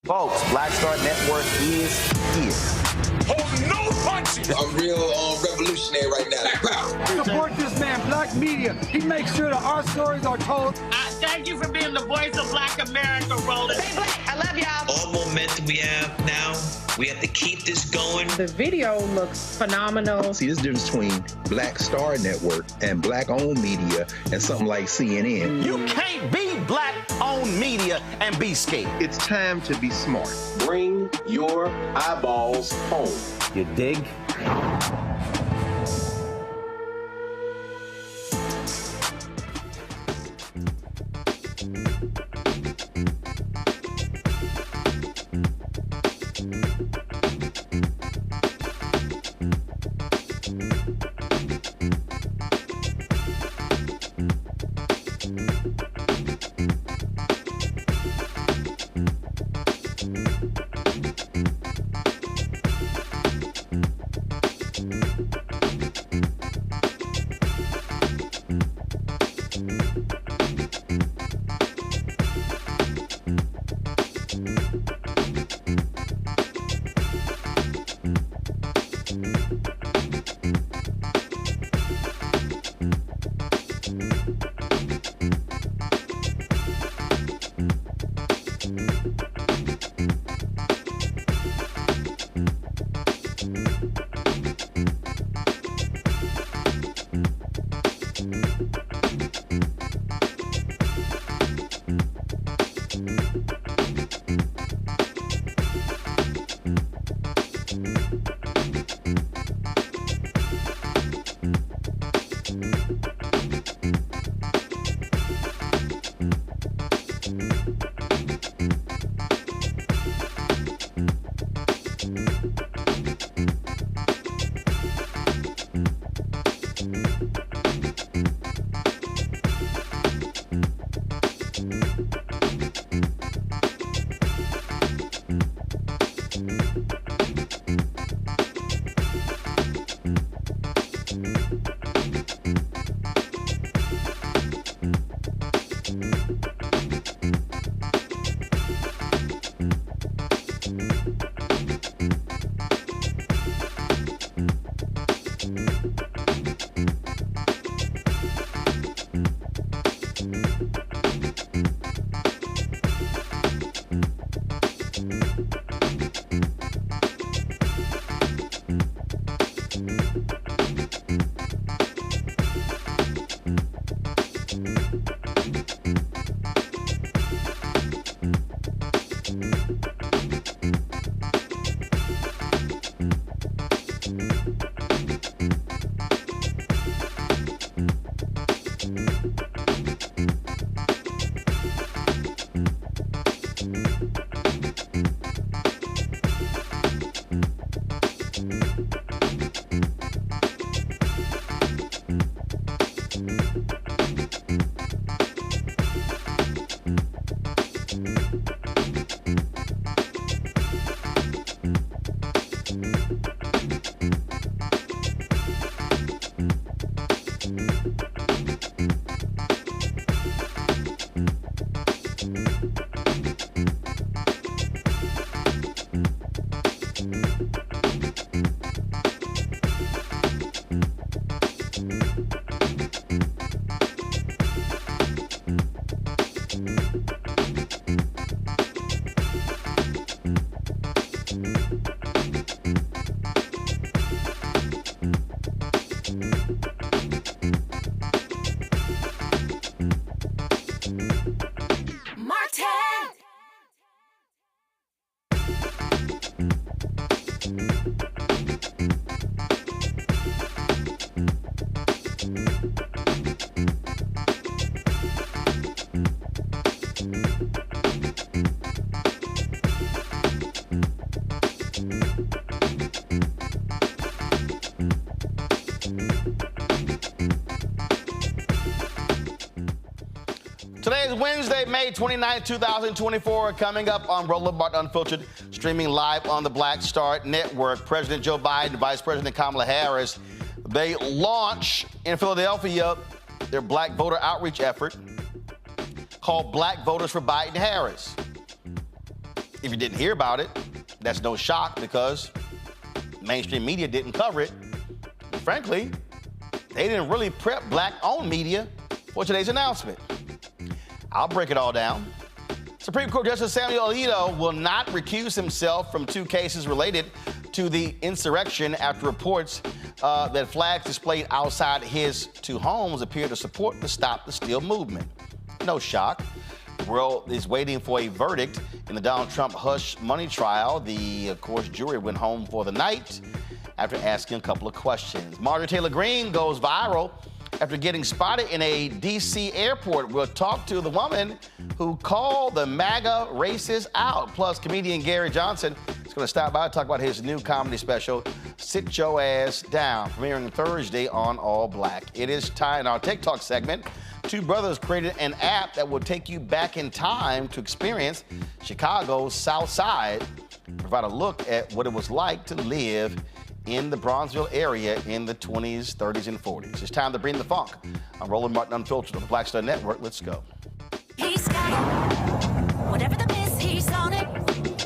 Folks, Black Star Network is here. Hold no punches! I'm real revolutionary right now. Support this man, Black Media. He makes sure that our stories are told. Thank you for being the voice of Black America, Roland. Stay black. I love y'all. All momentum we have now, we have to keep this going. The video looks phenomenal. See, this difference between Black Star Network and Black-owned media and something like CNN. You can't be Black-owned media and be scared. It's time to be smart. Bring your eyeballs home. You dig? Mm-hmm. Today is Wednesday, May 29, 2024. Coming up on Roland Martin Unfiltered, streaming live on the Black Star Network. President Joe Biden, Vice President Kamala Harris, they launch in Philadelphia their black voter outreach effort called Black Voters for Biden-Harris. If you didn't hear about it, that's no shock because mainstream media didn't cover it. And frankly, they didn't really prep black-owned media for today's announcement. I'll break it all down. Supreme Court Justice Samuel Alito will not recuse himself from two cases related to the insurrection after reports that flags displayed outside his two homes appear to support the Stop the Steal movement. No shock. The world is waiting for a verdict in the Donald Trump hush money trial. The, of course, jury went home for the night after asking a couple of questions. Marjorie Taylor Greene goes viral after getting spotted in a D.C. airport. We'll talk to the woman who called the MAGA racists out. Plus, comedian Gary Johnson is going to stop by and talk about his new comedy special, Sit Your Ass Down, premiering Thursday on All Black. It is time in our TikTok segment. Two brothers created an app that will take you back in time to experience Chicago's South Side, provide a look at what it was like to live in the Bronzeville area in the 20s, 30s, and 40s. It's time to bring the funk. I'm Roland Martin Unfiltered on the Black Star Network. Let's go. He's got it. Whatever the miss, he's on it.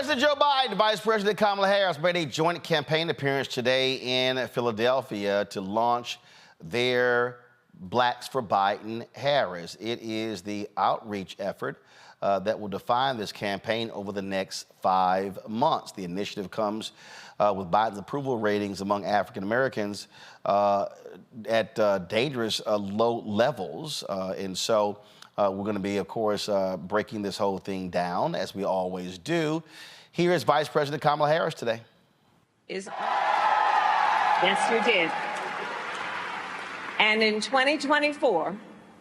President Joe Biden and Vice President Kamala Harris made a joint campaign appearance today in Philadelphia to launch their Blacks for Biden Harris. It is the outreach effort that will define this campaign over the next 5 months. The initiative comes with Biden's approval ratings among African Americans at dangerous low levels. And so we're going to be, of course, breaking this whole thing down, as we always do. Here is Vice President Kamala Harris today. Yes, you did. And in 2024,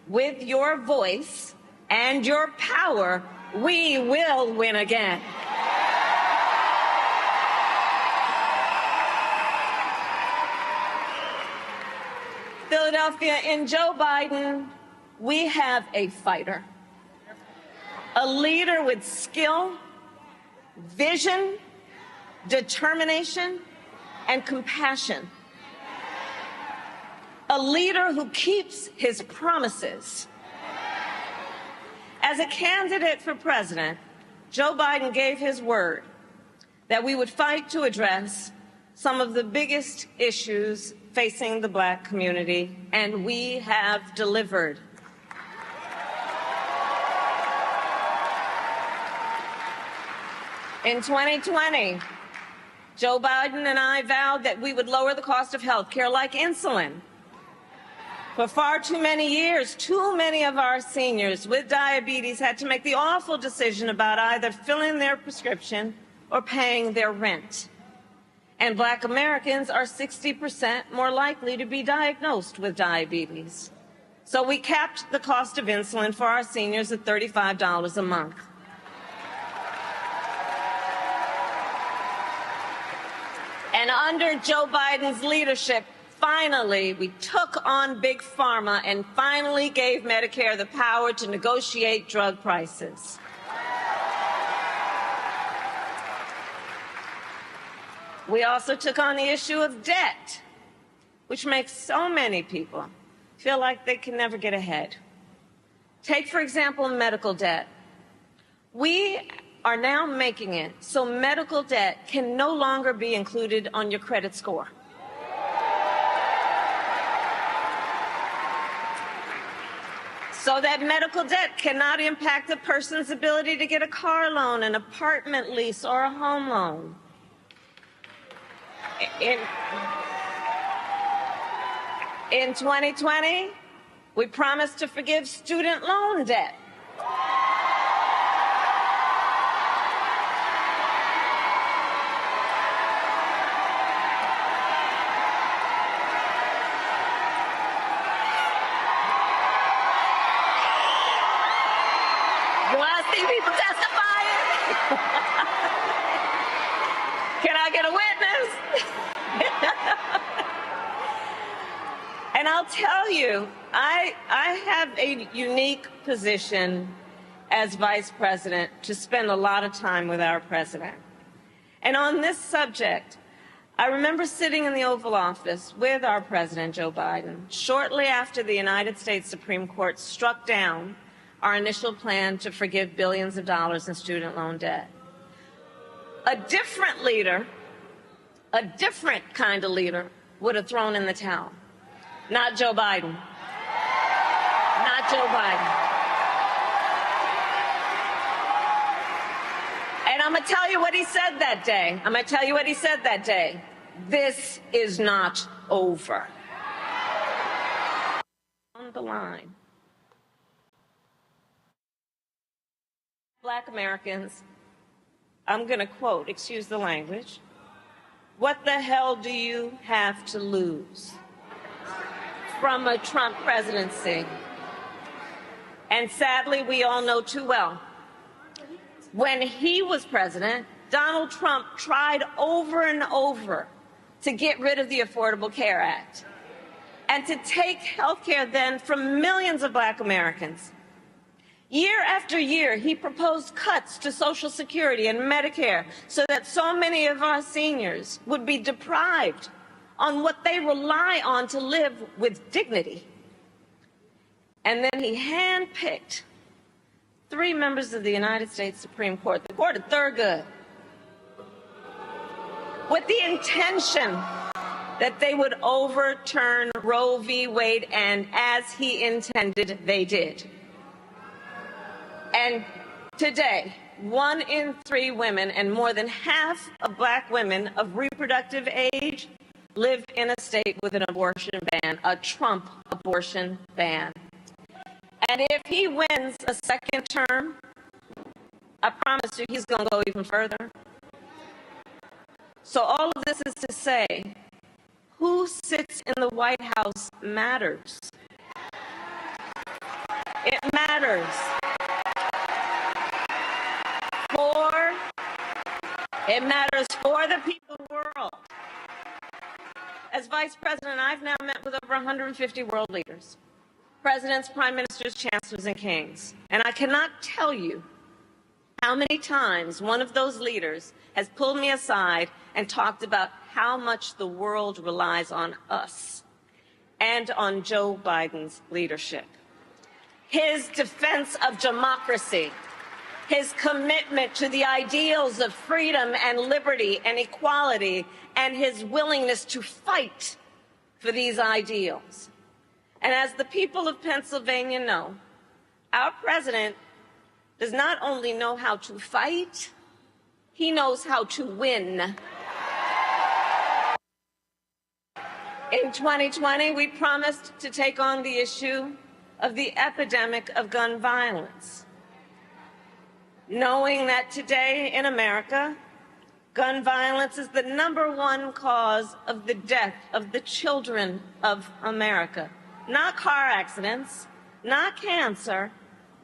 with your voice and your power, we will win again. Philadelphia, in Joe Biden, we have a fighter, a leader with skill, vision, determination, and compassion. A leader who keeps his promises. As a candidate for president, Joe Biden gave his word that we would fight to address some of the biggest issues facing the Black community, and we have delivered. In 2020, Joe Biden and I vowed that we would lower the cost of health care like insulin. For far too many years, too many of our seniors with diabetes had to make the awful decision about either filling their prescription or paying their rent. And Black Americans are 60% more likely to be diagnosed with diabetes. So we capped the cost of insulin for our seniors at $35 a month. And under Joe Biden's leadership, finally, we took on Big Pharma and finally gave Medicare the power to negotiate drug prices. We also took on the issue of debt, which makes so many people feel like they can never get ahead. Take, for example, medical debt. We are now making it so medical debt can no longer be included on your credit score. So that medical debt cannot impact a person's ability to get a car loan, an apartment lease, or a home loan. In 2020, we promised to forgive student loan debt. You want to see people testifying? Can I get a witness? And I'll tell you, I have a unique position as vice president to spend a lot of time with our president. And on this subject, I remember sitting in the Oval Office with our president, Joe Biden, shortly after the United States Supreme Court struck down our initial plan to forgive billions of dollars in student loan debt. A different leader, a different kind of leader, would have thrown in the towel. Not Joe Biden. Not Joe Biden. And I'm going to tell you what he said that day. I'm going to tell you what he said that day. This is not over. On the line. Black Americans, I'm going to quote, excuse the language, what the hell do you have to lose from a Trump presidency? And sadly, we all know too well, when he was president, Donald Trump tried over and over to get rid of the Affordable Care Act and to take health care then from millions of Black Americans. Year after year, he proposed cuts to Social Security and Medicare so that so many of our seniors would be deprived on what they rely on to live with dignity. And then he handpicked 3 members of the United States Supreme Court, the court of Thurgood, with the intention that they would overturn Roe v. Wade, and as he intended, they did. And today, 1 in 3 women and more than half of black women of reproductive age live in a state with an abortion ban, a Trump abortion ban. And if he wins a second term, I promise you he's going to go even further. So all of this is to say, who sits in the White House matters. It matters. It matters for the people of the world. As Vice President, I've now met with over 150 world leaders, presidents, prime ministers, chancellors, and kings. And I cannot tell you how many times one of those leaders has pulled me aside and talked about how much the world relies on us and on Joe Biden's leadership. His defense of democracy, his commitment to the ideals of freedom and liberty and equality, and his willingness to fight for these ideals. And as the people of Pennsylvania know, our president does not only know how to fight, he knows how to win. In 2020, we promised to take on the issue of the epidemic of gun violence, knowing that today in America, gun violence is the #1 cause of the death of the children of America. Not car accidents, not cancer,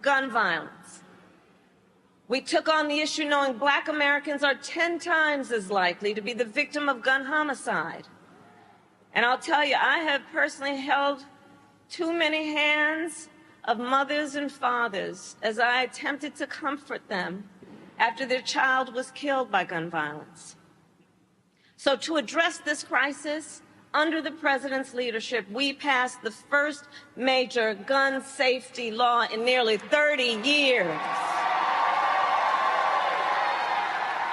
gun violence. We took on the issue knowing black Americans are 10 times as likely to be the victim of gun homicide. And I'll tell you, I have personally held too many hands of mothers and fathers as I attempted to comfort them after their child was killed by gun violence. So to address this crisis, under the president's leadership, we passed the first major gun safety law in nearly 30 years.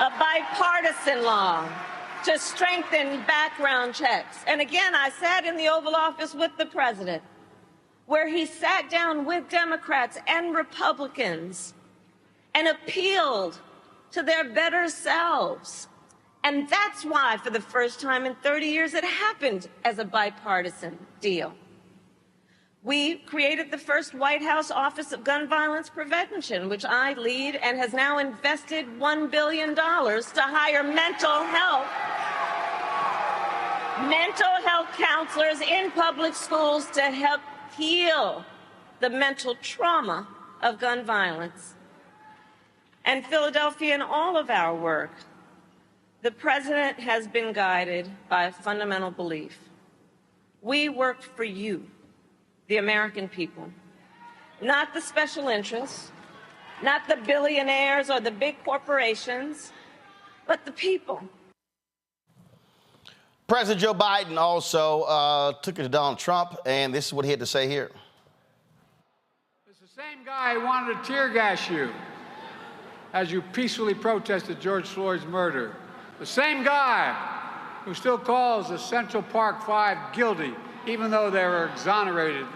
A bipartisan law to strengthen background checks. And again, I sat in the Oval Office with the president, where he sat down with Democrats and Republicans and appealed to their better selves. And that's why, for the first time in 30 years, it happened as a bipartisan deal. We created the first White House Office of Gun Violence Prevention, which I lead, and has now invested $1 billion to hire mental health counselors in public schools to help heal the mental trauma of gun violence. And Philadelphia, in all of our work, the president has been guided by a fundamental belief. We work for you, the American people, not the special interests, not the billionaires or the big corporations, but the people. President Joe Biden also took it to Donald Trump, and this is what he had to say here. It's the same guy who wanted to tear gas you as you peacefully protested George Floyd's murder. The same guy who still calls the Central Park Five guilty, even though they were exonerated.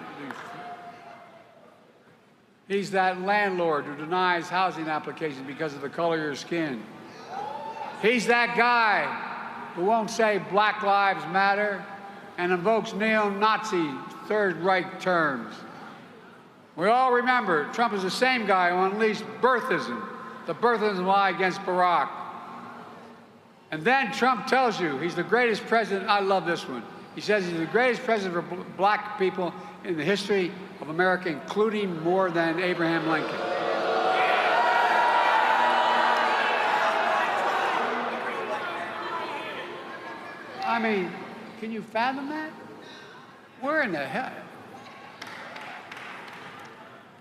He's that landlord who denies housing applications because of the color of your skin. He's that guy who won't say Black Lives Matter and invokes neo-Nazi Third Reich terms. We all remember Trump is the same guy who unleashed birthism, the birthism lie against Barack. And then Trump tells you he's the greatest president. I love this one. He says he's the greatest president for black people in the history of America, including more than Abraham Lincoln. I mean, can you fathom that? Where in the hell?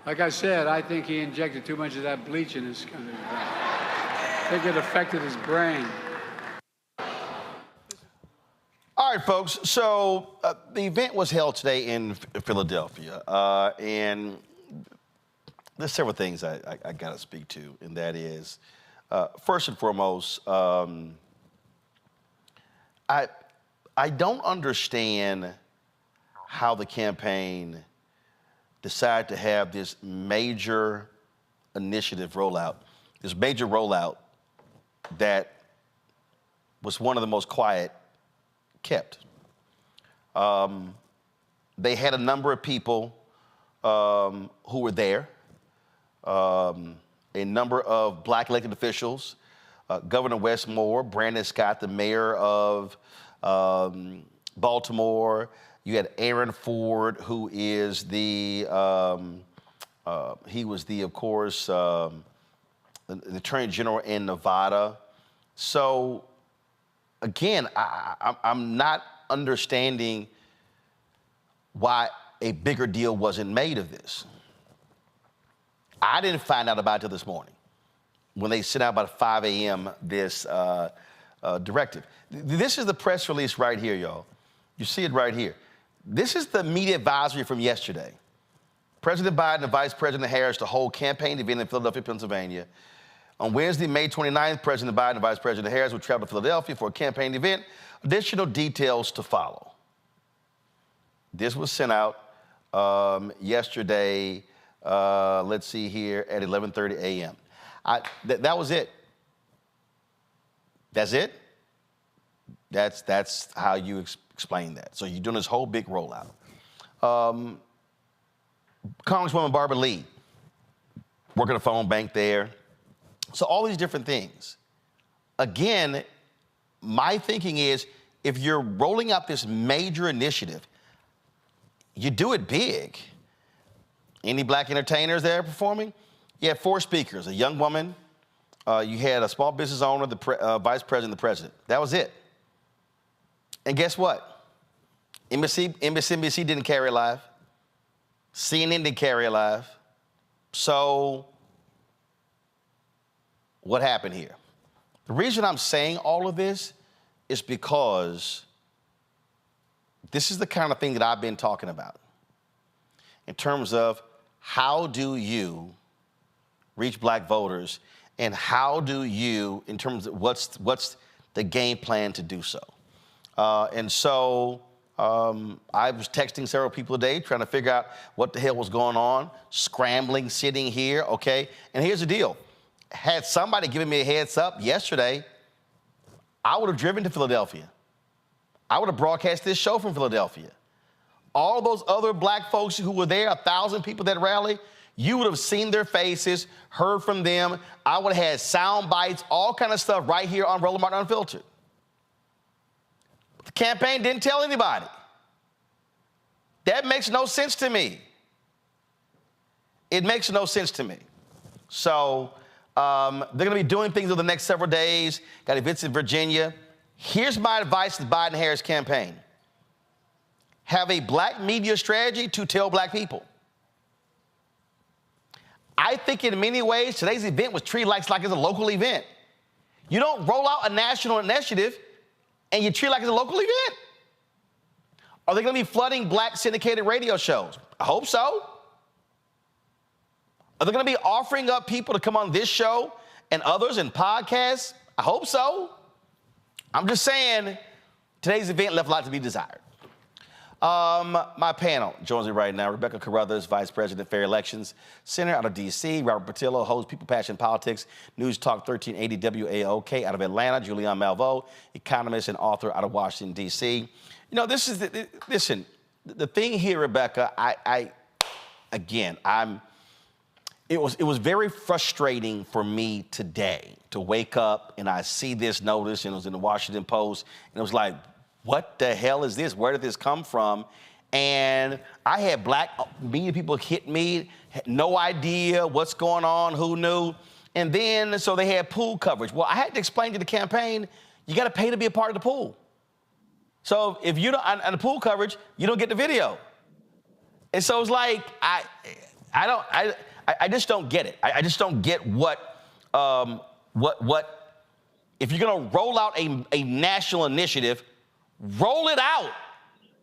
Like I said, I think he injected too much of that bleach in his country. I think it affected his brain. All right, folks. So the event was held today in Philadelphia, and there's several things I got to speak to, and that is, first and foremost, I don't understand how the campaign decided to have this major initiative rollout, this major rollout that was one of the most quiet kept. They had a number of people who were there, a number of black elected officials, Governor Wes Moore, Brandon Scott, the mayor of Baltimore. You had Aaron Ford, who is the, he was the, of course, the Attorney General in Nevada. So, again, I'm not understanding why a bigger deal wasn't made of this. I didn't find out about it till this morning when they sent out about 5 a.m. this directive. This is the press release right here, y'all. You see it right here. This is the media advisory from yesterday. President Biden and Vice President Harris to hold campaign event in Philadelphia, Pennsylvania. On Wednesday, May 29th, President Biden and Vice President Harris will travel to Philadelphia for a campaign event. Additional details to follow. This was sent out yesterday, let's see here, at 11:30 a.m. That was it. That's it? That's how you explain that. So you're doing this whole big rollout. Congresswoman Barbara Lee, working a phone bank there. So all these different things. Again, my thinking is if you're rolling out this major initiative, you do it big. Any black entertainers there performing? You had 4 speakers, a young woman, you had a small business owner, the vice president, the president. That was it. And guess what? MSNBC didn't carry it live. CNN didn't carry it live. So what happened here? The reason I'm saying all of this is because this is the kind of thing that I've been talking about in terms of how do you reach black voters and how do you, in terms of what's the game plan to do so. I was texting several people today trying to figure out what the hell was going on, scrambling, sitting here, okay? And here's the deal. Had somebody given me a heads up yesterday, I would have driven to Philadelphia. I would have broadcast this show from Philadelphia. All those other black folks who were there, 1,000 people that rally, you would have seen their faces, heard from them. I would have had sound bites, all kind of stuff right here on Roland Martin Unfiltered. But the campaign didn't tell anybody. That makes no sense to me. It makes no sense to me. So they're going to be doing things over the next several days. Got events in Virginia. Here's my advice to the Biden-Harris campaign. Have a black media strategy to tell black people. I think in many ways, today's event was treated like it's a local event. You don't roll out a national initiative and you treat it like it's a local event. Are they going to be flooding black syndicated radio shows? I hope so. Are they going to be offering up people to come on this show and others and podcasts? I hope so. I'm just saying, today's event left a lot to be desired. My panel joins me right now. Rebecca Carruthers, Vice President, Fair Elections Center out of D.C. Robert Patillo, host People, Passion, Politics, News Talk 1380 WAOK out of Atlanta. Julianne Malveaux, economist and author out of Washington, D.C. You know, this is listen, the thing here, Rebecca, it was very frustrating for me today to wake up and I see this notice, and it was in the Washington Post, and it was like, what the hell is this? Where did this come from? And I had black media people hit me, had no idea what's going on, who knew. And then, so they had pool coverage. Well, I had to explain to the campaign, you got to pay to be a part of the pool. So if you don't, on the pool coverage, you don't get the video. And so it's like, I just don't get it. I just don't get what, if you're going to roll out a national initiative, roll it out.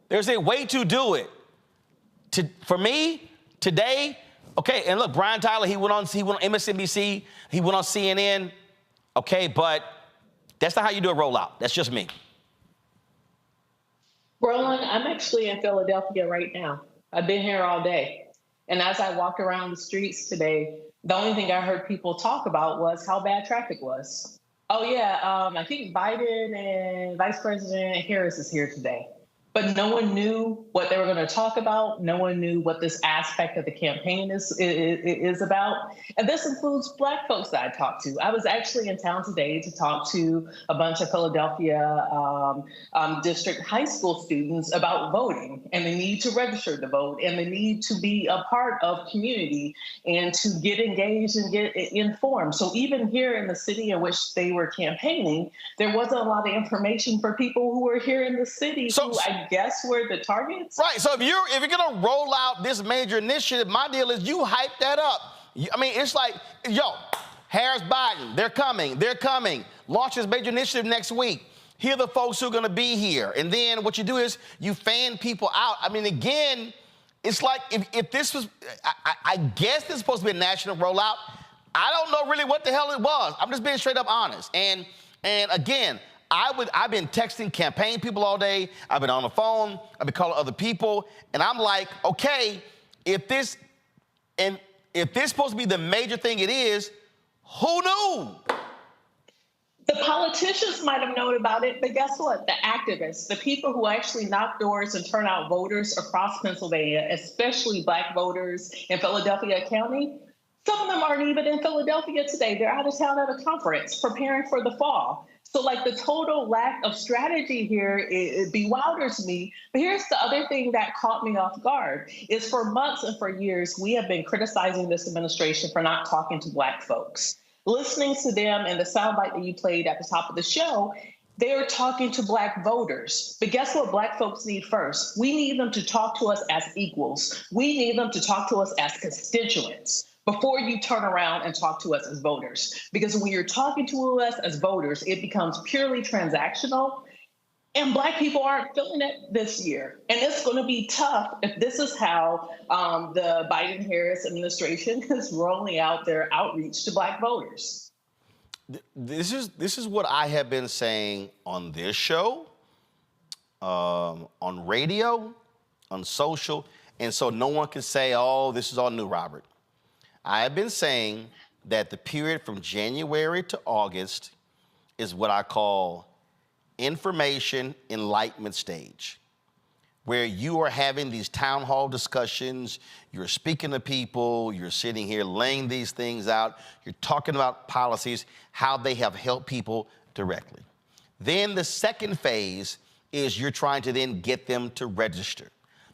There's a way to do it. For me, today, okay, and look, Brian Tyler, he went on MSNBC, he went on CNN, okay, but that's not how you do a rollout. That's just me. Roland, I'm actually in Philadelphia right now. I've been here all day. And as I walked around the streets today, the only thing I heard people talk about was how bad traffic was. Oh, yeah, I think Biden and Vice President Harris is here today. But no one knew what they were going to talk about. No one knew what this aspect of the campaign is about. And this includes Black folks that I talked to. I was actually in town today to talk to a bunch of Philadelphia district high school students about voting and the need to register to vote and the need to be a part of community and to get engaged and get informed. So even here in the city in which they were campaigning, there wasn't a lot of information for people who were here in the city who I guess were the targets. Right. So if you're gonna roll out this major initiative, my deal is you hype that up. I mean, it's like, Harris, Biden, they're coming. Launch this major initiative next week. Here are the folks who are gonna be here. And then what you do is you fan people out. I mean, again, it's like if this was, I guess this is supposed to be a national rollout. I don't know really what the hell it was. I'm just being straight up honest. And again, I've been texting campaign people all day. I've been on the phone. I've been calling other people. And I'm like, okay, if this supposed to be the major thing it is, who knew? The politicians might have known about it, but guess what? The activists, the people who actually knock doors and turn out voters across Pennsylvania, especially Black voters in Philadelphia County, some of them aren't even in Philadelphia today. They're out of town at a conference preparing for the fall. So like the total lack of strategy here, it bewilders me. But here's the other thing that caught me off guard is for months and for years, we have been criticizing this administration for not talking to Black folks. Listening to them and the soundbite that you played at the top of the show, they're talking to Black voters. But guess what Black folks need first? We need them to talk to us as equals. We need them to talk to us as constituents before you turn around and talk to us as voters. Because when you're talking to us as voters, it becomes purely transactional. And Black people aren't feeling it this year. And it's going to be tough if this is how the Biden-Harris administration is rolling out their outreach to Black voters. This is what I have been saying on this show, on radio, on social. And so no one can say, oh, this is all new, Robert. I have been saying that the period from January to August is what I call information enlightenment stage, where you are having these town hall discussions, you're speaking to people, you're sitting here laying these things out, you're talking about policies, how they have helped people directly. Then the second phase is you're trying to then get them to register.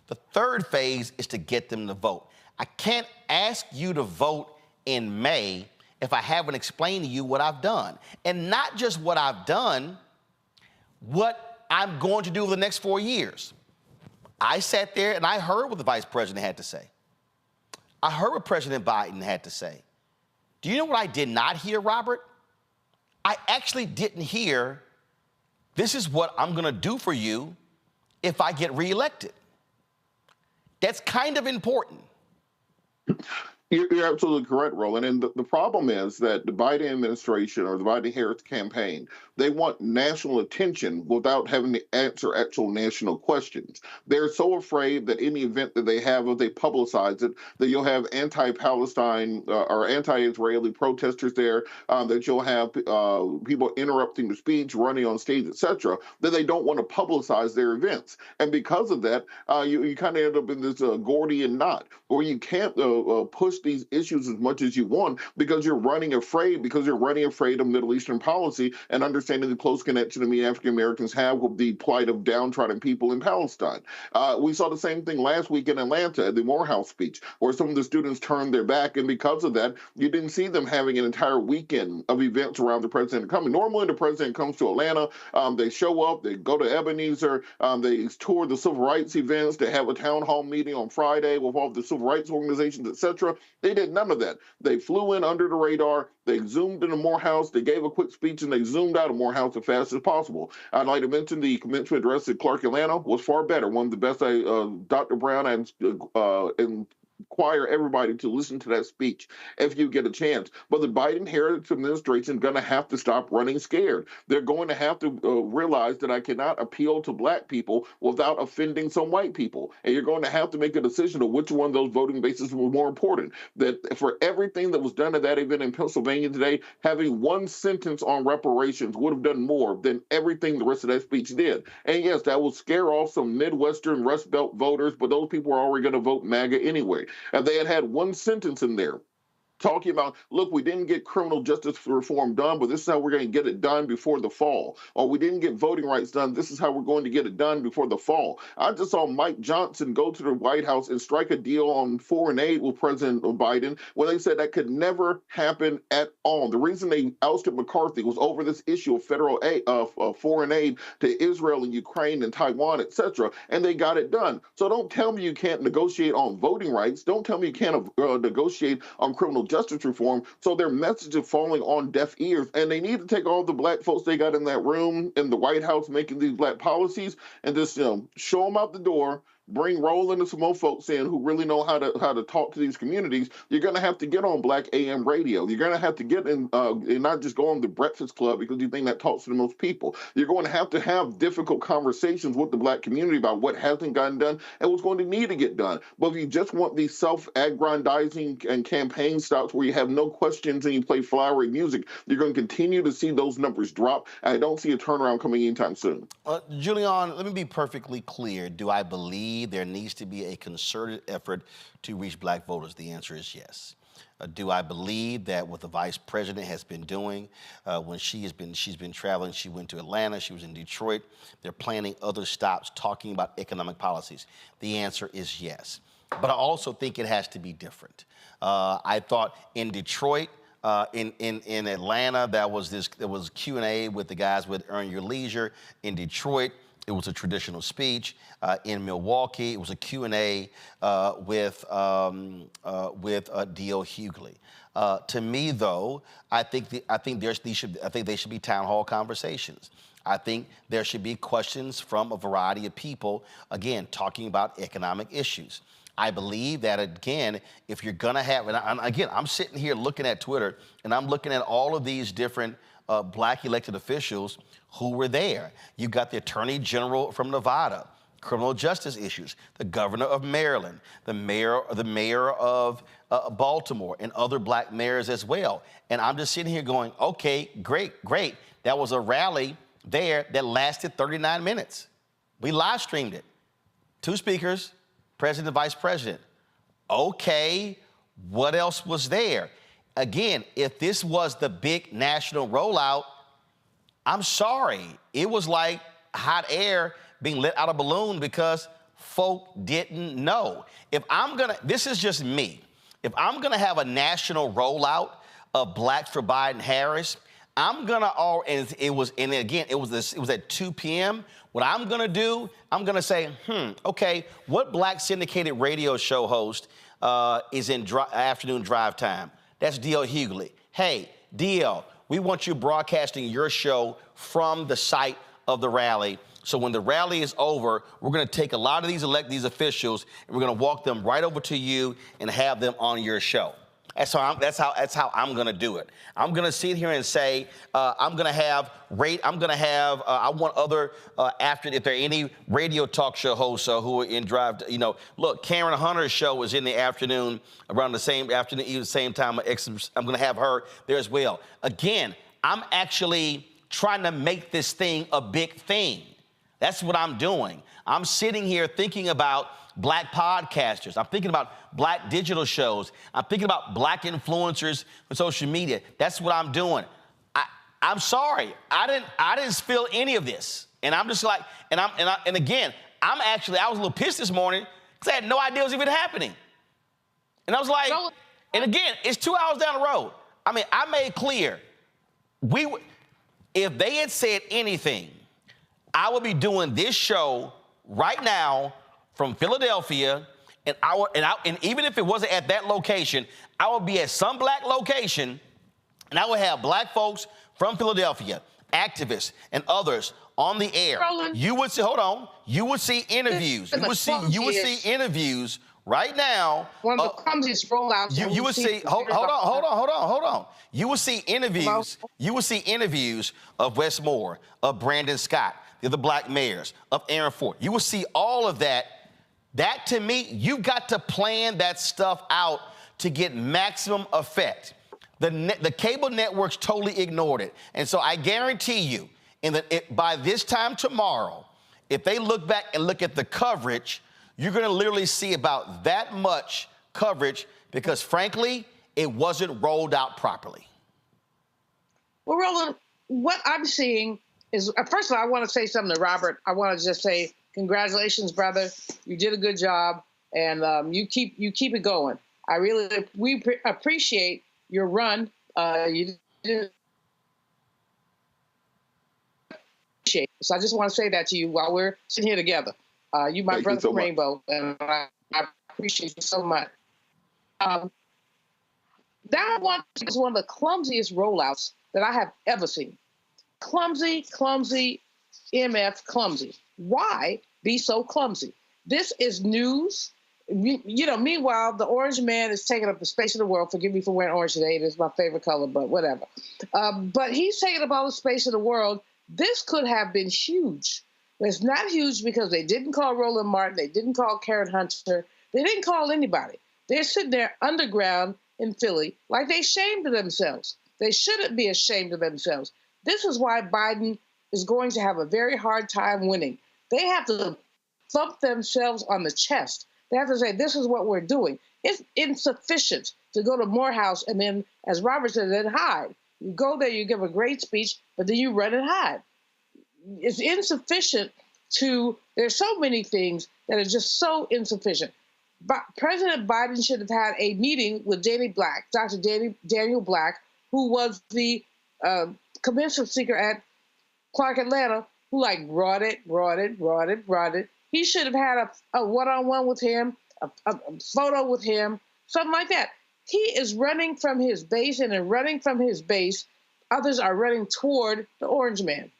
The third phase is to get them to vote. I can't ask you to vote in May if I haven't explained to you what I've done. And not just what I've done, what I'm going to do over the next 4 years. I sat there and I heard what the vice president had to say. I heard what President Biden had to say. Do you know what I did not hear, Robert? I actually didn't hear, this is what I'm going to do for you if I get reelected. That's kind of important. You're absolutely correct, Roland. And the problem is that the Biden administration or the Biden-Harris campaign, they want national attention without having to answer actual national questions. They're so afraid that any event that they have, if they publicize it, that you'll have anti-Palestine or anti-Israeli protesters there, that you'll have people interrupting the speech, running on stage, etc., that they don't want to publicize their events. And because of that, you kind of end up in this Gordian knot where you can't push these issues as much as you want because you're running afraid of Middle Eastern policy and understanding the close connection that many African Americans have with the plight of downtrodden people in Palestine. We saw the same thing last week in Atlanta at the Morehouse speech, where some of the students turned their back, and because of that, you didn't see them having an entire weekend of events around the president coming. Normally, the president comes to Atlanta, they show up, they go to Ebenezer, they tour the civil rights events, they have a town hall meeting on Friday with all the civil rights organizations, etc. They did none of that. They flew in under the radar, they zoomed into Morehouse, they gave a quick speech, and they zoomed out of Morehouse as fast as possible. I'd like to mention the commencement address at Clark Atlanta was far better. One of the best Dr. Brown and require everybody to listen to that speech if you get a chance. But the Biden-Harris administration is going to have to stop running scared. They're going to have to realize that I cannot appeal to black people without offending some white people. And you're going to have to make a decision of which one of those voting bases was more important. That for everything that was done at that event in Pennsylvania today, having one sentence on reparations would have done more than everything the rest of that speech did. And yes, that will scare off some Midwestern Rust Belt voters, but those people are already going to vote MAGA anyway. If they had one sentence in there talking about, look, we didn't get criminal justice reform done, but this is how we're going to get it done before the fall. Or we didn't get voting rights done, this is how we're going to get it done before the fall. I just saw Mike Johnson go to the White House and strike a deal on foreign aid with President Biden when they said that could never happen at all. The reason they ousted McCarthy was over this issue of federal aid, foreign aid to Israel and Ukraine and Taiwan, etc., and they got it done. So don't tell me you can't negotiate on voting rights. Don't tell me you can't negotiate on criminal justice reform. So their message is falling on deaf ears, and they need to take all the black folks they got in that room in the White House making these black policies and just show them out the door. Bring Roland and some more folks in who really know how to talk to these communities. You're going to have to get on Black AM radio. You're going to have to get in and not just go on the Breakfast Club because you think that talks to the most people. You're going to have difficult conversations with the black community about what hasn't gotten done and what's going to need to get done. But if you just want these self-aggrandizing and campaign stops where you have no questions and you play flowery music, you're going to continue to see those numbers drop. I don't see a turnaround coming anytime soon. Julian, let me be perfectly clear. Do I believe there needs to be a concerted effort to reach black voters? The answer is yes. Do I believe that what the vice president has been doing when she's been traveling, she went to Atlanta, she was in Detroit, they're planning other stops talking about economic policies? The answer is yes. But I also think it has to be different. I thought in Detroit, in Atlanta, there was Q&A with the guys with Earn Your Leisure. In Detroit, it was a traditional speech. In Milwaukee, it was a Q&A with D.L. Hughley. To me, though, I think they should be town hall conversations. I think there should be questions from a variety of people, again, talking about economic issues. I believe that, again, if you're going to have, and again, I'm sitting here looking at Twitter, and I'm looking at all of these different black elected officials who were there. You got the Attorney General from Nevada, criminal justice issues, the governor of Maryland, the mayor of Baltimore, and other black mayors as well. And I'm just sitting here going, okay, great. That was a rally there that lasted 39 minutes. We live streamed it. 2 speakers, president and vice president. Okay, what else was there? Again, if this was the big national rollout, I'm sorry. It was like hot air being let out of a balloon because folk didn't know. This is just me. If I'm gonna have a national rollout of Blacks for Biden-Harris, it was at 2 p.m. What I'm gonna do, I'm gonna say, okay, what black syndicated radio show host is in afternoon drive time? That's D.L. Hughley. Hey, D.L., we want you broadcasting your show from the site of the rally. So when the rally is over, we're going to take a lot of these officials and we're going to walk them right over to you and have them on your show. That's how I'm going to do it. I'm going to sit here and say, I want other, if there are any radio talk show hosts who are in drive, look, Karen Hunter's show is in the afternoon, around the same afternoon, even the same time. I'm going to have her there as well. Again, I'm actually trying to make this thing a big thing. That's what I'm doing. I'm sitting here thinking about black podcasters. I'm thinking about black digital shows. I'm thinking about black influencers on social media. That's what I'm doing. I'm sorry. I didn't feel any of this. And I'm just like, and again, I was a little pissed this morning because I had no idea it was even happening. And I was like, and again, it's 2 hours down the road. I mean, I made clear, if they had said anything, I would be doing this show right now from Philadelphia, and even if it wasn't at that location, I would be at some black location, and I would have black folks from Philadelphia, activists and others on the air. Roland. You would see, hold on, you would see interviews. You would see interviews Right now, one of the clumsiest rollouts. You will see. Hold on. You will see interviews. You will see interviews of Wes Moore, of Brandon Scott, the other black mayors, of Aaron Ford. You will see all of that. That, to me, you've got to plan that stuff out to get maximum effect. The cable networks totally ignored it, and so I guarantee you, by this time tomorrow, if they look back and look at the coverage, you're going to literally see about that much coverage because, frankly, it wasn't rolled out properly. Well, Roland, what I'm seeing is, first of all, I want to say something to Robert. I want to just say, congratulations, brother. You did a good job, and you keep it going. We appreciate your run. You did. So I just want to say that to you while we're sitting here together. You my brother from Rainbow, and I appreciate you so much. That one is one of the clumsiest rollouts that I have ever seen. Clumsy, MF, clumsy. Why be so clumsy? This is news. Meanwhile, the orange man is taking up the space of the world. Forgive me for wearing orange today. It is my favorite color, but whatever. But he's taking up all the space of the world. This could have been huge. It's not huge because they didn't call Roland Martin. They didn't call Karen Hunter. They didn't call anybody. They're sitting there underground in Philly like they ashamed of themselves. They shouldn't be ashamed of themselves. This is why Biden is going to have a very hard time winning. They have to thump themselves on the chest. They have to say, this is what we're doing. It's insufficient to go to Morehouse and then, as Robert said, then hide. You go there, you give a great speech, but then you run and hide. It's insufficient there's so many things that are just so insufficient. But President Biden should have had a meeting with Dr. Daniel Black, who was the commencement speaker at Clark Atlanta, who brought it. He should have had a one-on-one with him, a photo with him, something like that. He is running from his base, and in running from his base, others are running toward the orange man.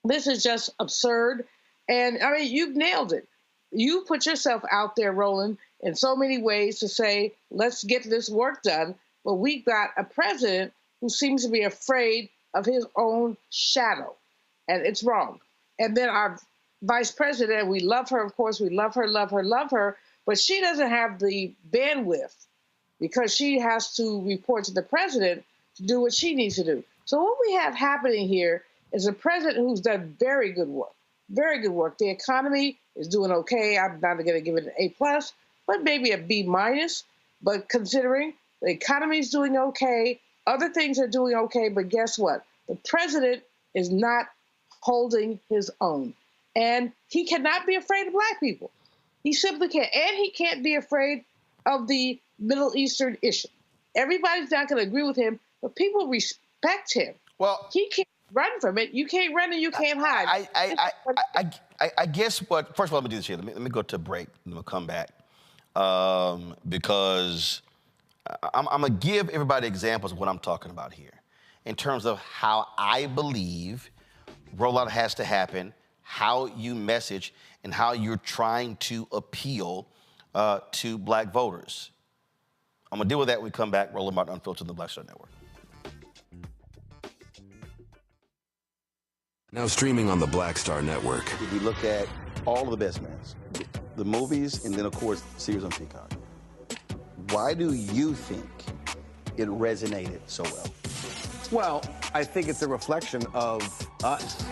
This is just absurd. And, I mean, you've nailed it. You put yourself out there, Roland, in so many ways to say, let's get this work done. But we've got a president who seems to be afraid of his own shadow. And it's wrong. And then our vice president, we love her, of course. We love her. But she doesn't have the bandwidth because she has to report to the president to do what she needs to do. So what we have happening here is a president who's done very good work. The economy is doing okay. I'm not going to give it an A+, but maybe a B-. But considering the economy is doing okay, other things are doing okay, but guess what? The president is not holding his own. And he cannot be afraid of black people. He simply can't. And he can't be afraid of the Middle Eastern issue. Everybody's not going to agree with him, but people respect him. Well, he can't run from it. You can't run and you can't hide. I guess what, first of all, let me do this here. Let me go to a break and we'll come back. Because I'm going to give everybody examples of what I'm talking about here in terms of how I believe rollout has to happen, how you message, and how you're trying to appeal to black voters. I'm going to deal with that when we come back. Roland Martin Unfiltered on the Black Star Network. Now streaming on the Black Star Network. If we look at all of the best mans, the movies, and then, of course, series on Peacock, why do you think it resonated so well? Well, I think it's a reflection of us.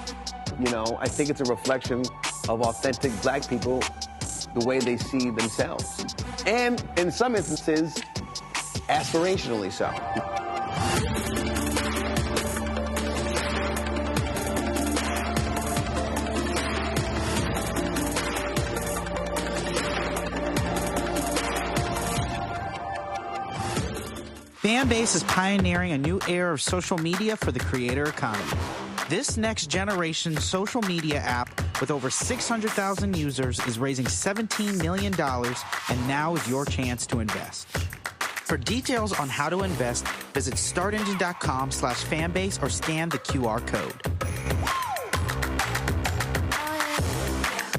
I think it's a reflection of authentic black people, the way they see themselves. And in some instances, aspirationally so. Fanbase is pioneering a new era of social media for the creator economy. This next generation social media app with over 600,000 users is raising $17 million, and now is your chance to invest. For details on how to invest, visit startengine.com/fanbase or scan the QR code.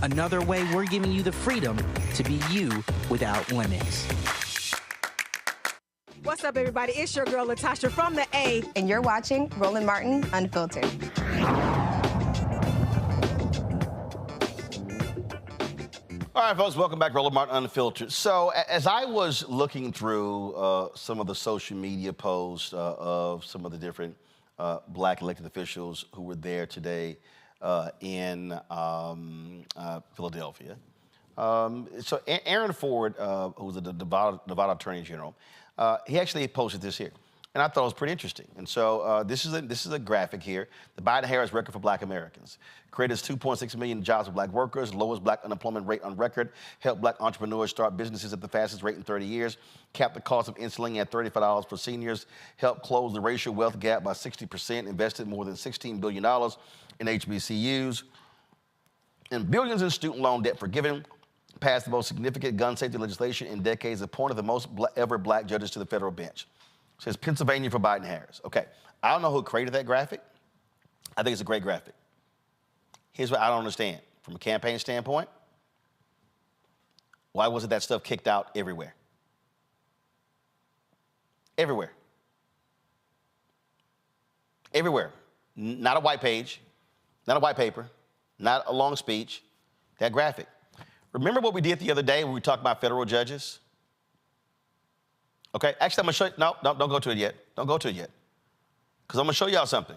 Another way we're giving you the freedom to be you without limits. What's up, everybody? It's your girl, Latasha from the A. And you're watching Roland Martin Unfiltered. All right, folks, welcome back to Roland Martin Unfiltered. So as I was looking through some of the social media posts of some of the different black elected officials who were there today in Philadelphia, so Aaron Ford, who was the Nevada Attorney General, he actually posted this here. And I thought it was pretty interesting. And so this is a graphic here. The Biden-Harris record for black Americans. Created 2.6 million jobs for black workers, lowest black unemployment rate on record, helped black entrepreneurs start businesses at the fastest rate in 30 years, capped the cost of insulin at $35 for seniors, helped close the racial wealth gap by 60%, invested more than $16 billion in HBCUs, and billions in student loan debt forgiven, passed the most significant gun safety legislation in decades, appointed the most ever black judges to the federal bench. Says Pennsylvania for Biden-Harris. Okay, I don't know who created that graphic. I think it's a great graphic. Here's what I don't understand. From a campaign standpoint, why wasn't that stuff kicked out everywhere? Everywhere. Everywhere. Not a white page, not a white paper, not a long speech, that graphic. Remember what we did the other day when we talked about federal judges? Okay, actually, I'm gonna show you, no, don't go to it yet. Don't go to it yet. Because I'm gonna show y'all something.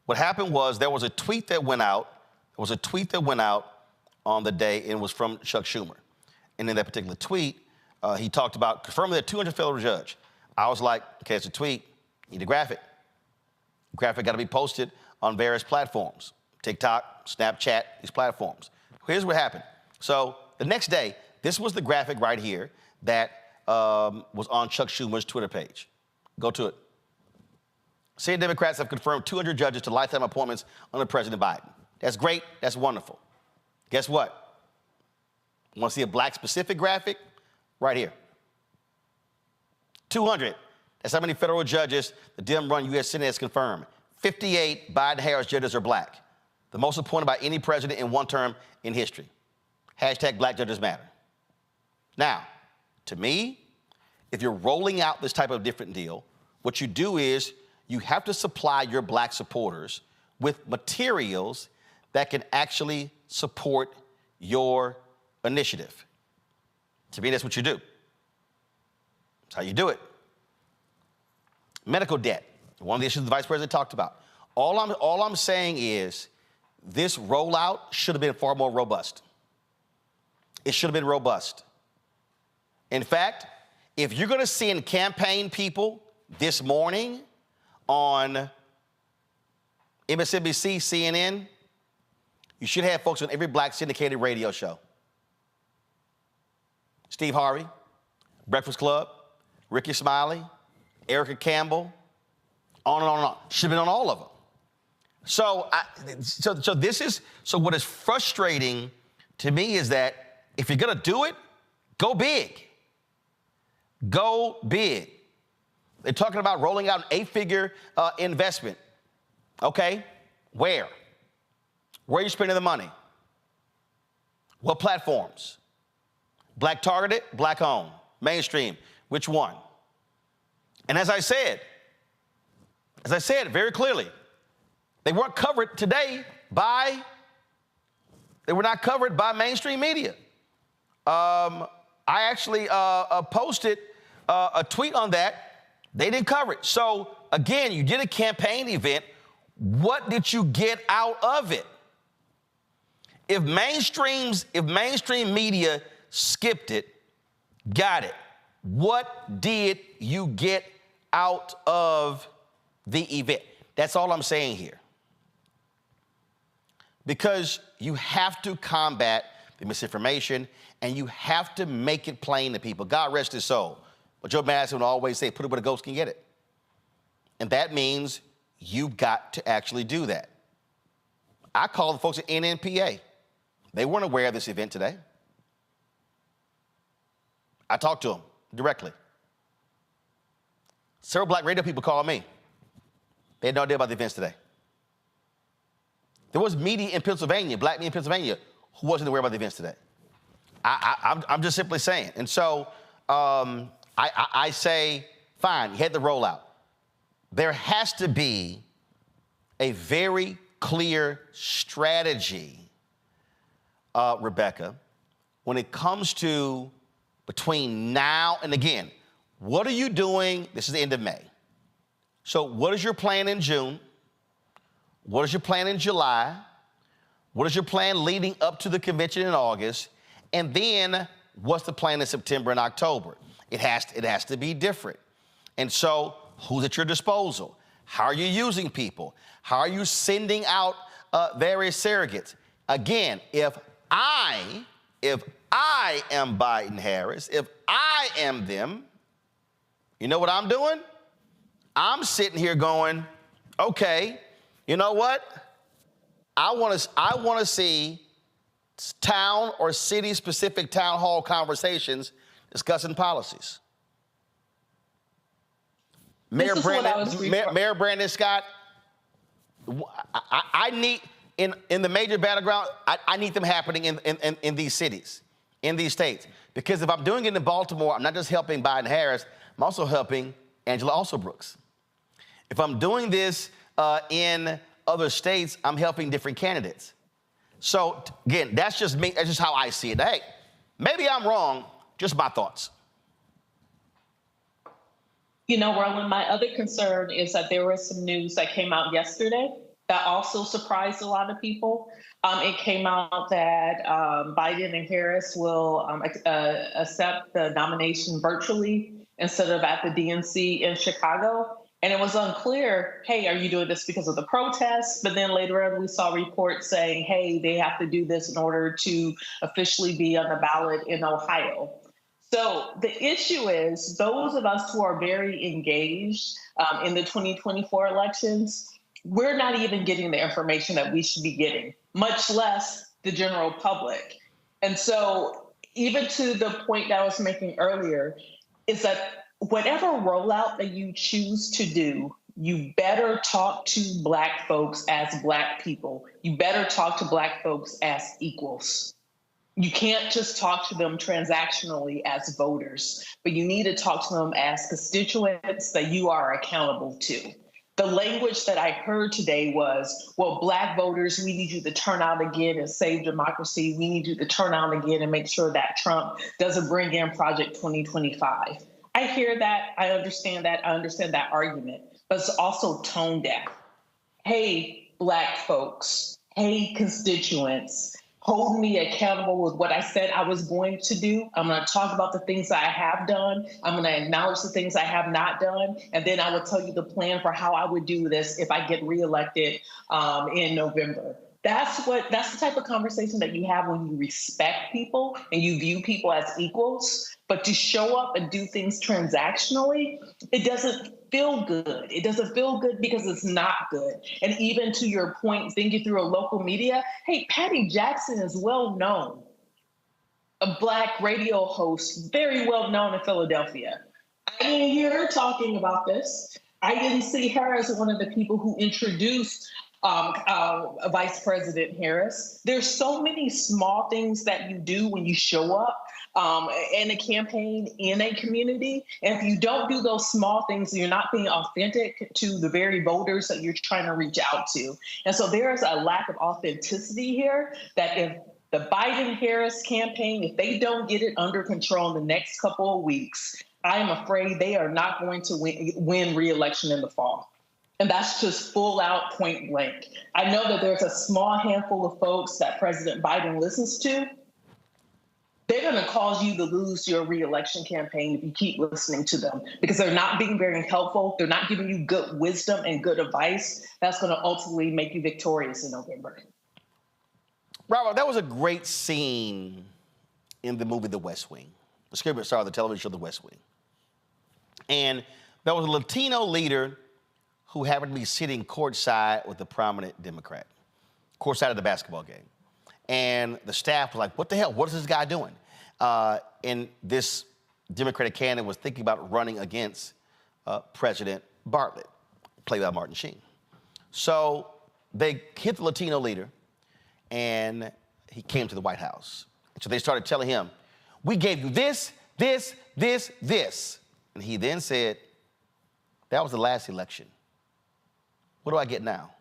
What happened was there was a tweet that went out. There was a tweet that went out on the day, and it was from Chuck Schumer. And in that particular tweet, he talked about confirming that 200 federal judge. I was like, okay, it's a tweet, need a graphic. Graphic gotta be posted on various platforms. TikTok, Snapchat, these platforms. Here's what happened. So the next day, this was the graphic right here that was on Chuck Schumer's Twitter page. Go to it. Senate Democrats have confirmed 200 judges to lifetime appointments under President Biden. That's great. That's wonderful. Guess what? Want to see a black-specific graphic? Right here. 200. That's how many federal judges the Dem-run U.S. Senate has confirmed. 58 Biden-Harris judges are black. The most appointed by any president in one term in history. Hashtag Black Judges Matter. Now, to me, if you're rolling out this type of different deal, what you do is you have to supply your black supporters with materials that can actually support your initiative. To me, that's what you do. That's how you do it. Medical debt, one of the issues the vice president talked about. All I'm saying is this rollout should have been far more robust. It should have been robust. In fact, if you're going to send campaign people this morning on MSNBC, CNN, you should have folks on every black syndicated radio show. Steve Harvey, Breakfast Club, Ricky Smiley, Erica Campbell, on and on and on. Should have been on all of them. So what is frustrating to me is that if you're going to do it, go big. Go big. They're talking about rolling out an 8-figure investment. Okay, where? Where are you spending the money? What platforms? Black targeted, black owned, mainstream, which one? And as I said very clearly, they weren't covered today they were not covered by mainstream media. I actually posted a tweet on that. They didn't cover it. So again, you did a campaign event. What did you get out of it? If mainstream media skipped it, got it, what did you get out of the event? That's all I'm saying here. Because you have to combat the misinformation and you have to make it plain to people. God rest his soul. But Joe Madison would always say, put it where the ghost can get it. And that means you've got to actually do that. I called the folks at NNPA. They weren't aware of this event today. I talked to them directly. Several black radio people called me. They had no idea about the events today. There was media in Pennsylvania, black media in Pennsylvania, who wasn't aware about the events today. I'm just simply saying. And so I say, fine, you had the rollout. There has to be a very clear strategy, Rebecca, when it comes to between now and again. What are you doing? This is the end of May. So what is your plan in June? What is your plan in July? What is your plan leading up to the convention in August? And then what's the plan in September and October? It has to be different. And so who's at your disposal? How are you using people? How are you sending out various surrogates? Again, if I am Biden-Harris, if I am them, you know what I'm doing? I'm sitting here going, okay, you know what? I want to see town or city-specific town hall conversations discussing policies. Mayor Brandon Scott, I need, in the major battleground, I need them happening in these cities, in these states. Because if I'm doing it in Baltimore, I'm not just helping Biden-Harris, I'm also helping Angela Alsobrooks. If I'm doing this in other states, I'm helping different candidates. So, again, that's just me. That's just how I see it. Hey, maybe I'm wrong, just my thoughts. You know, Roland, my other concern is that there was some news that came out yesterday that also surprised a lot of people. It came out that Biden and Harris will accept the nomination virtually instead of at the DNC in Chicago. And it was unclear, hey, are you doing this because of the protests? But then later on, we saw reports saying, hey, they have to do this in order to officially be on the ballot in Ohio. So the issue is those of us who are very engaged in the 2024 elections, we're not even getting the information that we should be getting, much less the general public. And so even to the point that I was making earlier is that whatever rollout that you choose to do, you better talk to Black folks as Black people. You better talk to Black folks as equals. You can't just talk to them transactionally as voters, but you need to talk to them as constituents that you are accountable to. The language that I heard today was, well, Black voters, we need you to turn out again and save democracy. We need you to turn out again and make sure that Trump doesn't bring in Project 2025. I hear that. I understand that. I understand that argument, but it's also tone deaf. Hey, Black folks. Hey, constituents. Hold me accountable with what I said I was going to do. I'm going to talk about the things I have done. I'm going to acknowledge the things I have not done. And then I will tell you the plan for how I would do this if I get reelected in November. That's the type of conversation that you have when you respect people and you view people as equals. But to show up and do things transactionally, it doesn't feel good. It doesn't feel good because it's not good. And even to your point, thinking through a local media, hey, Patty Jackson is well known, a Black radio host, very well known in Philadelphia. I didn't hear her talking about this. I didn't see her as one of the people who introduced Vice President Harris. There's so many small things that you do when you show up in a campaign, in a community. And if you don't do those small things, you're not being authentic to the very voters that you're trying to reach out to. And so there's a lack of authenticity here that if the Biden-Harris campaign, if they don't get it under control in the next couple of weeks, I am afraid they are not going to win re-election in the fall. And that's just full out point blank. I know that there's a small handful of folks that President Biden listens to. They're going to cause you to lose your re-election campaign if you keep listening to them because they're not being very helpful. They're not giving you good wisdom and good advice. That's going to ultimately make you victorious in November. Robert, that was a great scene in the movie The West Wing. The script star of the television show The West Wing. And there was a Latino leader who happened to be sitting courtside with a prominent Democrat, courtside of the basketball game. And the staff was like, what the hell? What is this guy doing? And this Democratic candidate was thinking about running against President Bartlett, played by Martin Sheen. So they hit the Latino leader, and he came to the White House. So they started telling him, we gave you this, this, this, this. And he then said, that was the last election. What do I get now?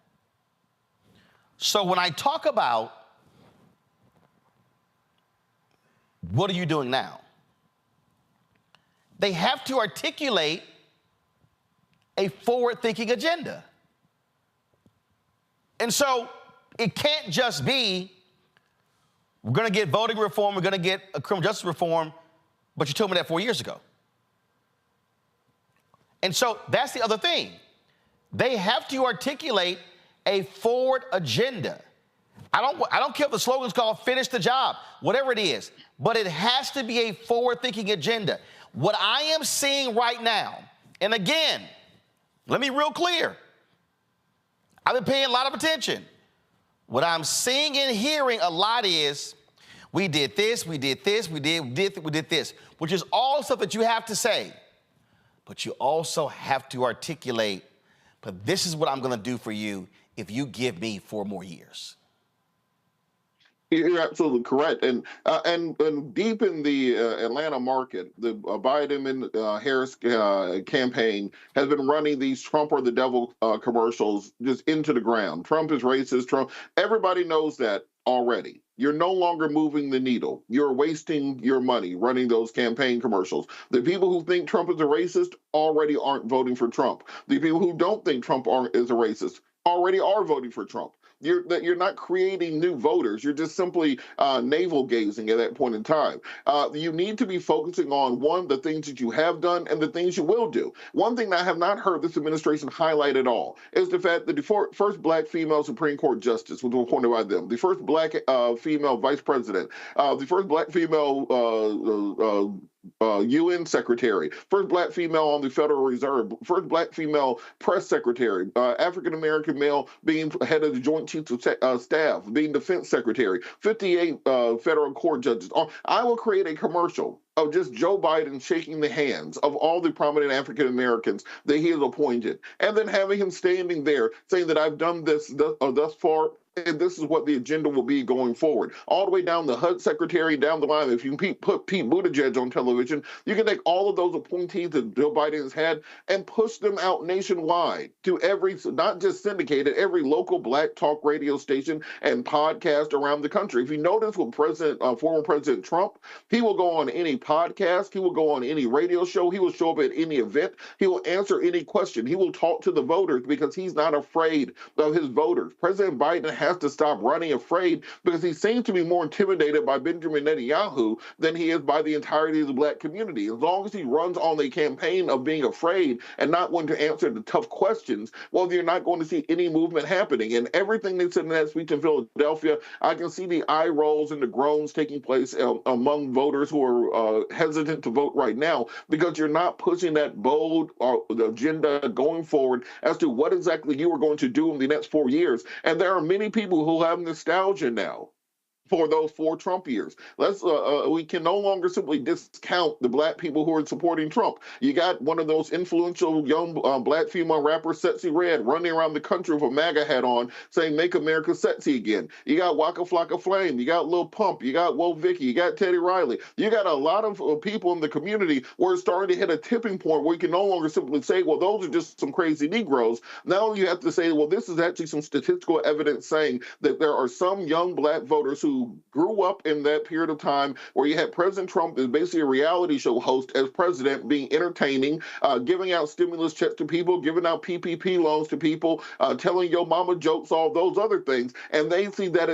So when I talk about what are you doing now, they have to articulate a forward-thinking agenda. And so it can't just be, we're going to get voting reform, we're going to get a criminal justice reform, but you told me that 4 years ago. And so that's the other thing. They have to articulate a forward agenda. I don't care if the slogan's called finish the job, whatever it is, but it has to be a forward-thinking agenda. What I am seeing right now, and again, let me be real clear. I've been paying a lot of attention. What I'm seeing and hearing a lot is, we did this, we did this, we did this, which is all stuff that you have to say. But you also have to articulate, but this is what I'm going to do for you if you give me 4 more years. You're absolutely correct, and deep in the Atlanta market, the Biden and Harris campaign has been running these Trump or the devil commercials just into the ground. Trump is racist. Trump. Everybody knows that already. You're no longer moving the needle. You're wasting your money running those campaign commercials. The people who think Trump is a racist already aren't voting for Trump. The people who don't think Trump is a racist already are voting for Trump. You're not creating new voters. You're just simply navel gazing at that point in time. You need to be focusing on, one, the things that you have done and the things you will do. One thing that I have not heard this administration highlight at all is the fact that the first black female Supreme Court justice was appointed by them, the first black female vice president, the first black female UN secretary, first black female on the Federal Reserve, first black female press secretary, African-American male being head of the Joint Chiefs of Staff, being defense secretary, 58 federal court judges. I will create a commercial of just Joe Biden shaking the hands of all the prominent African-Americans that he has appointed, and then having him standing there saying that I've done this thus far, and this is what the agenda will be going forward. All the way down the HUD secretary, down the line. If you put Pete Buttigieg on television, you can take all of those appointees that Joe Biden has had and push them out nationwide to every, not just syndicated, every local black talk radio station and podcast around the country. If you notice with former President Trump, he will go on any podcast, he will go on any radio show, he will show up at any event, he will answer any question, he will talk to the voters because he's not afraid of his voters. President Biden has to stop running afraid because he seems to be more intimidated by Benjamin Netanyahu than he is by the entirety of the black community. As long as he runs on a campaign of being afraid and not wanting to answer the tough questions, well, you're not going to see any movement happening. And everything they said in that speech in Philadelphia, I can see the eye rolls and the groans taking place among voters who are hesitant to vote right now, because you're not pushing that bold agenda going forward as to what exactly you are going to do in the next 4 years. And there are many people who have nostalgia now for those 4 Trump years. We can no longer simply discount the black people who are supporting Trump. You got one of those influential young black female rappers, Sexy Red, running around the country with a MAGA hat on, saying "Make America Sexy Again." You got Waka Flocka Flame. You got Lil Pump. You got Woe Vicky. You got Teddy Riley. You got a lot of people in the community where it's starting to hit a tipping point where you can no longer simply say, well, those are just some crazy Negroes. Now you have to say, well, this is actually some statistical evidence saying that there are some young black voters who grew up in that period of time where you had President Trump as basically a reality show host as president, being entertaining, giving out stimulus checks to people, giving out PPP loans to people, telling your mama jokes, all those other things. And they see that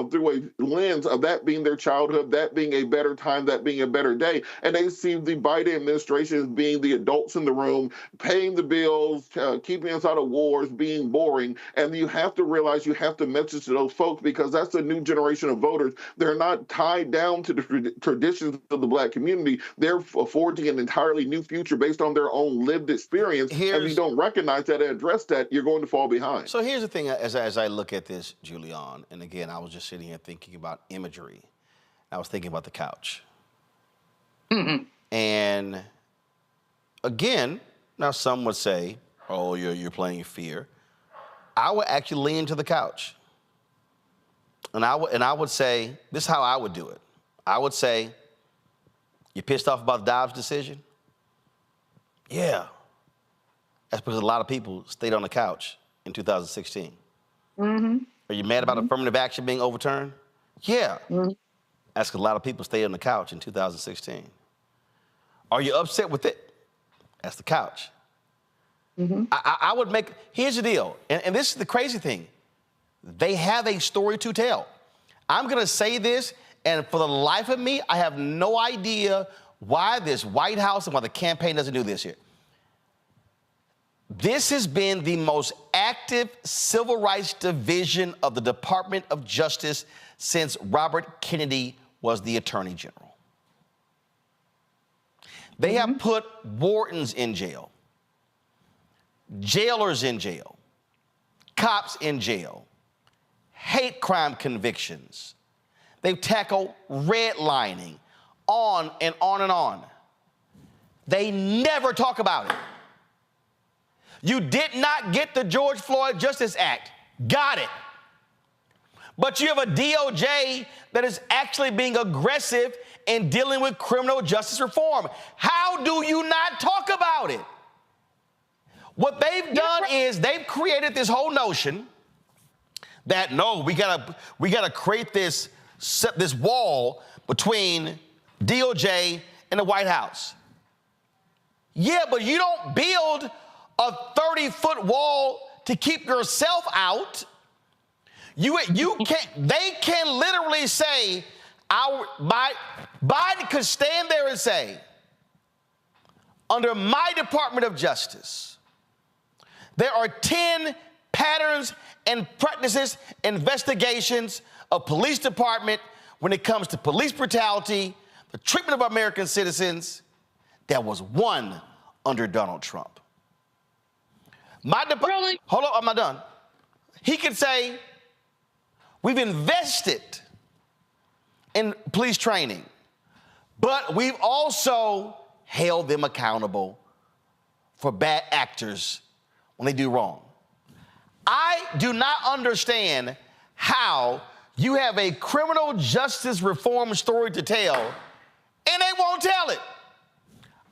through a lens of that being their childhood, that being a better time, that being a better day. And they see the Biden administration as being the adults in the room, paying the bills, keeping us out of wars, being boring. And you have to realize you have to message to those folks, because that's a new generation of voters. They're not tied down to the traditions of the black community. They're forging an entirely new future based on their own lived experience. And if you don't recognize that and address that, you're going to fall behind. So here's the thing, as I look at this, Julian, and again, I was just sitting here thinking about imagery. I was thinking about the couch. Mm-hmm. And again, now some would say, oh, you're playing fear. I would actually lean to the couch. And I would say, this is how I would do it. I would say, you pissed off about the Dobbs decision? Yeah. That's because a lot of people stayed on the couch in 2016. Mm-hmm. Are you mad about affirmative action being overturned? Yeah. Mm-hmm. That's because a lot of people stayed on the couch in 2016. Are you upset with it? That's the couch. Mm-hmm. I would make, here's the deal, and this is the crazy thing. They have a story to tell. I'm going to say this, and for the life of me, I have no idea why this White House and why the campaign doesn't do this here. This has been the most active civil rights division of the Department of Justice since Robert Kennedy was the Attorney General. They have put wardens in jail, jailers in jail, cops in jail, hate crime convictions. They've tackled redlining, on and on and on. They never talk about it. You did not get the George Floyd Justice Act. Got it. But you have a DOJ that is actually being aggressive in dealing with criminal justice reform. How do you not talk about it? What they've done is they've created this whole notion that, no, we gotta create this wall between DOJ and the White House. Yeah, but you don't build a 30-foot wall to keep yourself out. You can't. They can literally say, Biden could stand there and say, under my Department of Justice, there are 10 patterns and practices, investigations of police department when it comes to police brutality, the treatment of American citizens. There was one under Donald Trump. Really? Hold on, I'm not done. He could say, we've invested in police training, but we've also held them accountable for bad actors when they do wrong. I do not understand how you have a criminal justice reform story to tell and they won't tell it.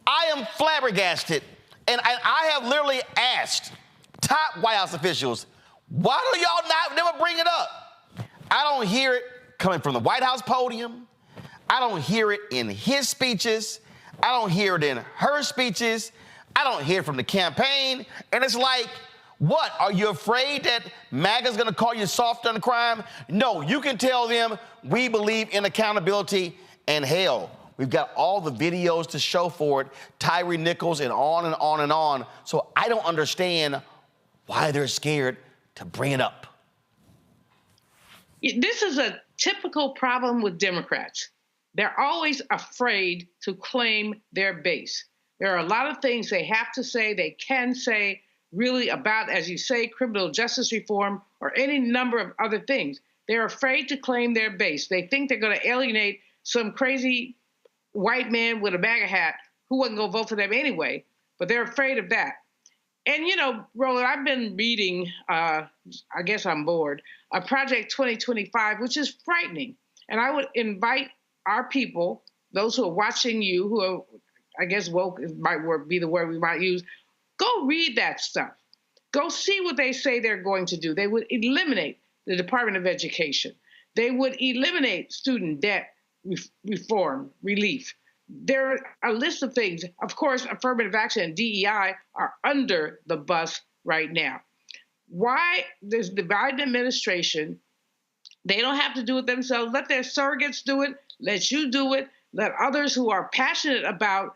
I am flabbergasted, and I have literally asked top White House officials, why do y'all never bring it up? I don't hear it coming from the White House podium. I don't hear it in his speeches. I don't hear it in her speeches. I don't hear it from the campaign. And it's like, what? Are you afraid that MAGA's going to call you soft on crime? No, you can tell them we believe in accountability, and hell, we've got all the videos to show for it, Tyree Nichols and on and on and on. So I don't understand why they're scared to bring it up. This is a typical problem with Democrats. They're always afraid to claim their base. There are a lot of things they have to say, they can say, really about, as you say, criminal justice reform or any number of other things. They're afraid to claim their base. They think they're going to alienate some crazy white man with a MAGA hat who wasn't going to vote for them anyway, but they're afraid of that. And, you know, Roland, I've been reading, I guess I'm bored, Project 2025, which is frightening. And I would invite our people, those who are watching you, who are, I guess, woke might be the word we might use, go read that stuff. Go see what they say they're going to do. They would eliminate the Department of Education. They would eliminate student debt reform, relief. There are a list of things. Of course, affirmative action and DEI are under the bus right now. Why does the Biden administration, they don't have to do it themselves. Let their surrogates do it. Let you do it. Let others who are passionate about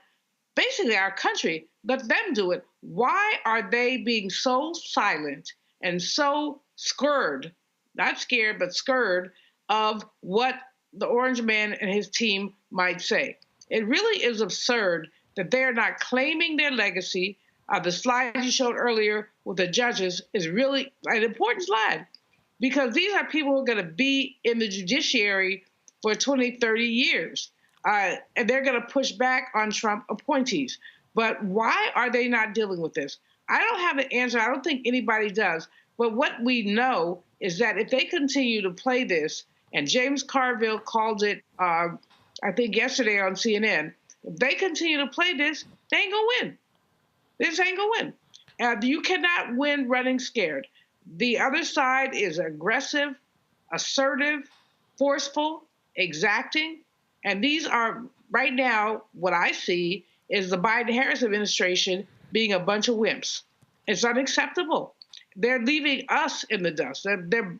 basically our country, let them do it. Why are they being so silent and so scared, not scared, but scared of what the Orange Man and his team might say? It really is absurd that they're not claiming their legacy. The slide you showed earlier with the judges is really an important slide, because these are people who are going to be in the judiciary for 20, 30 years. And they're going to push back on Trump appointees. But why are they not dealing with this? I don't have an answer. I don't think anybody does. But what we know is that if they continue to play this, and James Carville called it, I think yesterday on CNN, if they continue to play this, they ain't gonna win. They just ain't gonna win. You cannot win running scared. The other side is aggressive, assertive, forceful, exacting, and these are, right now, what I see is the Biden-Harris administration being a bunch of wimps. It's unacceptable. They're leaving us in the dust. They're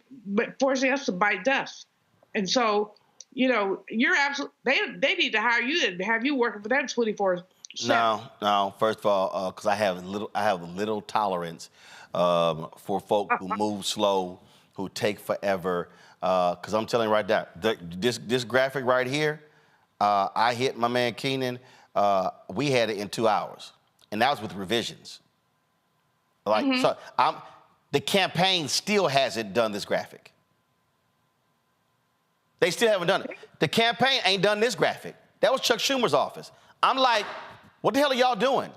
forcing us to bite dust. And so, you know, you're absolutely, they need to hire you and have you working for them 24/7. No. First of all, because I have little tolerance for folk who move slow, who take forever. Because I'm telling you right now, this graphic right here, I hit my man Keenan. We had it in 2 hours, and that was with revisions. So the campaign still hasn't done this graphic. They still haven't done it. The campaign ain't done this graphic. That was Chuck Schumer's office. I'm like, what the hell are y'all doing?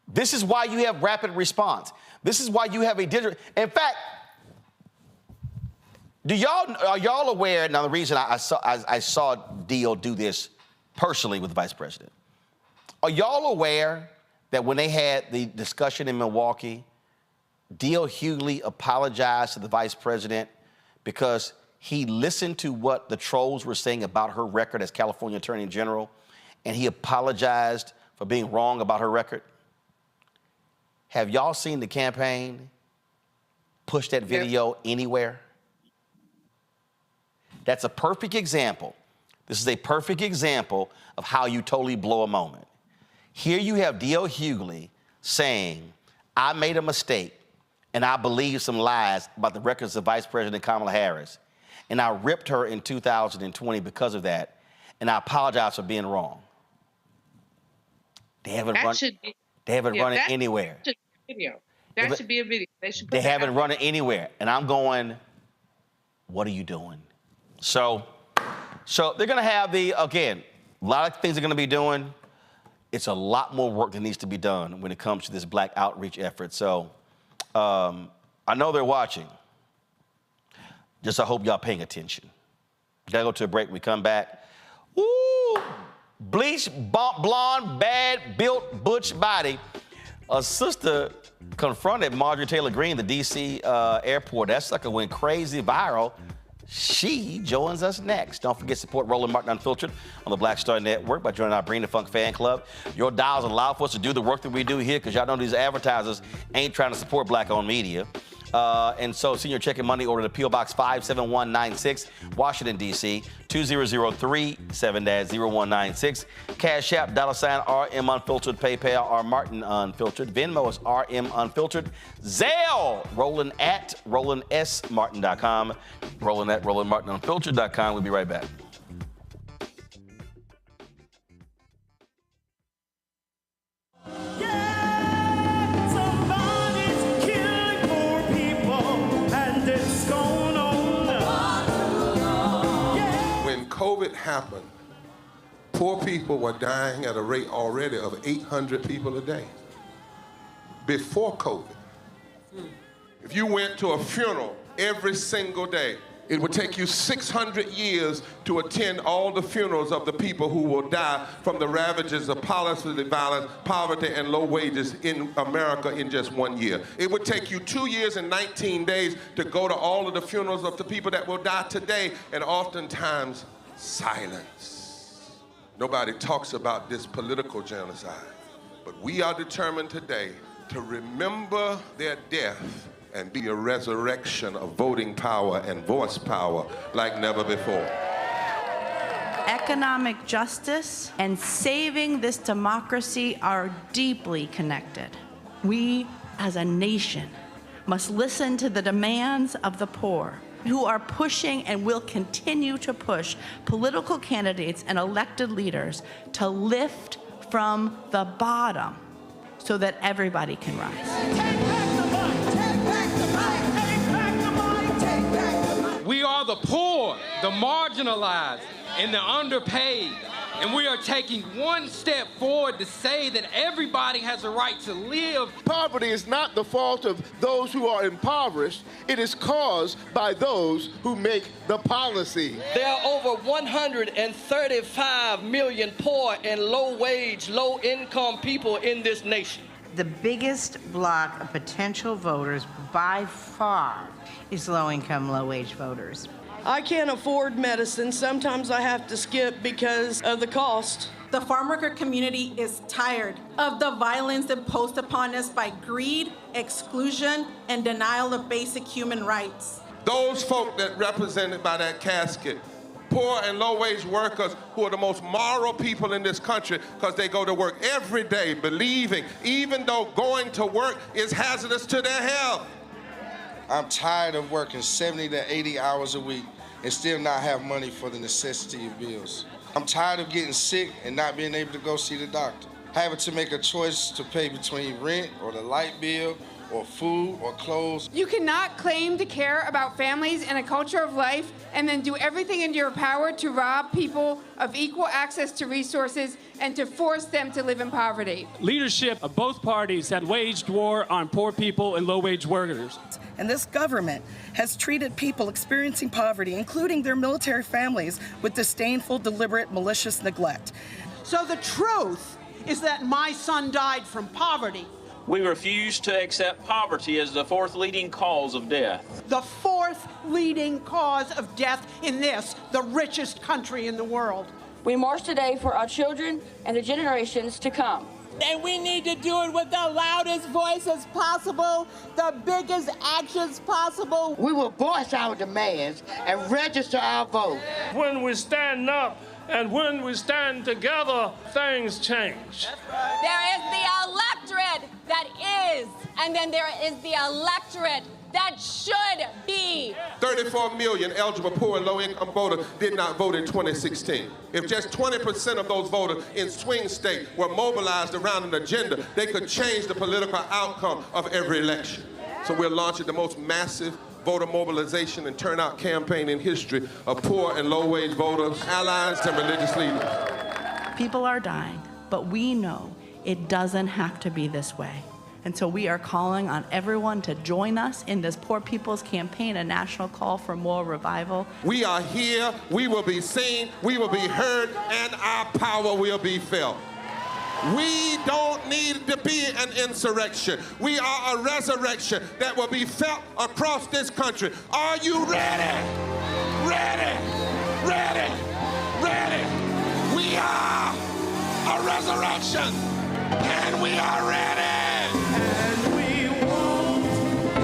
This is why you have rapid response. This is why you have a digital. In fact, are y'all aware? Now, the reason I saw Dio do this personally with the vice president. Are y'all aware that when they had the discussion in Milwaukee, Dio Hughley apologized to the vice president because he listened to what the trolls were saying about her record as California Attorney General, and he apologized for being wrong about her record? Have y'all seen the campaign push that video anywhere? That's a perfect example. This is a perfect example of how you totally blow a moment. Here you have Dio Hughley saying, I made a mistake and I believed some lies about the records of Vice President Kamala Harris, and I ripped her in 2020 because of that, and I apologize for being wrong. They haven't run it anywhere. That should be a video. They haven't run it anywhere. And I'm going, what are you doing? So they're going to have again, a lot of things they're going to be doing. It's a lot more work that needs to be done when it comes to this black outreach effort. So I know they're watching. Just I hope y'all paying attention. Gotta go to a break. We come back. Woo! Bleach, blonde, bad, built, butch body. A sister confronted Marjorie Taylor Greene, the D.C. airport. That sucker went crazy viral. She joins us next. Don't forget to support Roland Martin Unfiltered on the Black Star Network by joining our Bring the Funk fan club. Your dials allow for us to do the work that we do here because y'all know these advertisers ain't trying to support black-owned media. And so senior check and money order to P.O. Box 57196, Washington, D.C., 20037-0196. Cash App, $RM Unfiltered, PayPal, R Martin Unfiltered. Venmo is RM Unfiltered. Zelle, Roland at RolandSMartin.com. Roland at RolandMartinUnfiltered.com. We'll be right back. COVID happened, poor people were dying at a rate already of 800 people a day. Before COVID, if you went to a funeral every single day, it would take you 600 years to attend all the funerals of the people who will die from the ravages of policy violence, poverty, and low wages in America in just 1 year. It would take you 2 years and 19 days to go to all of the funerals of the people that will die today, and oftentimes silence. Nobody talks about this political genocide, but we are determined today to remember their death and be a resurrection of voting power and voice power like never before. Economic justice and saving this democracy are deeply connected. We, as a nation, must listen to the demands of the poor, who are pushing and will continue to push political candidates and elected leaders to lift from the bottom so that everybody can rise. We are the poor, the marginalized, and the underpaid. And we are taking one step forward to say that everybody has a right to live. Poverty is not the fault of those who are impoverished. It is caused by those who make the policy. There are over 135 million poor and low-wage, low-income people in this nation. The biggest block of potential voters by far is low-income, low-wage voters. I can't afford medicine. Sometimes I have to skip because of the cost. The farm worker community is tired of the violence imposed upon us by greed, exclusion, and denial of basic human rights. Those folk that represented by that casket, poor and low-wage workers who are the most moral people in this country because they go to work every day believing, even though going to work is hazardous to their health. I'm tired of working 70 to 80 hours a week and still not have money for the necessity of bills. I'm tired of getting sick and not being able to go see the doctor, having to make a choice to pay between rent or the light bill or food or clothes. You cannot claim to care about families and a culture of life and then do everything in your power to rob people of equal access to resources and to force them to live in poverty. Leadership of both parties have waged war on poor people and low-wage workers. And this government has treated people experiencing poverty, including their military families, with disdainful, deliberate, malicious neglect. So the truth is that my son died from poverty. We refuse to accept poverty as the fourth leading cause of death. The fourth leading cause of death in this, the richest country in the world. We march today for our children and the generations to come. And we need to do it with the loudest voices possible, the biggest actions possible. We will voice our demands and register our vote. When we stand up and when we stand together, things change. There is the electorate that is, and then there is the electorate that should be. 34 million eligible poor and low-income voters did not vote in 2016. If just 20% of those voters in swing states were mobilized around an agenda, they could change the political outcome of every election. So we're launching the most massive voter mobilization and turnout campaign in history of poor and low-wage voters, allies, and religious leaders. People are dying, but we know it doesn't have to be this way. And so we are calling on everyone to join us in this Poor People's Campaign, a national call for moral revival. We are here, we will be seen, we will be heard, and our power will be felt. We don't need to be an insurrection. We are a resurrection that will be felt across this country. Are you ready? Ready? Ready? Ready? We are a resurrection, and we are ready. And we won't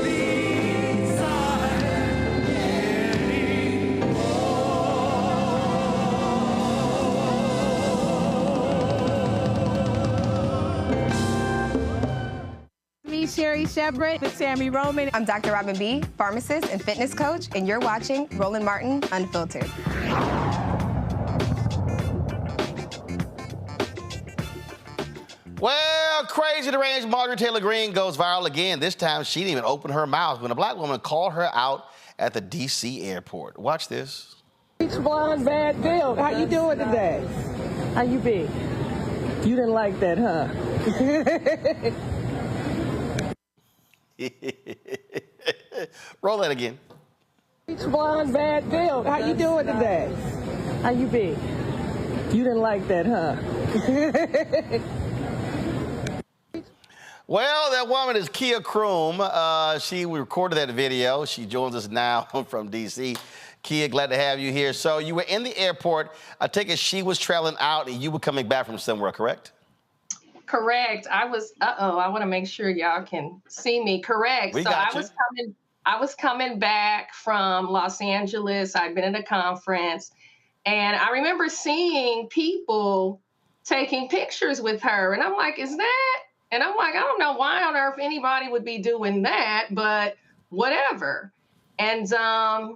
be silent Me, Sherry Shepard, with Sammy Roman. I'm Dr. Robin B., pharmacist and fitness coach, and you're watching Roland Martin Unfiltered. Well, crazy deranged Marjorie Taylor Greene goes viral again. This time, she didn't even open her mouth when a black woman called her out at the D.C. airport. Watch this. Beach blonde, bad build. How you doing today? How you be? You didn't like that, huh? Roll that again. Beach blonde, bad build. How you doing today? How you be? You didn't like that, huh? Well, that woman is Kia Kroom. We recorded that video. She joins us now from D.C. Kia, glad to have you here. So you were in the airport. I take it she was traveling out and you were coming back from somewhere, correct? Correct. I was, I want to make sure y'all can see me. Correct. We got you. I was coming back from Los Angeles. I'd been at a conference and I remember seeing people taking pictures with her. And I'm like, is that? And I'm like, I don't know why on earth anybody would be doing that, but whatever. And I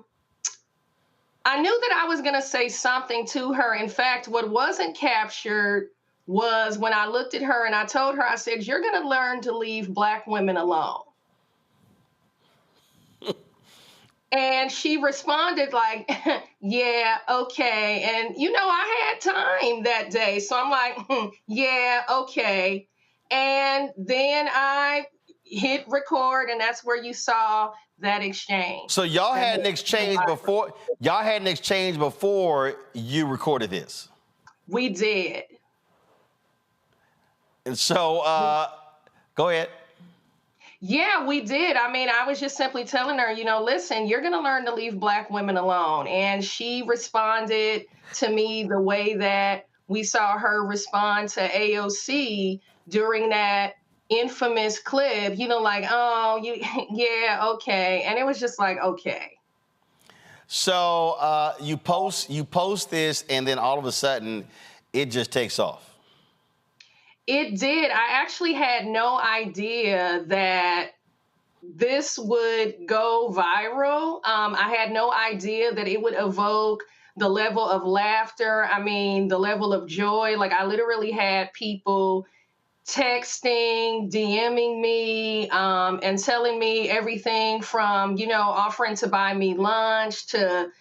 knew that I was going to say something to her. In fact, what wasn't captured was when I looked at her and I told her, I said, you're going to learn to leave Black women alone. And she responded like, yeah, okay. And, I had time that day. So I'm like, yeah, okay. And then I hit record, and that's where you saw that exchange. So y'all had an exchange before. Y'all had an exchange before you recorded this. We did. And so, go ahead. Yeah, we did. I mean, I was just simply telling her, listen, you're going to learn to leave Black women alone. And she responded to me the way that we saw her respond to AOC during that infamous clip, like, oh, yeah, okay. And it was just like, okay. So you post this, and then all of a sudden, it just takes off. It did. I actually had no idea that this would go viral. I had no idea that it would evoke the level of laughter. I mean, the level of joy. Like, I literally had people texting, DMing me, and telling me everything from, offering to buy me lunch to,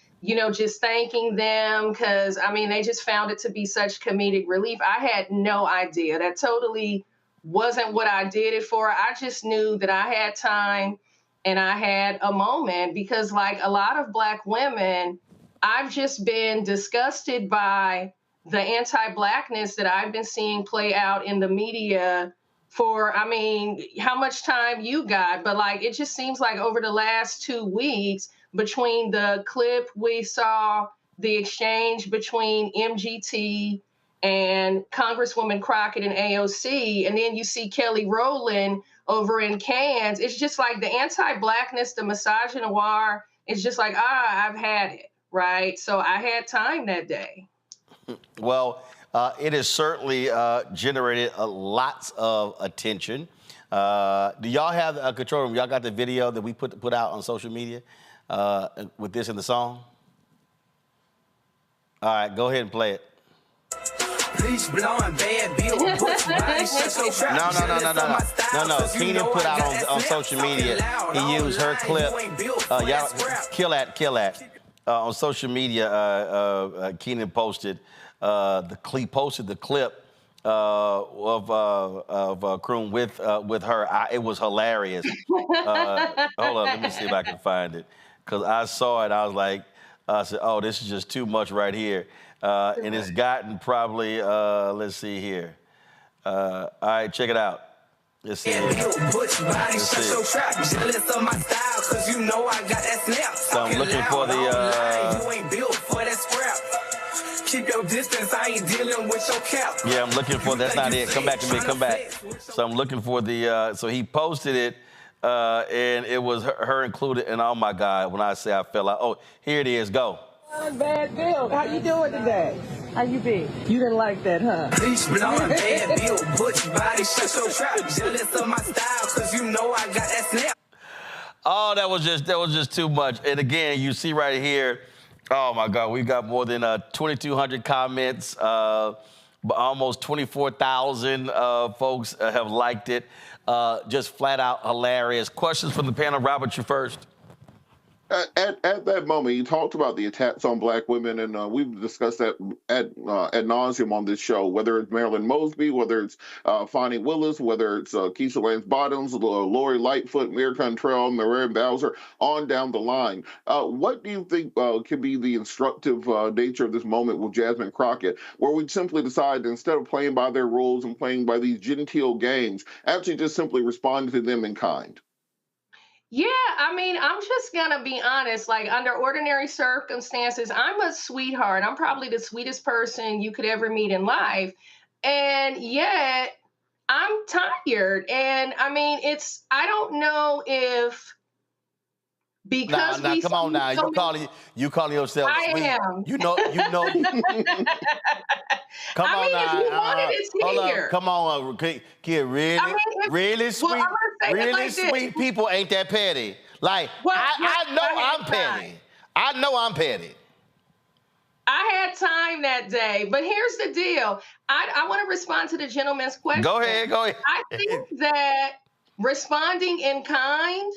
just thanking them because, I mean, they just found it to be such comedic relief. I had no idea. That totally wasn't what I did it for. I just knew that I had time and I had a moment because, like a lot of Black women, I've just been disgusted by the anti-Blackness that I've been seeing play out in the media for, I mean, how much time you got, but like, it just seems like over the last 2 weeks, between the clip we saw, the exchange between MGT and Congresswoman Crockett and AOC, and then you see Kelly Rowland over in Cannes, it's just like the anti-Blackness, the misogynoir, it's just like, I've had it, right? So I had time that day. Well, it has certainly generated lots of attention. Do y'all have a control room? Y'all got the video that we put out on social media with this in the song? All right, go ahead and play it. No. Keenan put out on social media. He used her clip. Y'all kill that. On social media, Keenan posted the clip of Kroon with her. It was hilarious. Hold on, let me see if I can find it. Because I saw it, I said, oh, this is just too much right here. And it's gotten probably, let's see here. All right, check it out. Let's see. So I'm looking for Keep your distance, I ain't dealing with your cap. Yeah, I'm looking for, that's not it. Come back to me, come back. So I'm looking for so he posted it, and it was her included, and oh my God, when I say I fell out, oh, here it is, go. Bad Bill, how you doing today? How you be? You didn't like that, huh? Bleach blonde, bad Bill, butch body, shut your trap. Jealous of my style, cause you know I got that snap. Oh, that was just too much. And again, you see right here, oh my God, we've got more than 2,200 comments. Almost 24,000 folks have liked it. Just flat out hilarious. Questions from the panel. Robert, you first. At that moment, you talked about the attacks on Black women, and we've discussed that ad nauseum on this show, whether it's Marilyn Mosby, whether it's Fonnie Willis, whether it's Keisha Lance Bottoms, Lori Lightfoot, Mira Cantrell, Marianne Bowser, on down the line. What do you think can be the instructive nature of this moment with Jasmine Crockett, where we simply decide, instead of playing by their rules and playing by these genteel games, actually just simply respond to them in kind? Yeah, I mean, I'm just gonna be honest, like under ordinary circumstances, I'm a sweetheart. I'm probably the sweetest person you could ever meet in life. And yet I'm tired. And I mean, I don't know if because come on now. You calling yourself sweet. I am. You know. Come on now. If you wanted it here. Come on, kid. Really sweet people ain't that petty. Like, I know I'm petty. I had time that day, but here's the deal. I want to respond to the gentleman's question. Go ahead. I think that responding in kind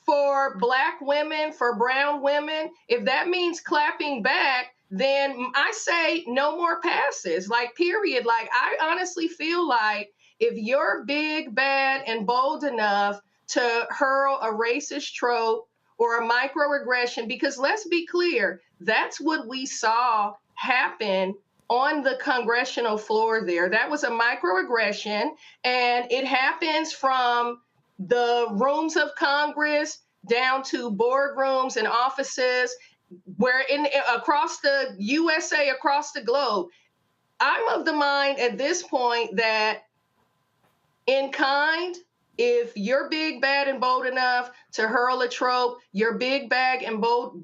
for Black women, for brown women, if that means clapping back, then I say no more passes, like, period. Like, I honestly feel like if you're big, bad, and bold enough to hurl a racist trope or a microaggression, because let's be clear, that's what we saw happen on the congressional floor there. That was a microaggression, and it happens from the rooms of Congress down to boardrooms and offices, where across the USA, across the globe. I'm of the mind at this point that in kind, if you're big, bad, and bold enough to hurl a trope, you're big, bad, and bold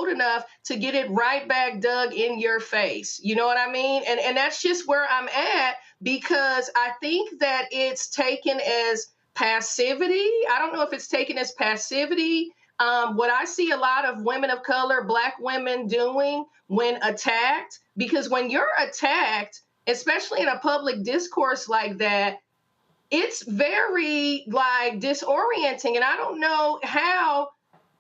enough to get it right back dug in your face. You know what I mean? And that's just where I'm at, because I think that it's taken as passivity. I don't know if it's taken as passivity. What I see a lot of women of color, Black women doing when attacked, because when you're attacked, especially in a public discourse like that, it's very like disorienting. And I don't know how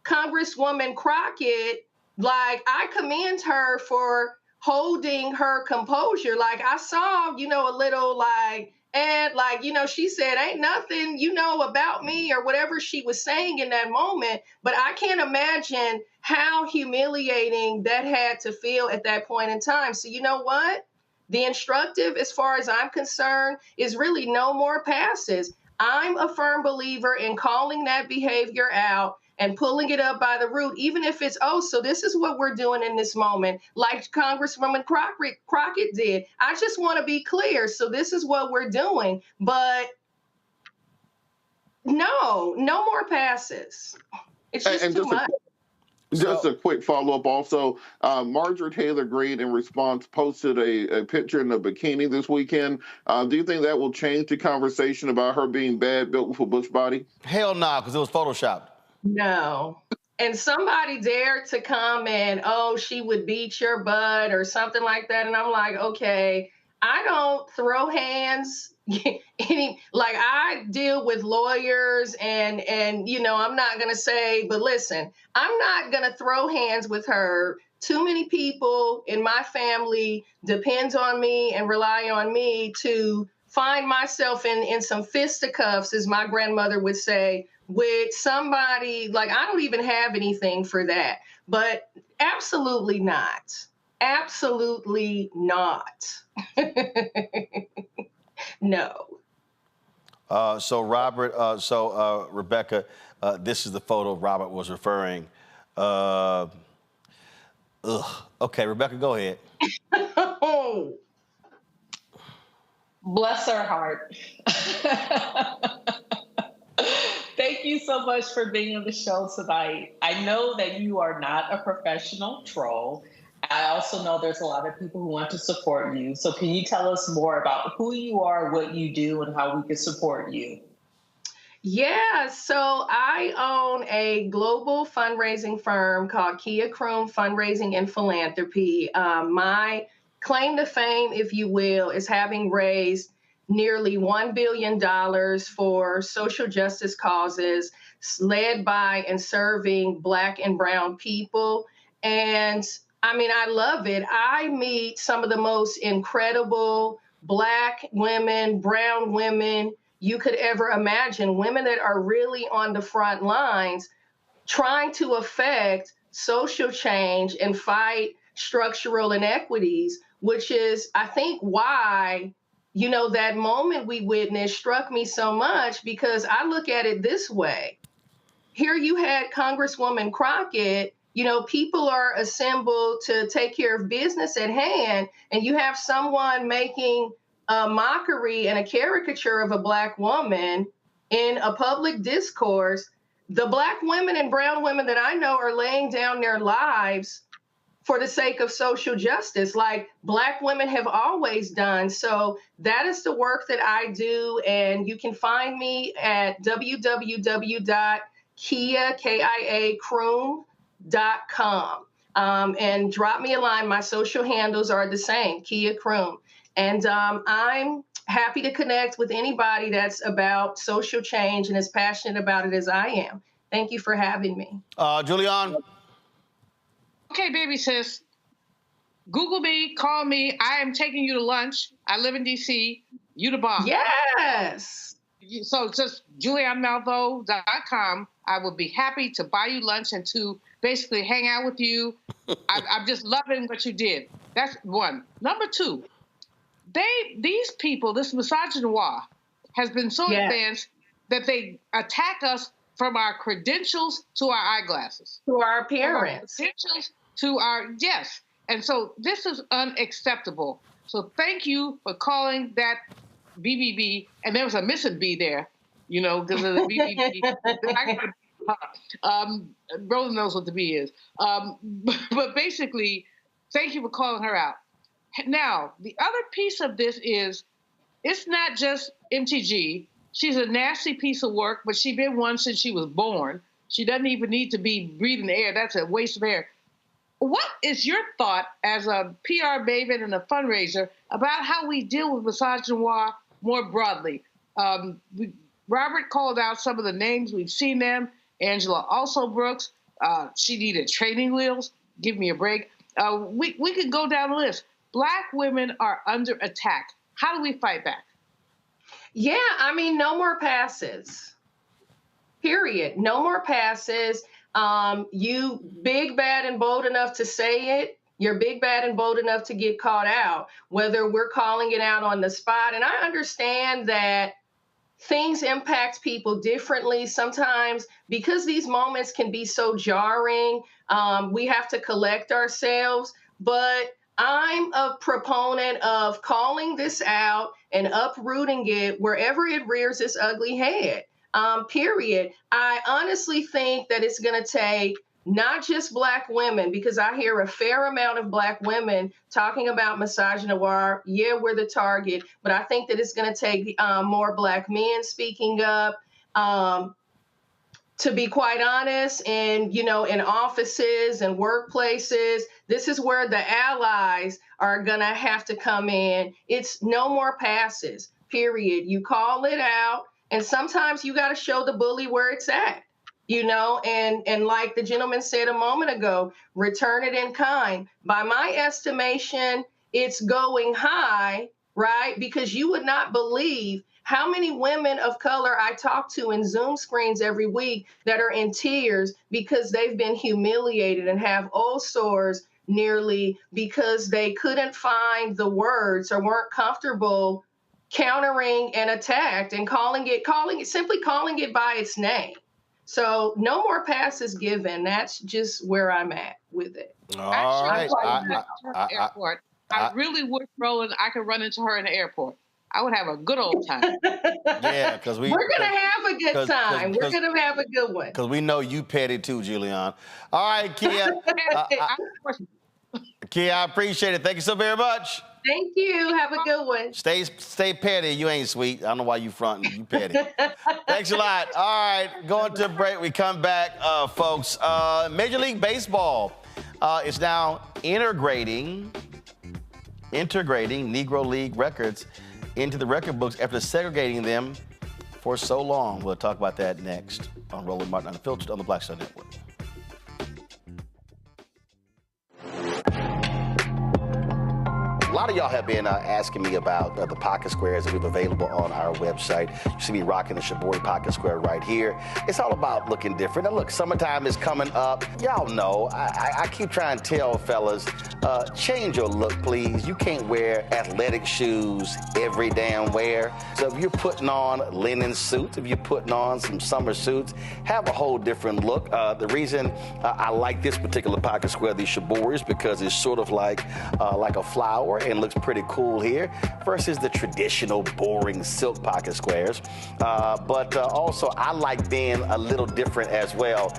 Congresswoman Crockett, like, I commend her for holding her composure. Like, I saw, a little like, and like, she said, ain't nothing, about me, or whatever she was saying in that moment. But I can't imagine how humiliating that had to feel at that point in time. So you know what? The instructive, as far as I'm concerned, is really no more passes. I'm a firm believer in calling that behavior out and pulling it up by the root, even if it's, so this is what we're doing in this moment, like Congresswoman Crockett did. I just want to be clear. So this is what we're doing. But no more passes. It's just too much. Just a quick follow-up also. Marjorie Taylor Greene, in response, posted a picture in a bikini this weekend. Do you think that will change the conversation about her being bad, built with a bush body? Hell no, because it was Photoshopped. No. And somebody dared to comment, she would beat your butt or something like that. And I'm like, okay, I don't throw hands. I deal with lawyers and I'm not going to say, but listen, I'm not going to throw hands with her. Too many people in my family depends on me and rely on me to find myself in some fisticuffs, as my grandmother would say, with somebody. Like, I don't even have anything for that, but absolutely not. Absolutely not. No. So Robert, Rebecca, this is the photo Robert was referring. Okay, Rebecca, go ahead. Bless her heart. Thank you so much for being on the show tonight. I know that you are not a professional troll. I also know there's a lot of people who want to support you. So can you tell us more about who you are, what you do, and how we can support you? Yeah, so I own a global fundraising firm called Kia Kroom Fundraising and Philanthropy. My claim to fame, if you will, is having raised nearly $1 billion for social justice causes led by and serving Black and brown people. And I mean, I love it. I meet some of the most incredible Black women, brown women you could ever imagine, women that are really on the front lines trying to affect social change and fight structural inequities, which is, I think, why, that moment we witnessed struck me so much, because I look at it this way. Here you had Congresswoman Crockett. People are assembled to take care of business at hand, and you have someone making a mockery and a caricature of a Black woman in a public discourse. The Black women and brown women that I know are laying down their lives for the sake of social justice, like Black women have always done. So that is the work that I do, and you can find me at www.kiakroom.com. And drop me a line. My social handles are the same, Kia Kroom. And I'm happy to connect with anybody that's about social change and as passionate about it as I am. Thank you for having me. Julianne? Okay, baby sis. Google me, call me. I am taking you to lunch. I live in D.C. You the bomb. Yes. So just JulianneMalvo.com. I would be happy to buy you lunch and to basically hang out with you. I'm just loving what you did. That's one. Number two, these people, this misogynoir, has been so advanced that they attack us from our credentials to our eyeglasses. To our appearance. From our credentials to our, yes. And so this is unacceptable. So thank you for calling that BBB. And there was a missing B there, you know, because of the BBB. Roland knows what the B is. But basically, thank you for calling her out. Now, the other piece of this is, it's not just MTG. She's a nasty piece of work, but she's been one since she was born. She doesn't even need to be breathing air. That's a waste of air. What is your thought as a PR maven and a fundraiser about how we deal with misogynoir more broadly? Robert called out some of the names. We've seen them. Angela also Brooks. She needed training wheels. Give me a break. We could go down the list. Black women are under attack. How do we fight back? Yeah, I mean, no more passes. Period. No more passes. You big, bad, and bold enough to say it. You're big, bad, and bold enough to get caught out, whether we're calling it out on the spot. And I understand that things impact people differently sometimes because these moments can be so jarring. We have to collect ourselves. But I'm a proponent of calling this out and uprooting it wherever it rears its ugly head. Period. I honestly think that it's going to take not just Black women, because I hear a fair amount of Black women talking about misogynoir. Yeah, we're the target, but I think that it's going to take more Black men speaking up. To be quite honest, and in offices and workplaces, this is where the allies are going to have to come in. It's no more passes, period. You call it out, and sometimes you got to show the bully where it's at, and like the gentleman said a moment ago, return it in kind. By my estimation, it's going high, right? Because you would not believe how many women of color I talk to in Zoom screens every week that are in tears because they've been humiliated and have old sores nearly because they couldn't find the words or weren't comfortable countering an attack and calling it by its name. So no more passes given. That's just where I'm at with it. Actually, I really wish, Roland, I could run into her in the airport. I would have a good old time. Yeah, because we're going to have a good time. We're going to have a good one. Because we know you petty too, Julianne. All right, Kia. Kia, I appreciate it. Thank you so very much. Thank you. Have a good one. Stay petty. You ain't sweet. I don't know why you fronting. You petty. Thanks a lot. All right, going to a break. We come back, folks. Major League Baseball is now integrating Negro League records into the record books after segregating them for so long. We'll talk about that next on Roland Martin Unfiltered on the Black Star Network. A lot of y'all have been asking me about the pocket squares that we have available on our website. You see me rocking the Shabori pocket square right here. It's all about looking different. Now look, summertime is coming up. Y'all know, I keep trying to tell fellas, change your look, please. You can't wear athletic shoes every damn wear. So if you're putting on linen suits, if you're putting on some summer suits, have a whole different look. The reason I like this particular pocket square, the Shabori, is because it's sort of like a flower and looks pretty cool here versus the traditional boring silk pocket squares. But also I like being a little different as well.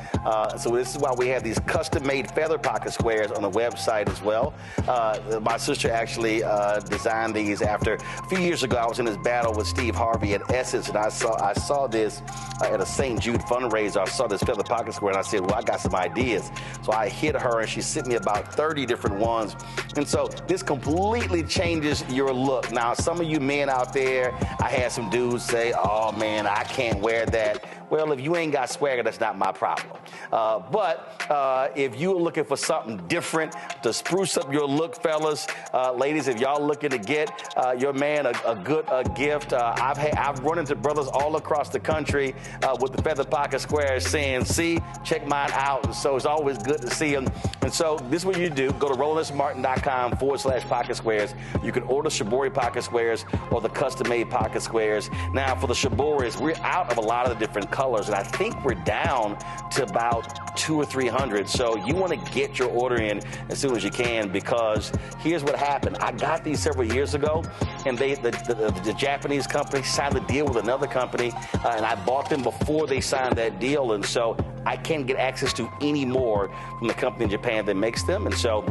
So this is why we have these custom-made feather pocket squares on the website as well. My sister actually designed these after a few years ago. I was in this battle with Steve Harvey at Essence, and I saw this at a St. Jude fundraiser. I saw this feather pocket square, and I said, well, I got some ideas. So I hit her, and she sent me about 30 different ones. And so this completely changes your look. Now, some of you men out there, I had some dudes say, oh, man, I can't wear that. Well, if you ain't got swagger, that's not my problem. But if you're looking for something different to spruce up your look, fellas, ladies, if y'all looking to get your man a good gift, I've run into brothers all across the country with the feather pocket squares saying, see, check mine out. And so it's always good to see them. And so this is what you do. Go to RolandSMartin.com/pocket squares. You can order Shibori pocket squares or the custom-made pocket squares. Now, for the Shiboris, we're out of a lot of the different colors, and I think we're down to about 200 or 300. So you want to get your order in as soon as you can, because here's what happened. I got these several years ago, and the Japanese company signed a deal with another company, and I bought them before they signed that deal, and so I can't get access to any more from the company in Japan that makes them. And so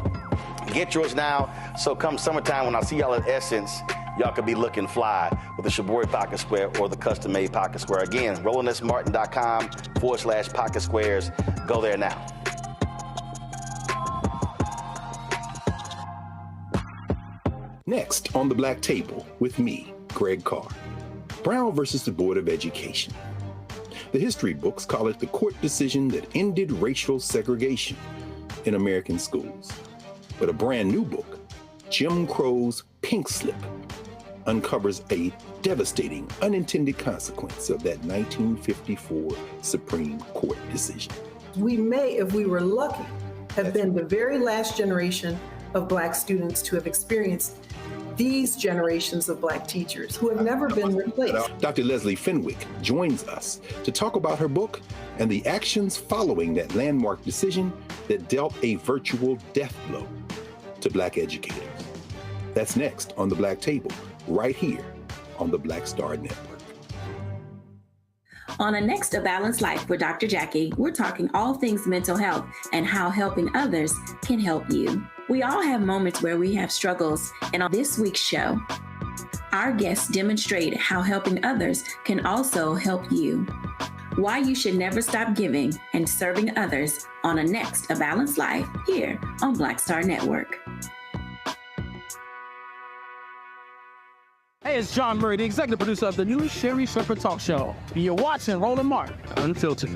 get yours now. So come summertime, when I see y'all at Essence, y'all could be looking fly with the Shibori pocket square or the custom-made pocket square. Again, RolandSMartin.com/pocket squares. Go there now. Next on the Black Table with me, Greg Carr. Brown versus the Board of Education. The history books call it the court decision that ended racial segregation in American schools. But a brand new book, Jim Crow's Pink Slip, uncovers a devastating unintended consequence of that 1954 Supreme Court decision. We may, if we were lucky, have been the very last generation of Black students to have experienced these generations of Black teachers who have never been replaced. Dr. Leslie Fenwick joins us to talk about her book and the actions following that landmark decision that dealt a virtual death blow to Black educators. That's next on the Black Table, right here on the Black Star Network. On the next A Balanced Life with Dr. Jackie, we're talking all things mental health and how helping others can help you. We all have moments where we have struggles, and on this week's show, our guests demonstrate how helping others can also help you. Why you should never stop giving and serving others on the next A Balanced Life here on Black Star Network. Hey, it's John Murray, the executive producer of the new Sherry Shepherd Talk Show. You're watching Roland Martin Unfiltered.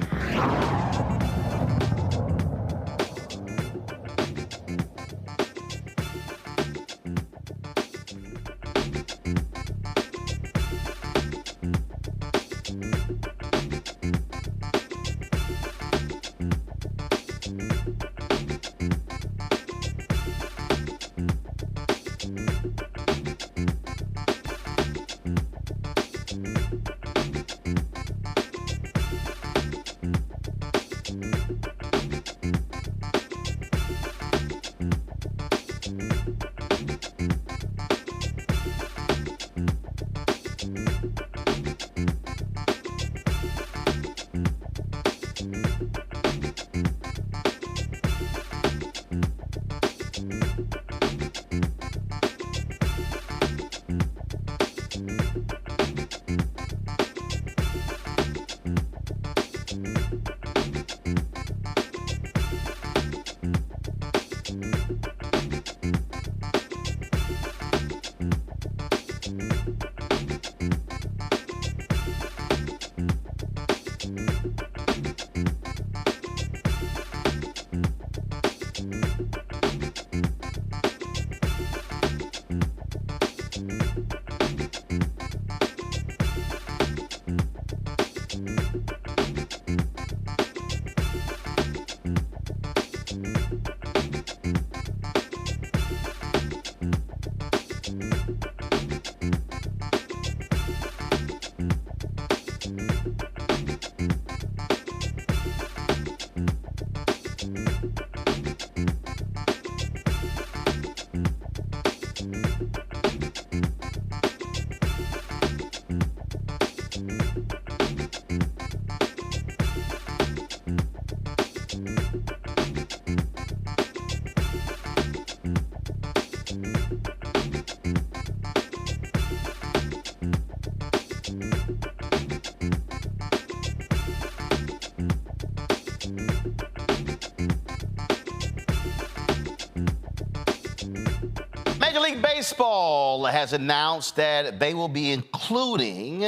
Major League Baseball has announced that they will be including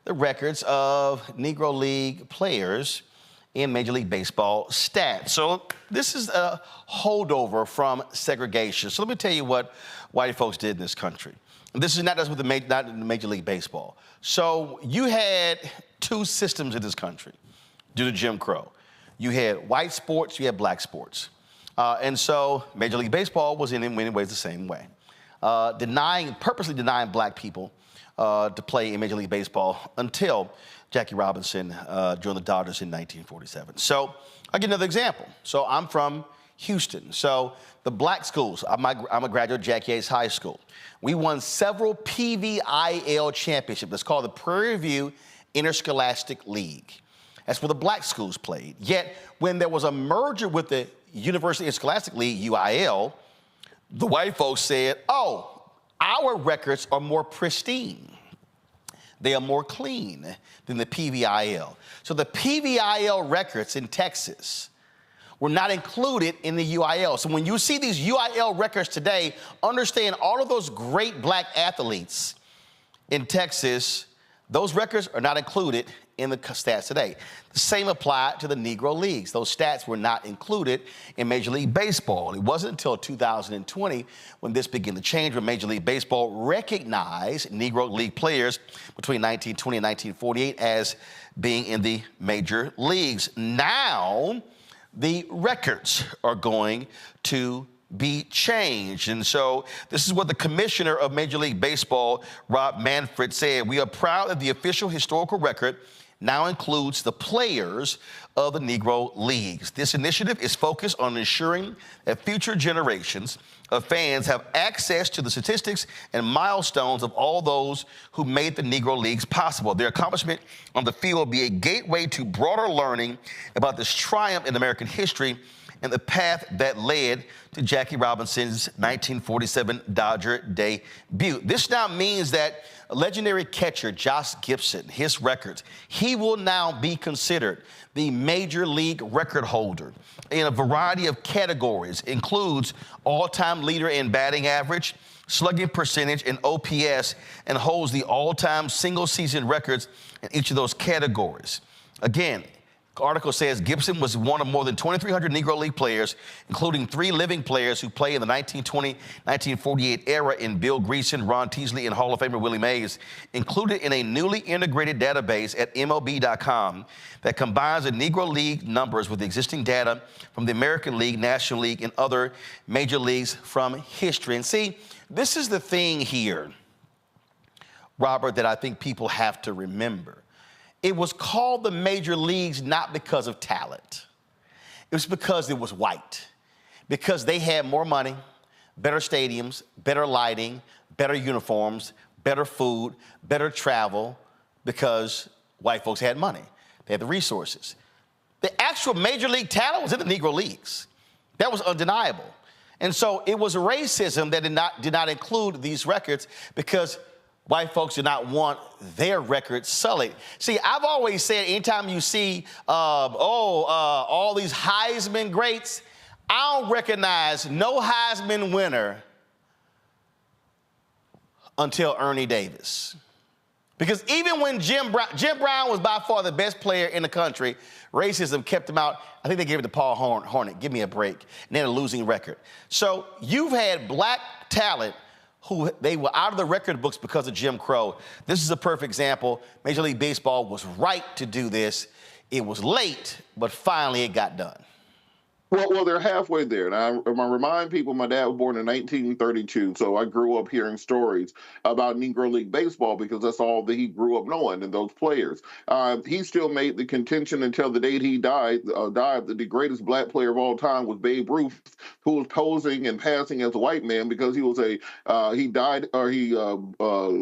the records of Negro League players in Major League Baseball stats. So this is a holdover from segregation. So let me tell you what white folks did in this country. This is not just with not in Major League Baseball. So you had two systems in this country due to Jim Crow. You had white sports, you had black sports. And so Major League Baseball was in many ways the same way. Purposely denying black people to play in Major League Baseball until Jackie Robinson joined the Dodgers in 1947. So I'll give another example. So I'm from Houston. So the black schools, I'm a graduate of Jackie Hayes High School. We won several PVIL championships. That's called the Prairie View Interscholastic League. That's where the black schools played. Yet when there was a merger with the University Interscholastic League, UIL, the white folks said, oh, our records are more pristine. They are more clean than the PVIL. So the PVIL records in Texas were not included in the UIL. So when you see these UIL records today, understand all of those great black athletes in Texas, those records are not included in the stats today. The same applied to the Negro Leagues. Those stats were not included in Major League Baseball. It wasn't until 2020 when this began to change, when Major League Baseball recognized Negro League players between 1920 and 1948 as being in the major leagues. Now, the records are going to be changed. And so this is what the commissioner of Major League Baseball, Rob Manfred, said. We are proud that the official historical record now includes the players of the Negro Leagues. This initiative is focused on ensuring that future generations of fans have access to the statistics and milestones of all those who made the Negro Leagues possible. Their accomplishment on the field will be a gateway to broader learning about this triumph in American history and the path that led to Jackie Robinson's 1947 Dodger debut. This now means that legendary catcher Josh Gibson, his records, he will now be considered the major league record holder in a variety of categories, includes all-time leader in batting average, slugging percentage, and OPS, and holds the all-time single-season records in each of those categories. Again, the article says Gibson was one of more than 2,300 Negro League players, including 3 living players who played in the 1920-1948 era in Bill Greason, Ron Teasley, and Hall of Famer Willie Mays, included in a newly integrated database at MLB.com that combines the Negro League numbers with the existing data from the American League, National League, and other major leagues from history. And see, this is the thing here, Robert, that I think people have to remember. It was called the major leagues not because of talent. It was because it was white, because they had more money, better stadiums, better lighting, better uniforms, better food, better travel, because white folks had money. They had the resources. The actual major league talent was in the Negro Leagues. That was undeniable. And so it was racism that did not include these records because white folks do not want their records sullied. See, I've always said anytime you see, all these Heisman greats, I don't recognize no Heisman winner until Ernie Davis. Because even when Jim Brown was by far the best player in the country, racism kept him out. I think they gave it to Paul Hornett. Give me a break. And they had a losing record. So you've had black talent who they were out of the record books because of Jim Crow. This is a perfect example. Major League Baseball was right to do this. It was late, but finally it got done. Well, they're halfway there. And I remind people, my dad was born in 1932, so I grew up hearing stories about Negro League Baseball because that's all that he grew up knowing and those players. He still made the contention until the day he died that the greatest black player of all time was Babe Ruth, who was posing and passing as a white man because he was he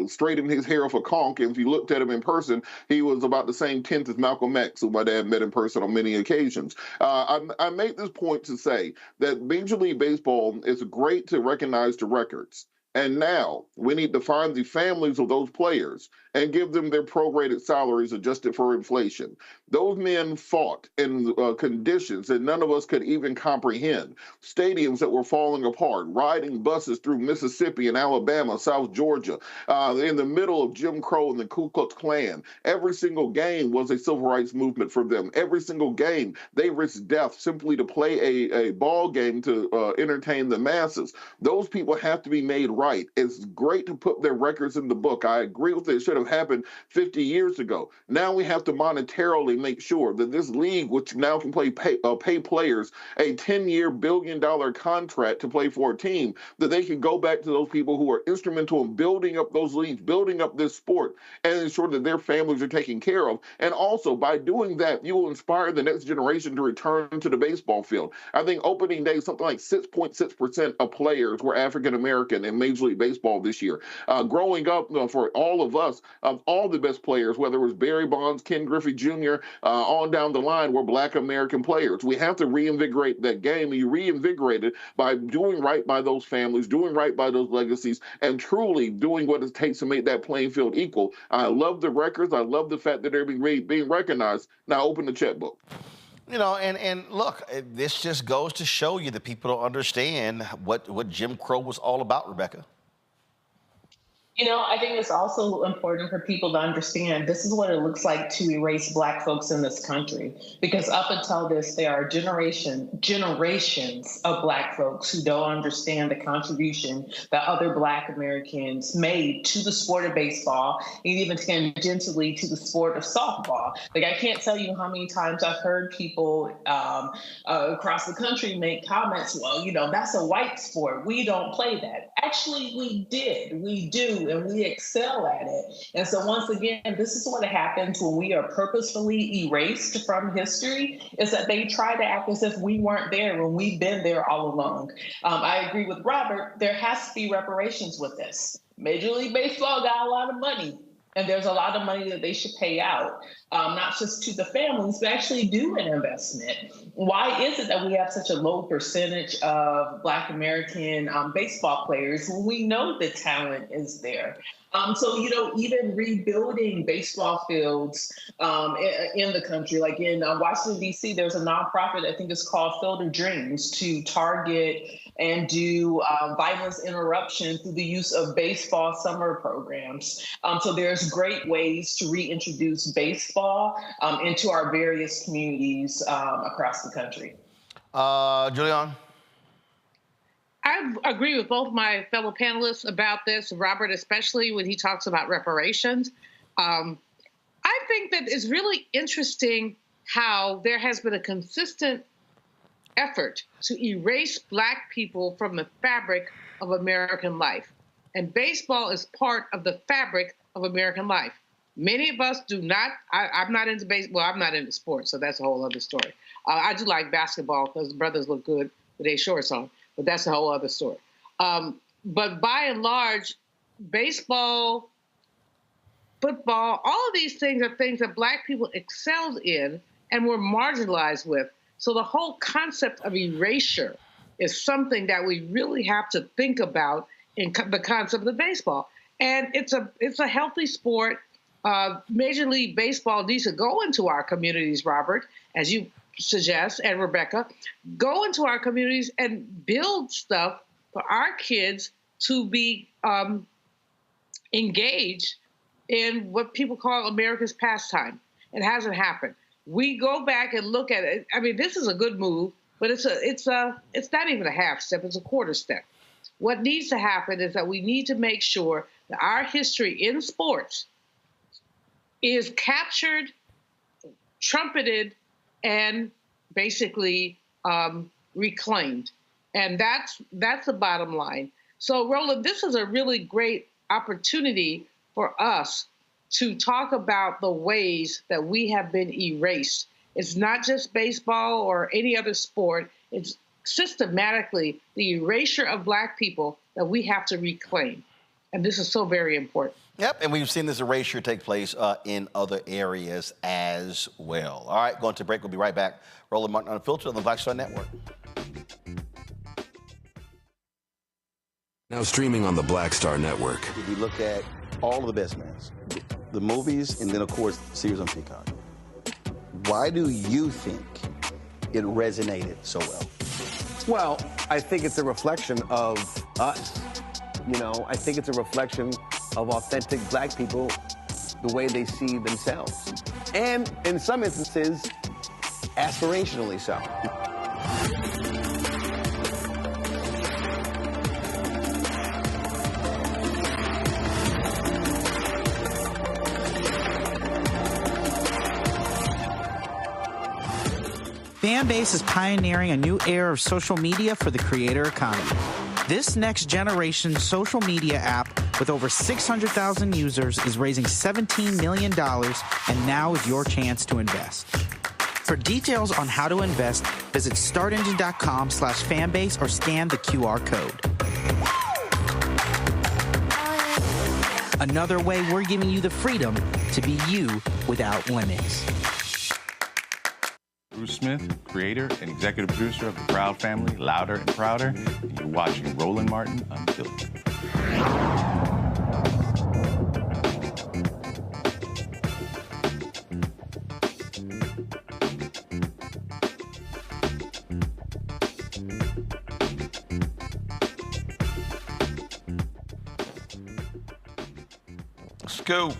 straightened his hair for conk. And if you looked at him in person, he was about the same tint as Malcolm X, who my dad met in person on many occasions. I make this point to say that Major League Baseball is great to recognize the records. And now we need to find the families of those players and give them their prorated salaries adjusted for inflation. Those men fought in conditions that none of us could even comprehend. Stadiums that were falling apart, riding buses through Mississippi and Alabama, South Georgia, in the middle of Jim Crow and the Ku Klux Klan. Every single game was a civil rights movement for them. Every single game, they risked death simply to play a ball game to entertain the masses. Those people have to be made right. It's great to put their records in the book. I agree with it. It should have happened 50 years ago. Now we have to monetarily make sure that this league, which now can pay players a 10-year billion-dollar contract to play for a team, that they can go back to those people who are instrumental in building up those leagues, building up this sport, and ensure that their families are taken care of. And also, by doing that, you will inspire the next generation to return to the baseball field. I think opening day, something like 6.6% of players were African-American in Major League Baseball this year. Growing up, for all of us, all the best players, whether it was Barry Bonds, Ken Griffey Jr., on down the line, were Black American players. We have to reinvigorate that game. You reinvigorate it by doing right by those families, doing right by those legacies, and truly doing what it takes to make that playing field equal. I love the records. I love the fact that they're being recognized. Now open the checkbook. You know, and look, this just goes to show you that people don't understand what Jim Crow was all about, Rebecca. You know, I think it's also important for people to understand this is what it looks like to erase Black folks in this country. Because up until this, there are generations of Black folks who don't understand the contribution that other Black Americans made to the sport of baseball, and even tangentially to the sport of softball. Like, I can't tell you how many times I've heard people across the country make comments, well, you know, that's a white sport. We don't play that. Actually, we did. We do. And we excel at it. And so once again, this is what happens when we are purposefully erased from history, is that they try to act as if we weren't there when we've been there all along. I agree with Robert. There has to be reparations with this. Major League Baseball got a lot of money, and there's a lot of money that they should pay out, not just to the families, but actually do an investment. Why is it that we have such a low percentage of Black American baseball players when we know the talent is there? So, you know, even rebuilding baseball fields in the country, like in Washington, D.C., there's a nonprofit, I think it's called Field of Dreams, to target and do violence interruption through the use of baseball summer programs. So there's great ways to reintroduce baseball into our various communities across the country. Julian? I agree with both my fellow panelists about this, Robert, especially when he talks about reparations. I think that it's really interesting how there has been a consistent effort to erase Black people from the fabric of American life. And baseball is part of the fabric of American life. Many of us do not, I'm not into baseball, I'm not into sports, so that's a whole other story. I do like basketball because the brothers look good with their shorts on. But that's a whole other story. But by and large, baseball, football, all of these things are things that Black people excelled in and were marginalized with. So the whole concept of erasure is something that we really have to think about in the concept of baseball. And it's a healthy sport. Major League Baseball needs to go into our communities, Robert, as you suggest, and Rebecca, go into our communities and build stuff for our kids to be engaged in what people call America's pastime. It hasn't happened. We go back and look at it. I mean, this is a good move, but it's not even a half step, it's a quarter step. What needs to happen is that we need to make sure that our history in sports is captured, trumpeted, and basically reclaimed. And that's the bottom line. So, Roland, this is a really great opportunity for us to talk about the ways that we have been erased. It's not just baseball or any other sport. It's systematically the erasure of Black people that we have to reclaim. And this is so very important. Yep, and we've seen this erasure take place in other areas as well. All right, going to break. We'll be right back. Roland Martin Unfiltered on the Black Star Network. Now streaming on the Black Star Network. If you look at all of the best mans, the movies, and then, of course, the series on Peacock, why do you think it resonated so well? Well, I think it's a reflection of us. You know, I think it's a reflection of authentic Black people, the way they see themselves. And in some instances, aspirationally so. Fanbase is pioneering a new era of social media for the creator economy. This next generation social media app with over 600,000 users is raising $17 million, and now is your chance to invest. For details on how to invest, visit startengine.com/fanbase or scan the QR code. Another way we're giving you the freedom to be you without limits. Bruce Smith, creator and executive producer of The Proud Family, Louder and Prouder, and you're watching Roland Martin Unfiltered. Scoop.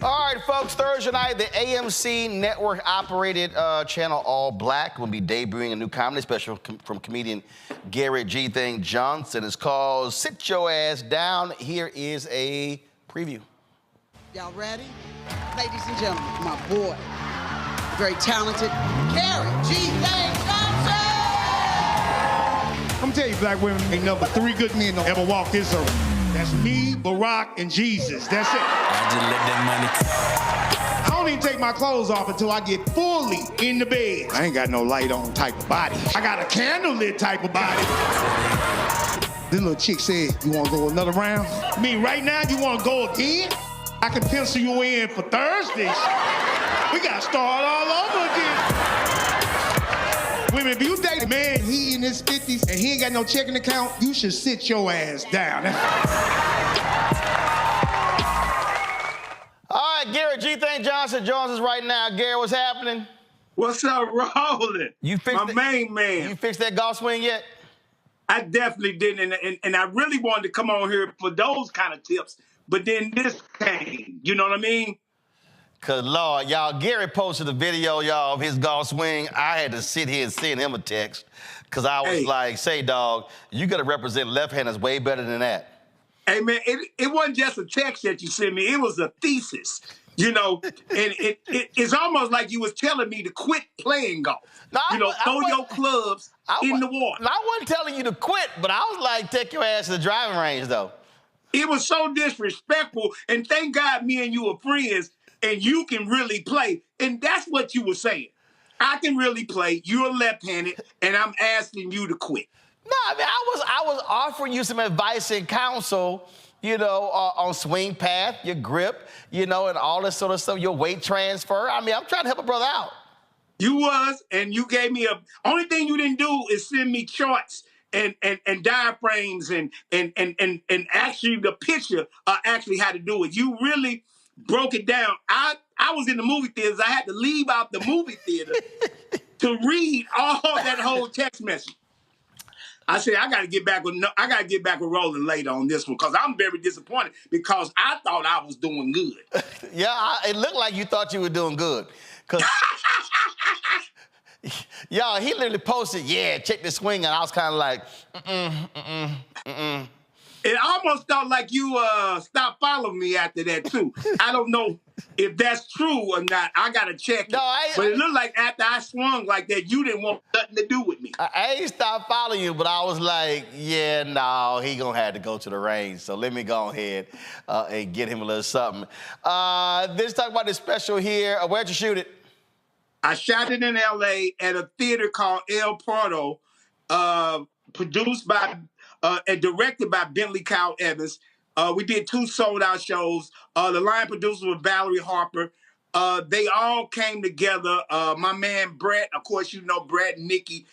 All right, folks, Thursday night, the AMC network-operated channel All Black will be debuting a new comedy special from comedian Gary G. Thing Johnson. It's called Sit Your Ass Down. Here is a preview. Y'all ready? Ladies and gentlemen, my boy, very talented, Gary G. Thing Johnson! I'm gonna tell you, Black women, ain't number 3 good men don't ever walk this earth. That's me, Barack, and Jesus. That's it. I just let that money. I don't even take my clothes off until I get fully in the bed. I ain't got no light on type of body. I got a candlelit type of body. This little chick said, you want to go another round? I mean, right now, you want to go again? I can pencil you in for Thursday. We got to start all over again. Women, if you date a man, he in his 50s, and he ain't got no checking account, you should sit your ass down. All right, Gary G. Thing Johnson joins us right now. Gary, what's happening? What's up, Roland? You fixed my main man. You fixed that golf swing yet? I definitely didn't, and I really wanted to come on here for those kind of tips, but then this came. You know what I mean? Cause Lord, y'all, Gary posted a video, y'all, of his golf swing. I had to sit here and send him a text, cause I was like, "Say, dog, you gotta represent left-handers way better than that." Hey man, it wasn't just a text that you sent me; it was a thesis. You know, and it's almost like you was telling me to quit playing golf. No, throw your clubs in the water. I wasn't telling you to quit, but I was like, take your ass to the driving range, though. It was so disrespectful, and thank God me and you are friends. And you can really play. And that's what you were saying. I can really play. You're left-handed, and I'm asking you to quit. No, I mean, I was offering you some advice and counsel, on swing path, your grip, and all this sort of stuff, your weight transfer. I mean, I'm trying to help a brother out. You was, and you gave me only thing you didn't do is send me charts and diaphragms and actually the picture actually how to do it. You really broke it down. I was in the movie theaters. I had to leave out the movie theater to read all that whole text message. I said I got to get back with Roland later on this one because I'm very disappointed because I thought I was doing good. Yeah, it looked like you thought you were doing good. Cause y'all, he literally posted, check the swing, and I was kind of like, It almost felt like you stopped following me after that, too. I don't know if that's true or not. I got to check it. But it looked like after I swung like that, you didn't want nothing to do with me. I ain't stopped following you, but I was like, he going to have to go to the range. So let me go ahead and get him a little something. Let's talk about this special here. Where'd you shoot it? I shot it in L.A. at a theater called El Porto, produced by and directed by Bentley Kyle Evans. We did 2 sold-out shows. The line producer was Valerie Harper. They all came together. My man Brett, of course, you know Brett and Nikki.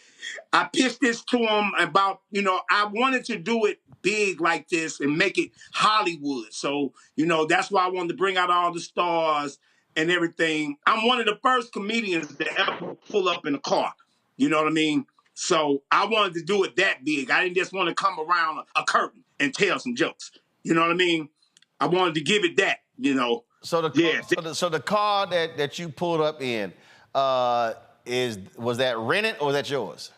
I pitched this to him about, I wanted to do it big like this and make it Hollywood. So, that's why I wanted to bring out all the stars and everything. I'm one of the first comedians to ever pull up in a car. You know what I mean? So I wanted to do it that big. I didn't just want to come around a curtain and tell some jokes. You know what I mean? I wanted to give it that, So the car that you pulled up in, was that rented or was that yours?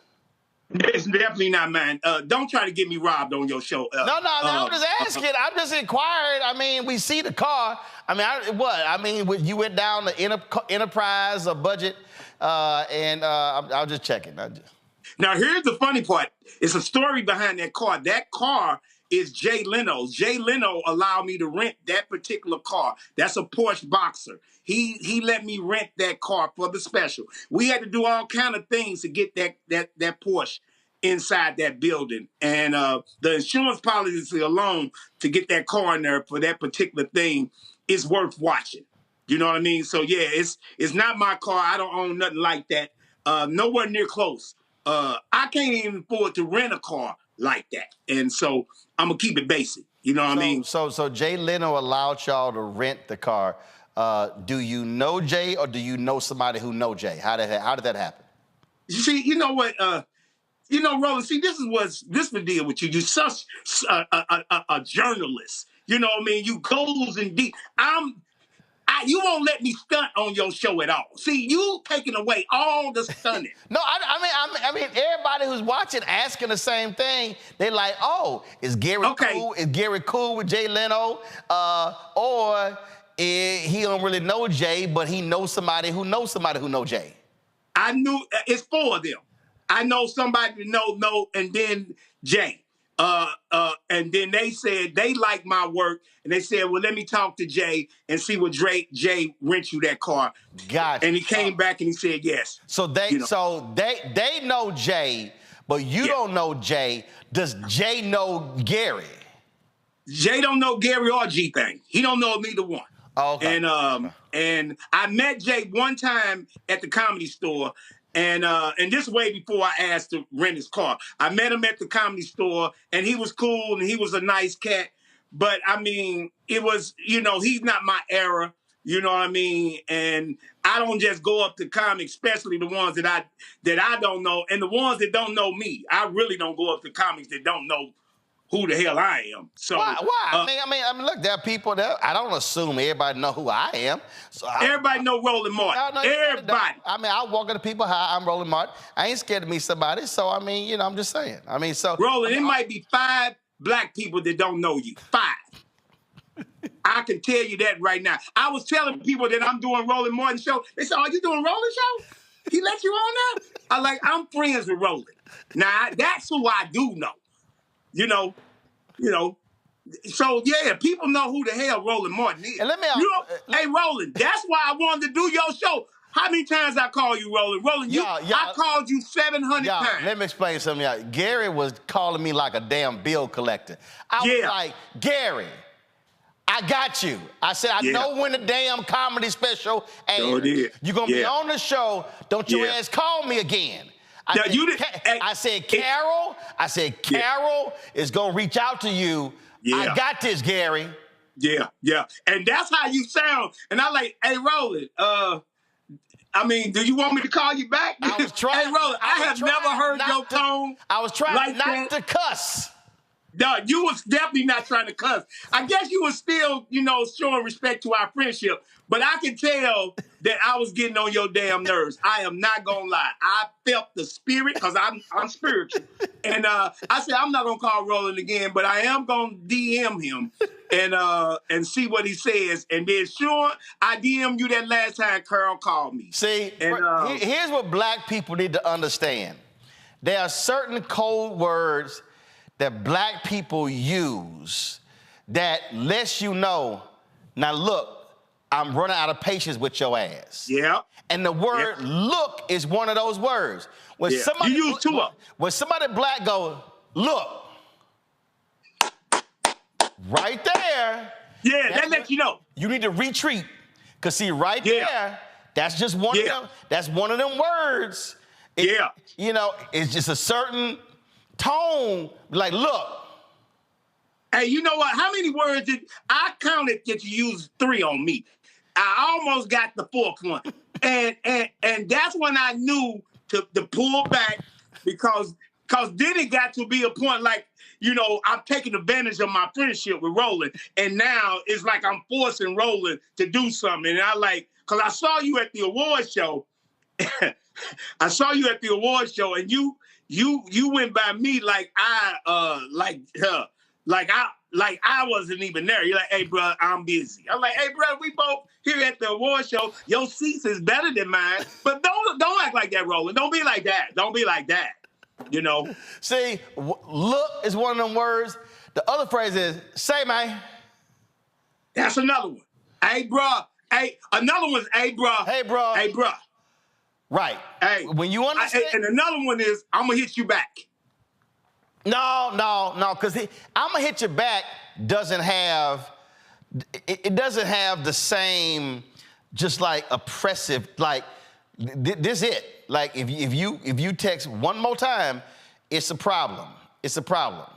It's definitely not mine. Don't try to get me robbed on your show. I'm just asking. I'm just inquiring. I mean, we see the car. I mean, you went down the enterprise budget, and I was just checking. Now, here's the funny part. It's a story behind that car. That car is Jay Leno's. Jay Leno allowed me to rent that particular car. That's a Porsche Boxer. He let me rent that car for the special. We had to do all kind of things to get that Porsche inside that building. And the insurance policy alone to get that car in there for that particular thing is worth watching. You know what I mean? So yeah, it's not my car. I don't own nothing like that. Nowhere near close. I can't even afford to rent a car like that. And so I'm gonna keep it basic. You know what I mean? So Jay Leno allowed y'all to rent the car. Do you know Jay or do you know somebody who know Jay? How did that happen? You see, you know what? Roland, see, this is the deal with you. You're such a journalist. You know what I mean? You goes in deep. You won't let me stunt on your show at all. See, you taking away all the stunning. No, I mean, everybody who's watching asking the same thing. They like, oh, is Gary cool? Is Gary cool with Jay Leno? Or he don't really know Jay, but he knows somebody who knows somebody who knows Jay. I knew it's four of them. I know somebody to know, and then Jay. And then they said they like my work, and they said, well, let me talk to Jay and see what Jay rent you that car. Gotcha. And he came back and he said yes. So they know Jay, but you don't know Jay. Does Jay know Gary? Jay don't know Gary or G-Thing. He don't know neither one. Okay. And I met Jay one time at the Comedy Store. And this way before I asked to rent his car. I met him at the Comedy Store, and he was cool, and he was a nice cat. But, I mean, it was, he's not my era, you know what I mean? And I don't just go up to comics, especially the ones that I don't know, and the ones that don't know me. I really don't go up to comics that don't know who the hell I am. So why? I mean, look, there are people that I don't assume everybody know who I am. So everybody know Roland Martin. Everybody. I mean, I walk into people, hi, I'm Roland Martin. I ain't scared to meet somebody. So I mean, I'm just saying. I mean, so Roland, it might be 5 black people that don't know you. 5. I can tell you that right now. I was telling people that I'm doing Roland Martin show. They said, "Are you doing Roland show? He let you on there?" I'm friends with Roland. Now that's who I do know. So yeah, people know who the hell Roland Martin is. And let me hey Roland, that's why I wanted to do your show. How many times I call you Roland? Roland, I called you 700 times. Let me explain something, y'all. Gary was calling me like a damn bill collector. I was like, Gary, I got you. I said, I know when the damn comedy special airs. You're gonna be on the show. Don't your ass call me again. I said, Carol is going to reach out to you. Yeah. I got this, Gary. Yeah. And that's how you sound. And I like, hey, Roland, do you want me to call you back? I was trying. Hey, Roland, I have never heard your tone. I was trying not to cuss. No, you was definitely not trying to cuss. I guess you was still, showing respect to our friendship. But I can tell that I was getting on your damn nerves. I am not gonna lie. I felt the spirit because I'm spiritual, and I said I'm not gonna call Roland again, but I am gonna DM him and see what he says. And then sure, I DM you that last time Carl called me. See, and here's what black people need to understand: there are certain code words that black people use that lets you know. Now look. I'm running out of patience with your ass. Yeah. And the word look is one of those words. When somebody you use 2 of them. When somebody black go, look. Right there. Yeah, that lets you know. You need to retreat. Because see, right there, that's just one of them. That's one of them words. You know, it's just a certain tone. Like, look. Hey, you know what? How many words did I counted that you used 3 on me? I almost got the 4th one. And that's when I knew to pull back because then it got to be a point like, you know, I'm taking advantage of my friendship with Roland. And now it's like I'm forcing Roland to do something. And I like, because I saw you at the award show. I saw you at the award show and you went by me like I wasn't even there. You're like, hey, bro, I'm busy. I'm like, hey, bro, we both here at the award show. Your seats is better than mine. But don't act like that, Roland. Don't be like that. Don't be like that. You know? See, look is one of them words. The other phrase is, say, man. That's another one. Hey, bro. Hey, another one's, hey, bro. Hey, bro. Hey, bro. Right. Hey. When you understand. And another one is, I'm going to hit you back. No, because I'm going to hit you back doesn't have, it doesn't have the same, just like oppressive, like, this it. Like, if you text one more time, it's a problem. It's a problem.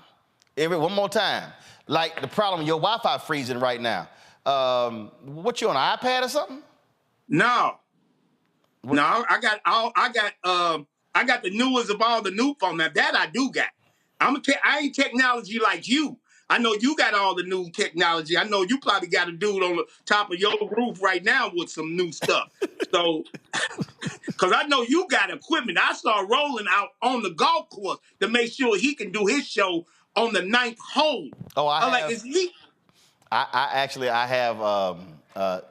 One more time. Like the problem, your Wi-Fi freezing right now. What, you on an iPad or something? No. No, I got the newest of all the new phone. Now that I do got. I ain't technology like you. I know you got all the new technology. I know you probably got a dude on the top of your roof right now with some new stuff. So, because I know you got equipment. I saw Roland out on the golf course to make sure he can do his show on the 9th hole. Oh, I have. Like, is he? I have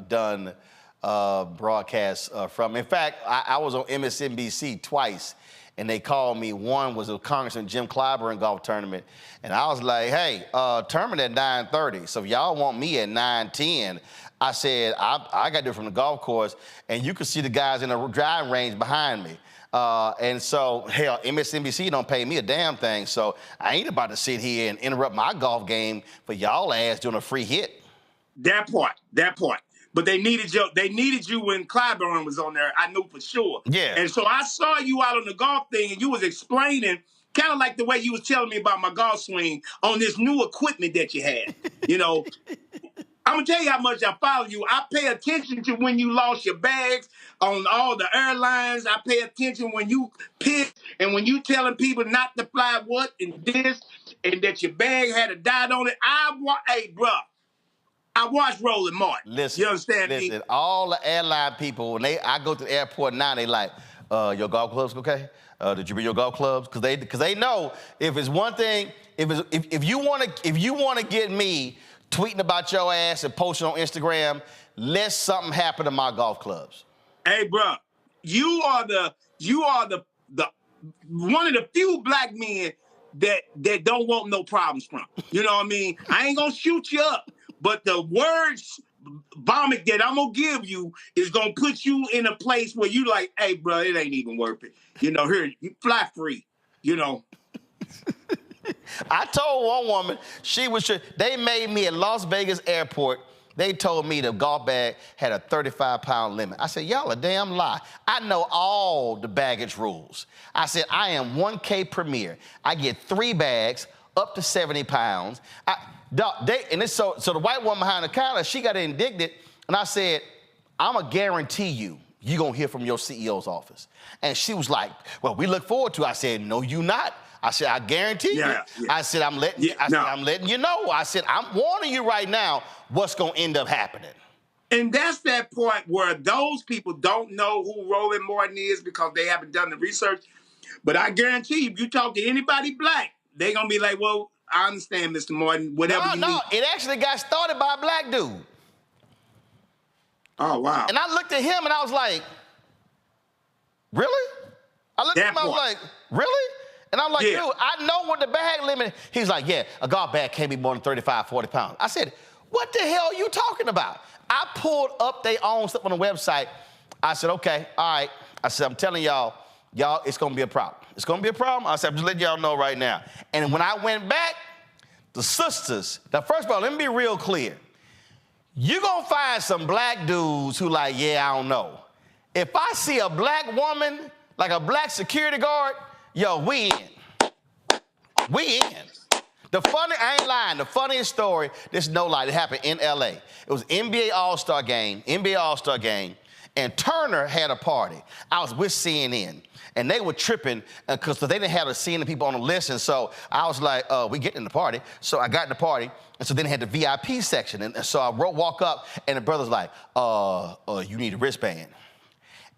done broadcasts from. In fact, I was on MSNBC twice. And they called me. One was a Congressman Jim Clyburn golf tournament. And I was like, hey, tournament at 9:30. So if y'all want me at 9:10, I said, I got to do it from the golf course. And you could see the guys in the driving range behind me. And so, hell, MSNBC don't pay me a damn thing. So I ain't about to sit here and interrupt my golf game for y'all ass doing a free hit. That part. But they needed you when Clyburn was on there. I knew for sure. Yeah. And so I saw you out on the golf thing, and you was explaining, kind of like the way you was telling me about my golf swing on this new equipment that you had. You know, I'm gonna tell you how much I follow you. I pay attention to when you lost your bags on all the airlines. I pay attention when you pissed and when you telling people not to fly what and this and that your bag had a dot on it. Hey, bro. I watched Roland Martin. Listen, you understand me? Listen, all the airline people, when I go to the airport now, they like, your golf clubs okay? Did you bring your golf clubs? Because they know if it's one thing, if you want to get me tweeting about your ass and posting on Instagram, let something happen to my golf clubs. Hey, bro, you are the one of the few black men that don't want no problems from. You know what I mean? I ain't gonna shoot you up. But the words vomit that I'm going to give you is going to put you in a place where you like, hey, bro, it ain't even worth it. You know, here, you fly free, you know. I told one woman, they made me at Las Vegas airport. They told me the golf bag had a 35-pound limit. I said, y'all a damn lie. I know all the baggage rules. I said, I am 1K Premier. I get 3 bags up to 70 pounds. So the white woman behind the counter, she got indignant, and I said, I'm going to guarantee you're going to hear from your CEO's office. And she was like, well, we look forward to it. I said, no, you not. I said, I guarantee you. Yeah. I said, I'm letting you know. I said, I'm warning you right now what's going to end up happening. And that's that point where those people don't know who Roland Martin is because they haven't done the research. But I guarantee you, if you talk to anybody black, they're going to be like, well, I understand, Mr. Martin, whatever you need. No, it actually got started by a black dude. Oh, wow. And I looked at him and I was like, really? I looked at him, I was like, really? And I'm like, dude, I know what the bag limit. He's like, yeah, a golf bag can't be more than 35, 40 pounds. I said, what the hell are you talking about? I pulled up their own stuff on the website. I said, okay, all right. I said, I'm telling y'all, it's going to be a problem. It's going to be a problem. I said, I'm just letting y'all know right now. And when I went back, the sisters, now, first of all, let me be real clear. You gonna find some black dudes who like, yeah, I don't know. If I see a black woman, like a black security guard, yo, we in. We in. I ain't lying, the funniest story, this is no lie, it happened in LA. It was NBA All-Star game, and Turner had a party. I was with CNN, and they were tripping because they didn't have the CNN people on the list, and so I was like, we getting in the party. So I got in the party, and so then they had the VIP section, and so I walk up, and the brother's like, you need a wristband.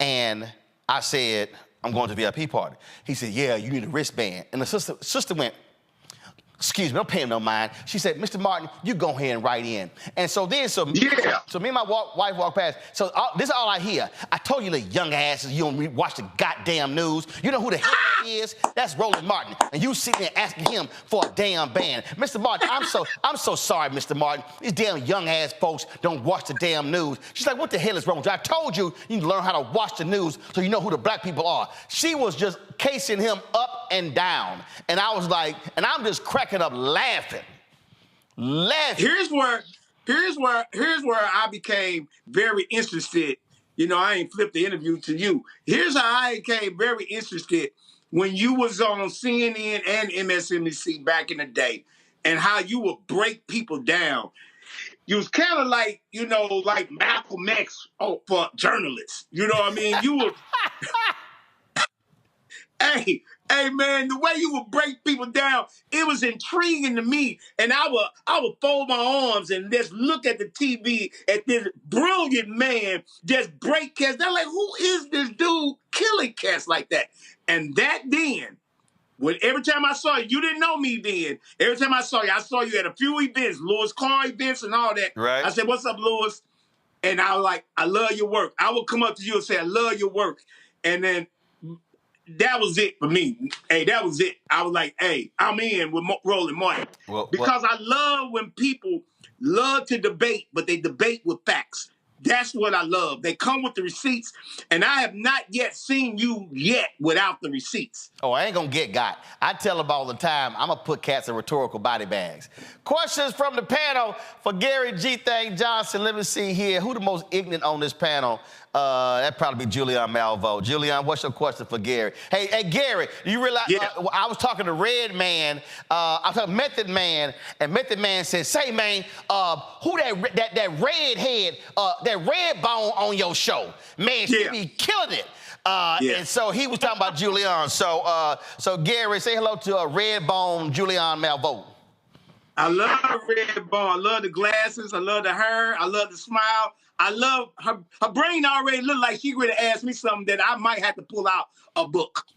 And I said, I'm going to the VIP party. He said, yeah, you need a wristband. And the sister went, excuse me, don't pay him no mind. She said, Mr. Martin, you go ahead and write in. And so me and my wife walk past. So this is all I hear. I told you, the young asses, you don't watch the goddamn news. You know who the hell that is? That's Roland Martin. And you sitting there asking him for a damn band. Mr. Martin, I'm so sorry, Mr. Martin. These damn young ass folks don't watch the damn news. She's like, what the hell is wrong with you? I told you, you need to learn how to watch the news so you know who the black people are. She was just casing him up and down. And I was like, and I'm just cracking up laughing. Here's where I became very interested. You know, I ain't flipped the interview to you. Here's how I became very interested when you was on CNN and MSNBC back in the day, and how you would break people down. You was kind of like, you know, like Malcolm X for journalists. You know what I mean? You were Hey man, the way you would break people down, it was intriguing to me. And I would fold my arms and just look at the TV at this brilliant man just break cats. They're like, who is this dude killing cats like that? And that then, every time I saw you didn't know me then. Every time I saw you at a few events, Louis Carr events and all that. Right. I said, what's up, Louis? And I was like, I love your work. I would come up to you and say, I love your work. And then that was it for me. Hey, that was it. I was like, hey, I'm in with Roland Martin. Because I love when people love to debate, but they debate with facts. That's what I love. They come with the receipts, and I have not yet seen you yet without the receipts. Oh, I ain't gonna get got. I tell them all the time, I'm gonna put cats in rhetorical body bags. Questions from the panel for Gary G. Thang Johnson. Let me see here. Who the most ignorant on this panel? That'd probably be Julian Malvo. Julian, what's your question for Gary? Hey, Gary, do you realize I was talking to Red Man, I was talking to Method Man, and Method Man said, say, man, who that red head, that red bone on your show? Man, she be killing it. And so he was talking about Julian. So Gary, say hello to Red Bone Julian Malvo. I love Red Bone. I love the glasses. I love the hair. I love the smile. I love her brain already looked like she ready to ask me something that I might have to pull out a book.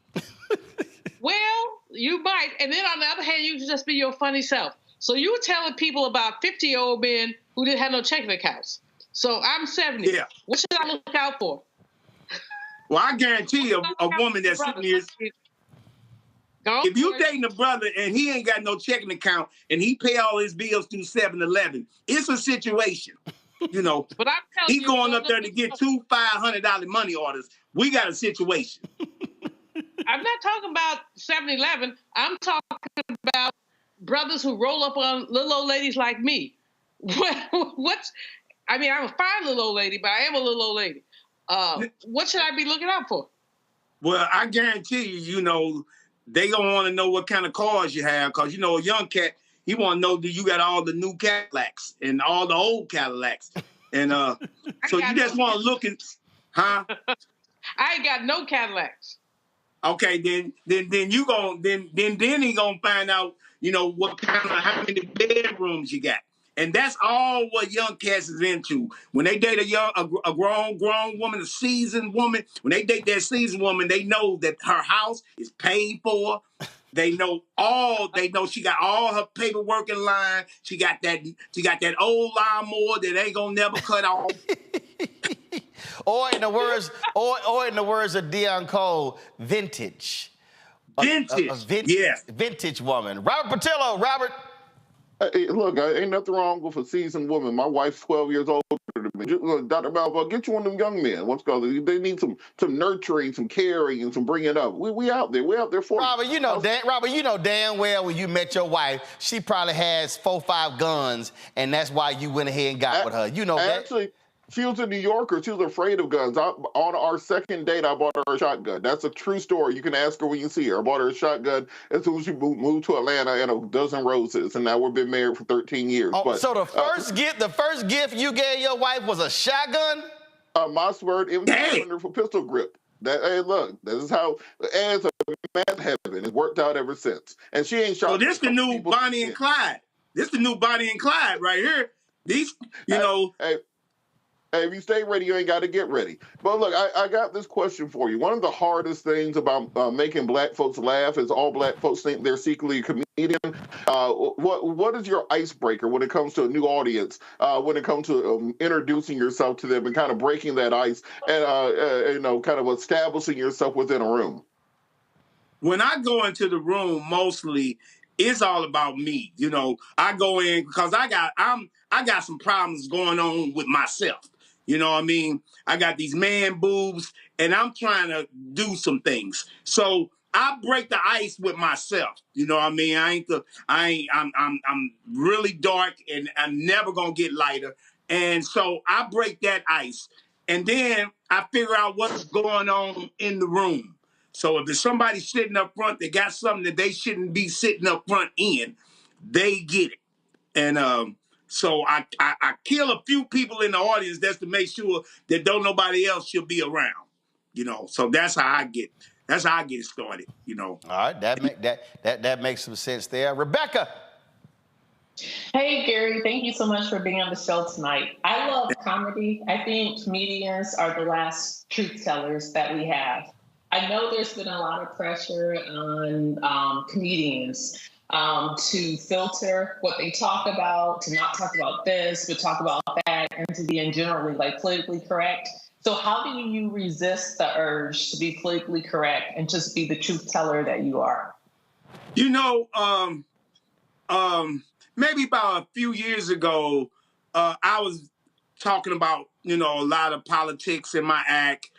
Well, you might. And then on the other hand, you can just be your funny self. So you were telling people about 50-year-old men who didn't have no checking accounts. So I'm 70. Yeah. What should I look out for? Well, I guarantee you a woman that's 70 years... If you dating a brother and he ain't got no checking account and he pay all his bills through 7-Eleven, it's a situation. You know, but I'm he going up there to get 2 $500 money orders. We got a situation. I'm not talking about 7-Eleven. I'm talking about brothers who roll up on little old ladies like me. I mean, I'm a fine little old lady, but I am a little old lady. What should I be looking out for? Well, I guarantee you, you know, they gonna want to know what kind of cars you have, because you know a young cat, he want to know that you got all the new Cadillacs and all the old Cadillacs, and so you just want to look and, huh? I ain't got no Cadillacs. Okay, then you gon' then he gonna find out, you know, what kind of how many bedrooms you got. And that's all what young cats is into. When they date a grown woman, a seasoned woman, when they date that seasoned woman, they know that her house is paid for. They know she got all her paperwork in line. She got that old lawnmower that ain't gonna never cut off. Or in the words of Dion Cole, vintage. Vintage. Vintage woman. Robert Patillo, Robert. Hey, look, ain't nothing wrong with a seasoned woman. My wife's 12 years older than me. Dr. Malvo, get you one of them young men. What's called? They need some nurturing, some caring, and some bringing up. We out there. We out there for Robert, you know, damn well when you met your wife, she probably has 4 or 5 guns, and that's why you went ahead and got with her. You know that. Actually, she was a New Yorker. She was afraid of guns. On our second date, I bought her a shotgun. That's a true story. You can ask her when you see her. I bought her a shotgun as soon as she moved to Atlanta and a dozen roses, and now we've been married for 13 years. Oh, but, so the first gift you gave your wife was a shotgun? Mossberg M200 for pistol grip. Hey, look, this is how, as a man's heaven, it's worked out ever since. And she ain't shot. So this the new Bonnie and Clyde. This the new Bonnie and Clyde right here. These, you know. Hey, if you stay ready, you ain't got to get ready. But look, I got this question for you. One of the hardest things about making black folks laugh is all black folks think they're secretly a comedian. What is your icebreaker when it comes to a new audience, when it comes to introducing yourself to them and kind of breaking that ice and, kind of establishing yourself within a room? When I go into the room, mostly it's all about me. You know, I go in because I got some problems going on with myself. You know what I mean? I got these man boobs and I'm trying to do some things. So I break the ice with myself. You know what I mean? I'm really dark and I'm never gonna get lighter. And so I break that ice. And then I figure out what's going on in the room. So if there's somebody sitting up front that got something that they shouldn't be sitting up front in, they get it. And so I kill a few people in the audience just to make sure that don't nobody else should be around. You know, so that's how I get it started, you know. All right, that makes some sense there. Rebecca. Hey, Gary, thank you so much for being on the show tonight. I love comedy. I think comedians are the last truth tellers that we have. I know there's been a lot of pressure on comedians to filter what they talk about, to not talk about this, but talk about that, and to be generally like politically correct. So how do you resist the urge to be politically correct and just be the truth teller that you are? You know, maybe about a few years ago, I was talking about, you know, a lot of politics in my act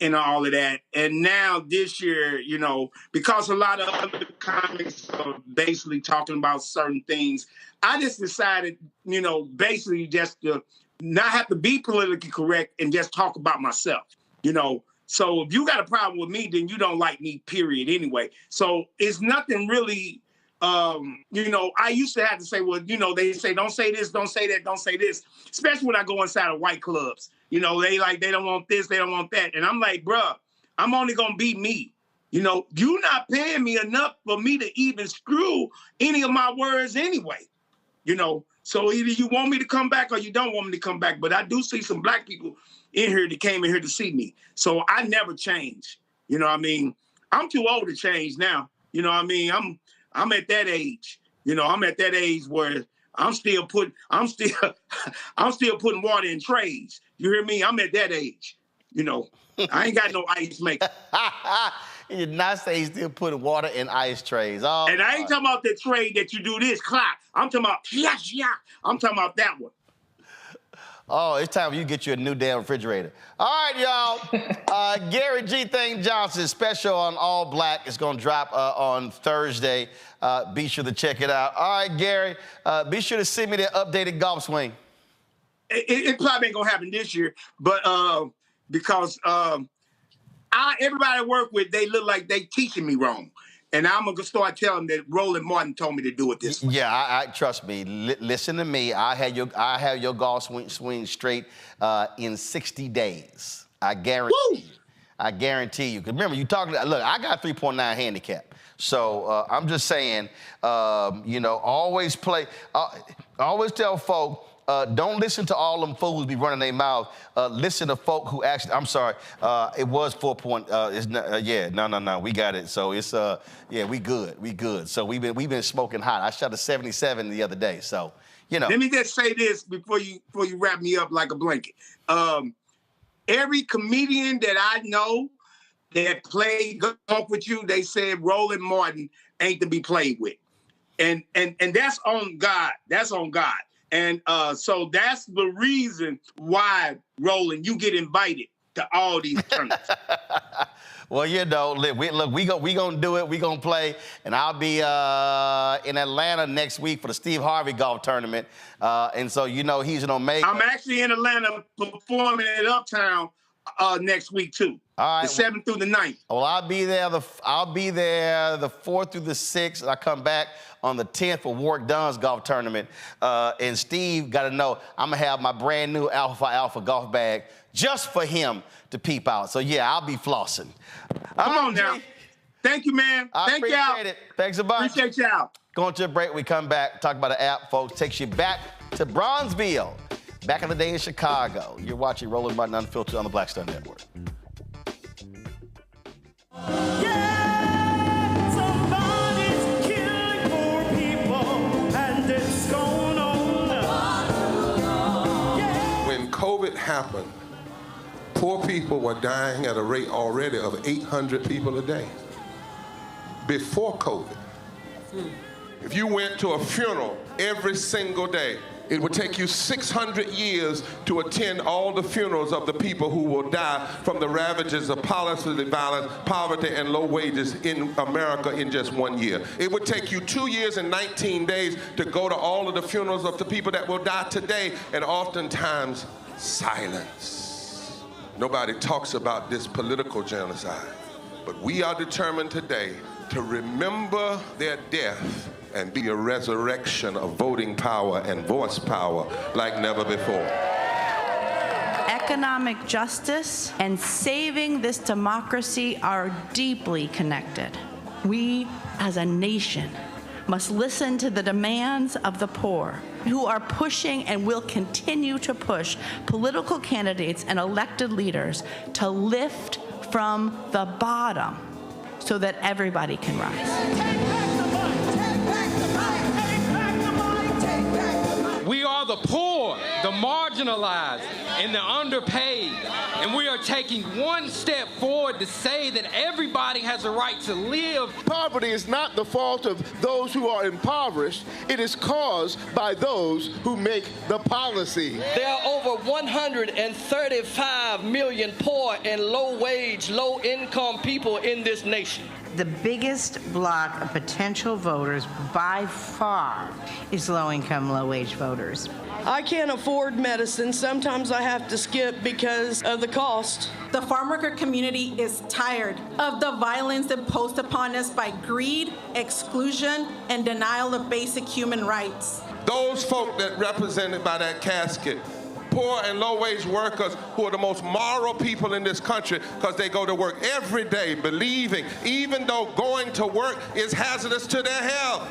and all of that. And now this year, you know, because a lot of other comics are basically talking about certain things, I just decided, you know, basically just to not have to be politically correct and just talk about myself, you know. So if you got a problem with me, then you don't like me, period, anyway. So it's nothing really, you know, I used to have to say, well, you know, they say, don't say this, don't say that, don't say this, especially when I go inside of white clubs. You know, they don't want this, they don't want that. And I'm like, bruh, I'm only going to be me. You know, you're not paying me enough for me to even screw any of my words anyway. You know, so either you want me to come back or you don't want me to come back. But I do see some black people in here that came in here to see me. So I never change. You know what I mean? I'm too old to change now. You know what I mean? I'm at that age. You know, I'm at that age where I'm still putting water in trays. You hear me? I'm at that age. You know, I ain't got no ice maker. You did not say he's still putting water in ice trays. Oh, and I ain't talking about the tray that you do this, clap. I'm talking about, I'm talking about that one. Oh, it's time for you to get you a new damn refrigerator. All right, y'all. Gary G. Thing Johnson special on All Black is going to drop on Thursday. Be sure to check it out. All right, Gary, be sure to send me the updated golf swing. It probably ain't going to happen this year, but because everybody I work with, they look like they teaching me wrong. And I'm going to start telling them that Roland Martin told me to do it this way. Yeah, I trust me. Listen to me. I have your golf swing straight in 60 days. I guarantee you. I guarantee you. Because remember, you talking. Look, I got a 3.9 handicap. So I'm just saying, you know, always play. Always tell folk. Don't listen to all them fools be running their mouth. Listen to folk who actually, I'm sorry, it was 4 point, no, we got it. So it's, we good. So we've been smoking hot. I shot a 77 the other day, so, you know. Let me just say this before you wrap me up like a blanket. Every comedian that I know that played golf with you, they said Roland Martin ain't to be played with. And that's on God. That's on God. And so that's the reason why, Roland, you get invited to all these tournaments. Well, you know, we gonna do it. We gonna play, and I'll be in Atlanta next week for the Steve Harvey golf tournament. And so, you know, he's an Omega. I'm actually in Atlanta performing at Uptown next week too. All right, the 7th through the 9th. Well, I'll be there the 4th through the 6th. And I come back on the 10th for Warwick Dunn's golf tournament. And Steve got to know I'm gonna have my brand new Alpha golf bag just for him to peep out. So yeah, I'll be flossing. Come on now. Thank you, man. Thank y'all. Appreciate it. Thanks a bunch. Appreciate y'all. Going to a break. We come back, talk about the app, folks. Takes you back to Bronzeville, back in the day in Chicago. You're watching Roland Martin Unfiltered on the Black Star Network. When COVID happened, poor people were dying at a rate already of 800 people a day. Before COVID, if you went to a funeral every single day, it would take you 600 years to attend all the funerals of the people who will die from the ravages of policy violence, poverty, and low wages in America in just 1 year. It would take you 2 years and 19 days to go to all of the funerals of the people that will die today, and oftentimes silence. Nobody talks about this political genocide, but we are determined today to remember their death and be a resurrection of voting power and voice power like never before. Economic justice and saving this democracy are deeply connected. We, as a nation, must listen to the demands of the poor, who are pushing and will continue to push political candidates and elected leaders to lift from the bottom so that everybody can rise. We are the poor, the marginalized, and the underpaid. And we are taking one step forward to say that everybody has a right to live. Poverty is not the fault of those who are impoverished. It is caused by those who make the policy. There are over 135 million poor and low-wage, low-income people in this nation. The biggest block of potential voters by far is low-income, low-wage voters. I can't afford medicine. Sometimes I have to skip because of the cost. The farm worker community is tired of the violence imposed upon us by greed, exclusion, and denial of basic human rights. Those folk that represented by that casket, poor and low-wage workers who are the most moral people in this country because they go to work every day believing, even though going to work is hazardous to their health.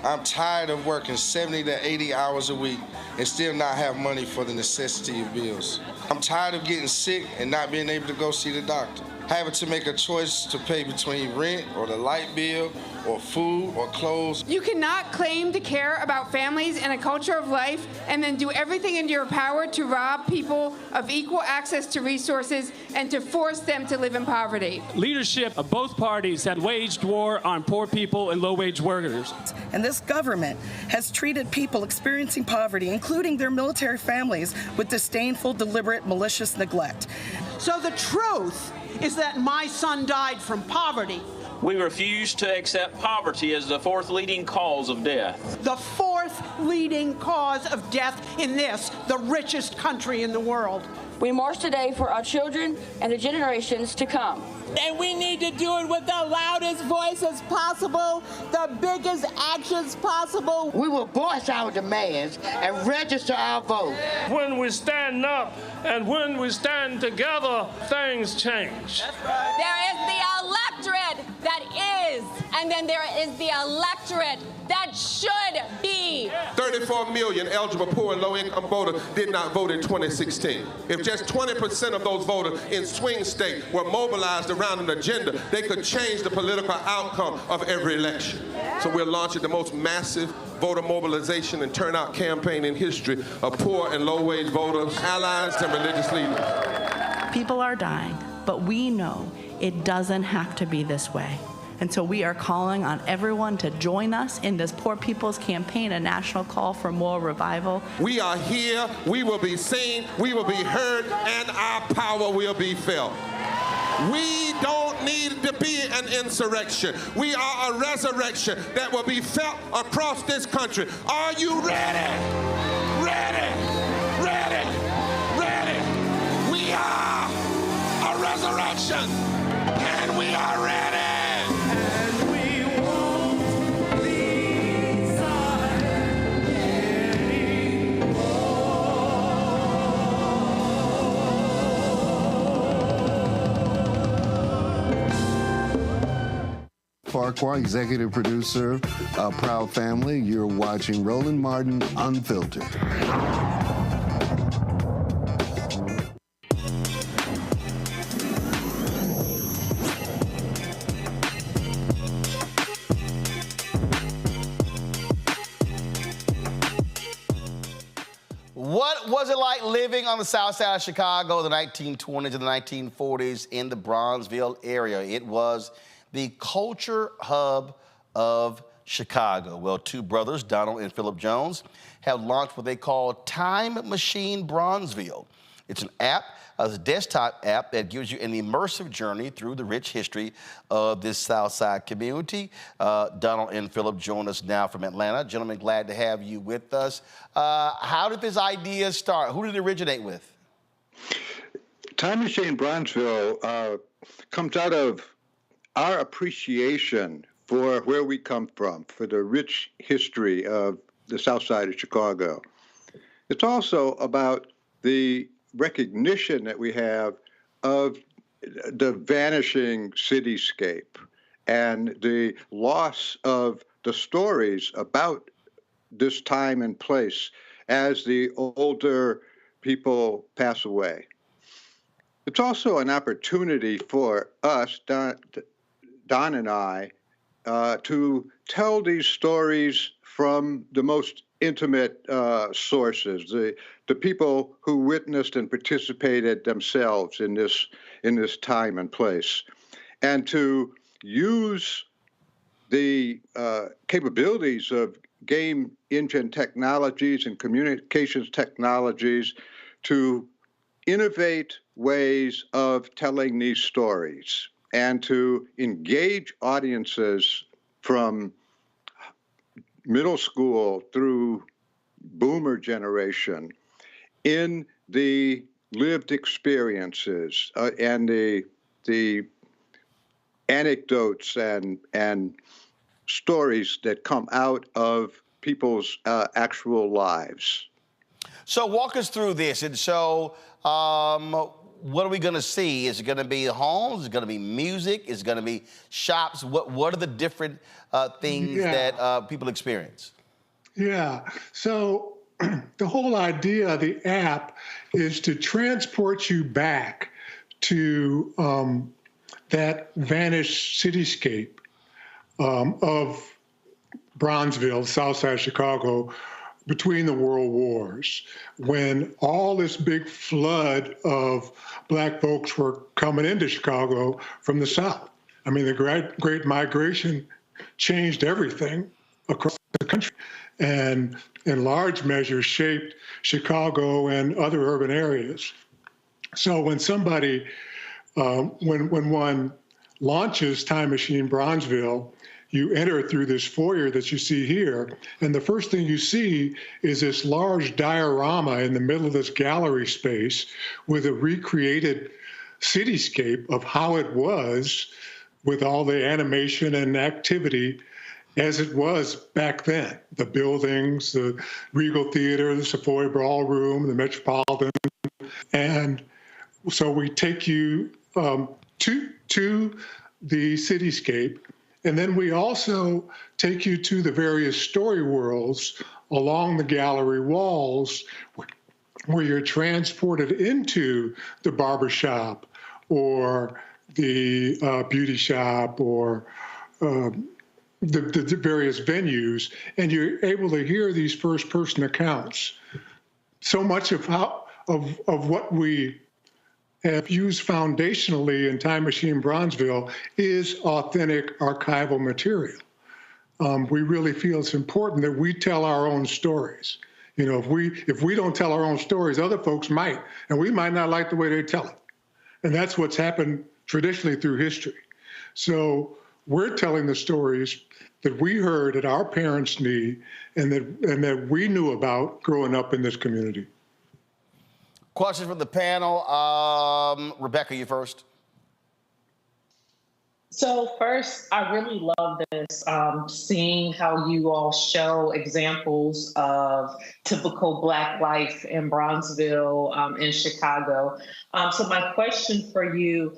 I'm tired of working 70 to 80 hours a week and still not have money for the necessity of bills. I'm tired of getting sick and not being able to go see the doctor. Having to make a choice to pay between rent or the light bill or food or clothes. You cannot claim to care about families and a culture of life and then do everything in your power to rob people of equal access to resources and to force them to live in poverty. Leadership of both parties have waged war on poor people and low-wage workers. And this government has treated people experiencing poverty, including their military families, with disdainful, deliberate, malicious neglect. So the truth is that my son died from poverty. We refuse to accept poverty as the fourth leading cause of death. The fourth leading cause of death in this, the richest country in the world. We march today for our children and the generations to come. And we need to do it with the loudest voices possible, the biggest actions possible. We will voice our demands and register our vote. When we stand up and when we stand together, things change. There is the electorate that is, and then there is the electorate that should be. 34 million eligible poor and low-income voters did not vote in 2016. If just 20% of those voters in swing states were mobilized around an agenda, they could change the political outcome of every election. So we're launching the most massive voter mobilization and turnout campaign in history of poor and low-wage voters, allies, and religious leaders. People are dying, but we know it doesn't have to be this way. And so we are calling on everyone to join us in this Poor People's Campaign, a national call for moral revival. We are here, we will be seen, we will be heard, and our power will be felt. We don't need to be an insurrection. We are a resurrection that will be felt across this country. Are you ready? Ready? Ready? Ready? We are a resurrection, and we are ready. And we won't be silent anymore. Farquhar, executive producer of Proud Family. You're watching Roland Martin Unfiltered. What was it like living on the south side of Chicago in the 1920s and the 1940s in the Bronzeville area? It was the culture hub of Chicago. Well, two brothers, Donald and Philip Jones, have launched what they call Time Machine Bronzeville. It's an app, a desktop app that gives you an immersive journey through the rich history of this South Side community. Donald and Philip join us now from Atlanta. Gentlemen, glad to have you with us. How did this idea start? Who did it originate with? Time Machine Bronzeville comes out of our appreciation for where we come from, for the rich history of the South Side of Chicago. It's also about the recognition that we have of the vanishing cityscape and the loss of the stories about this time and place as the older people pass away. It's also an opportunity for us, Don and I, to tell these stories from the most intimate sources, the people who witnessed and participated themselves in this time and place, and to use the capabilities of game engine technologies and communications technologies to innovate ways of telling these stories and to engage audiences from middle school through boomer generation in the lived experiences and the anecdotes and stories that come out of people's actual lives. So walk us through this. And so what are we going to see? Is it going to be homes? Is it going to be music? Is it going to be shops? What are the different things that people experience? Yeah. So the whole idea of the app is to transport you back to that vanished cityscape of Bronzeville, south side of Chicago, between the world wars, when all this big flood of Black folks were coming into Chicago from the South. I mean, the Great Migration changed everything across the country and in large measure shaped Chicago and other urban areas. So when somebody, when one launches Time Machine Bronzeville, you enter through this foyer that you see here, and the first thing you see is this large diorama in the middle of this gallery space with a recreated cityscape of how it was with all the animation and activity as it was back then. The buildings, the Regal Theater, the Savoy Ballroom, the Metropolitan. And so we take you to the cityscape. And then we also take you to the various story worlds along the gallery walls where you're transported into the barbershop or the beauty shop or the various venues, and you're able to hear these first-person accounts. So much of what we have used foundationally in Time Machine Bronzeville is authentic archival material. We really feel it's important that we tell our own stories. You know, if we don't tell our own stories, other folks might, and we might not like the way they tell it. And that's what's happened traditionally through history. So we're telling the stories that we heard that our parents knew and that we knew about growing up in this community. Questions from the panel. Rebecca, you first. So first, I really love this, seeing how you all show examples of typical Black life in Bronzeville, in Chicago. So my question for you,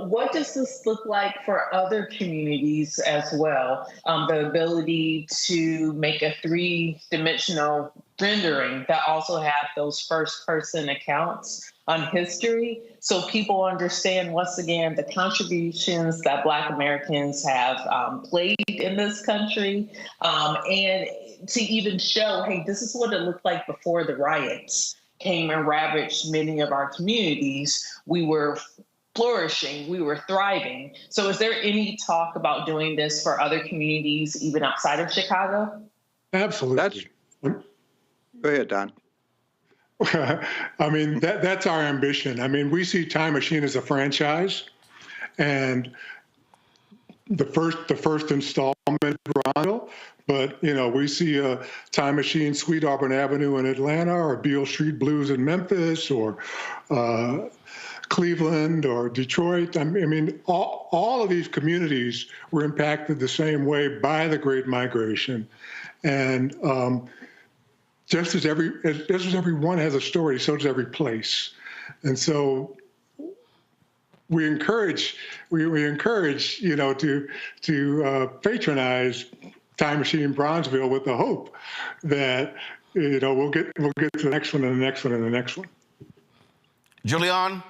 what does this look like for other communities as well? The ability to make a three-dimensional rendering that also have those first-person accounts on history, so people understand, once again, the contributions that Black Americans have played in this country, and to even show, hey, this is what it looked like before the riots came and ravaged many of our communities. We were flourishing, we were thriving. So is there any talk about doing this for other communities, even outside of Chicago? Absolutely. Go ahead, Don. I mean, that's our ambition. I mean, we see Time Machine as a franchise, and the first installment, Bronzeville, but you know, we see a Time Machine, Sweet Auburn Avenue in Atlanta, or Beale Street Blues in Memphis, or Cleveland, or Detroit. I mean, all of these communities were impacted the same way by the Great Migration, and just as every one has a story, so does every place. And so we encourage, you know, to patronize Time Machine Bronzeville with the hope that, you know, we'll get to the next one and the next one and the next one. Julianne?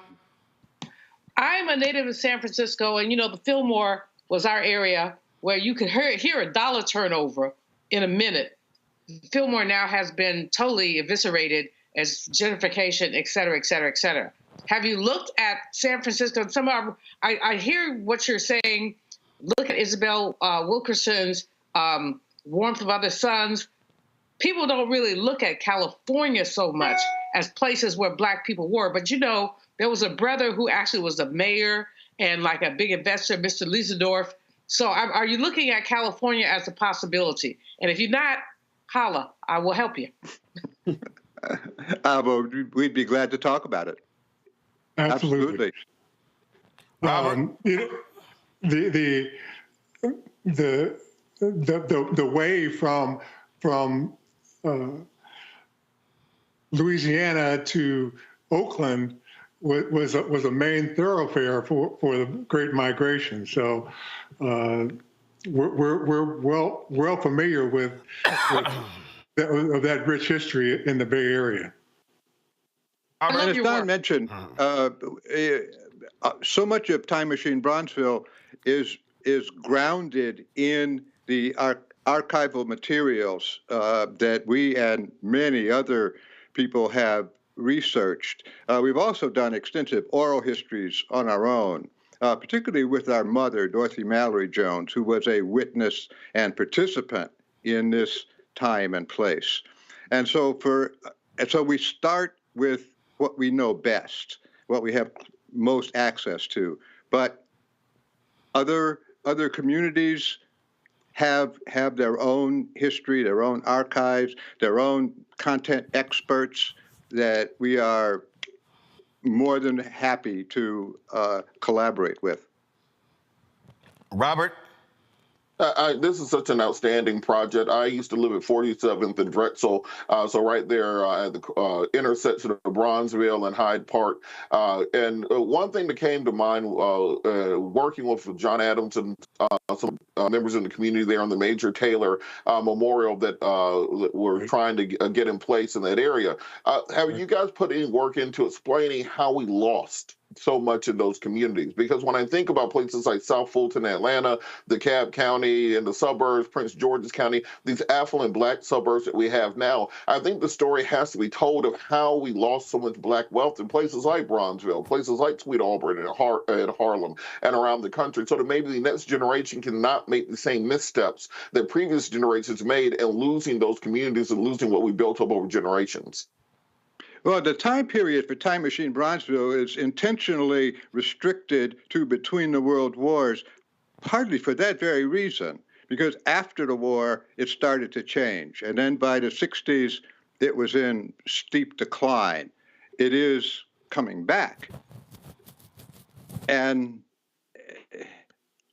I'm a native of San Francisco, and you know, the Fillmore was our area where you could hear a dollar turnover in a minute. Fillmore now has been totally eviscerated as gentrification, et cetera, et cetera, et cetera. Have you looked at San Francisco? I hear what you're saying. Look at Isabel Wilkerson's Warmth of Other Suns. People don't really look at California so much as places where Black people were. But you know, there was a brother who actually was a mayor and like a big investor, Mr. Liesendorf. So are you looking at California as a possibility? And if you're not, holla, I will help you. Well, we'd be glad to talk about it. Absolutely. You know, the way from Louisiana to Oakland was a main thoroughfare for the Great Migration. So we're well familiar with that rich history in the Bay Area. And as Don mentioned, so much of Time Machine Bronzeville is grounded in the archival materials that we and many other people have researched. We've also done extensive oral histories on our own, particularly with our mother, Dorothy Mallory Jones, who was a witness and participant in this time and place. And so we start with what we know best, what we have most access to. But other communities have their own history, their own archives, their own content experts that we are more than happy to collaborate with. Robert? This is such an outstanding project. I used to live at 47th and Drexel, so right there at the intersection of Bronzeville and Hyde Park. And one thing that came to mind working with John Adams and some members in the community there on the Major Taylor Memorial that we're trying to get in place in that area. Have you guys put any work into explaining how we lost so much in those communities. Because when I think about places like South Fulton, Atlanta, DeKalb County, and the suburbs, Prince George's County, these affluent Black suburbs that we have now, I think the story has to be told of how we lost so much Black wealth in places like Bronzeville, places like Tweed Auburn and Harlem, and around the country, so that maybe the next generation cannot make the same missteps that previous generations made, and losing those communities and losing what we built up over generations. Well, the time period for Time Machine Bronzeville is intentionally restricted to between the world wars, partly for that very reason, because after the war, it started to change. And then by the 60s, it was in steep decline. It is coming back. And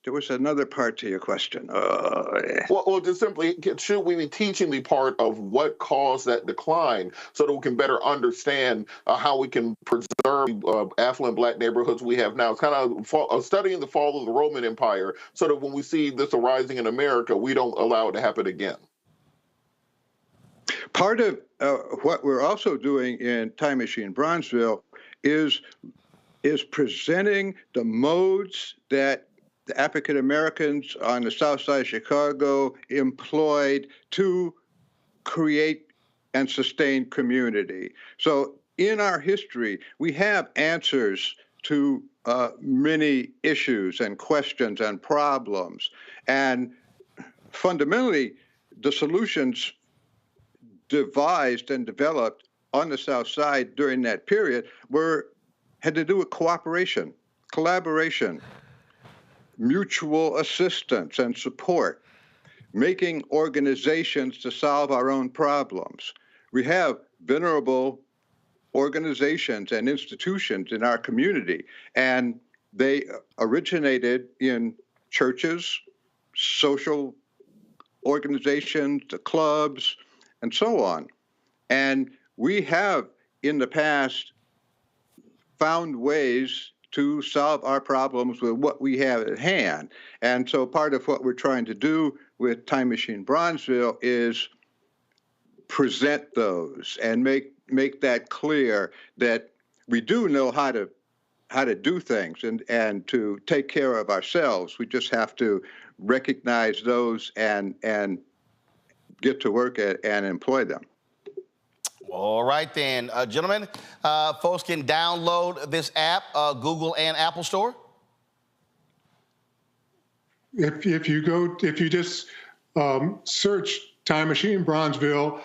there was another part to your question. Well, just simply, should we be teaching the part of what caused that decline so that we can better understand how we can preserve affluent Black neighborhoods we have now? It's kind of studying the fall of the Roman Empire so that when we see this arising in America, we don't allow it to happen again. Part of what we're also doing in Time Machine Bronzeville is presenting the modes that the African Americans on the south side of Chicago employed to create and sustain community. So in our history, we have answers to many issues and questions and problems. And fundamentally, the solutions devised and developed on the south side during that period had to do with cooperation, collaboration, mutual assistance and support, making organizations to solve our own problems. We have venerable organizations and institutions in our community, and they originated in churches, social organizations, the clubs, and so on. And we have, in the past, found ways to solve our problems with what we have at hand. And so part of what we're trying to do with Time Machine Bronzeville is present those and make that clear that we do know how to do things and to take care of ourselves. We just have to recognize those and get to work and employ them. All right, then. Gentlemen, folks can download this app, Google and Apple Store? If you just search Time Machine Bronzeville,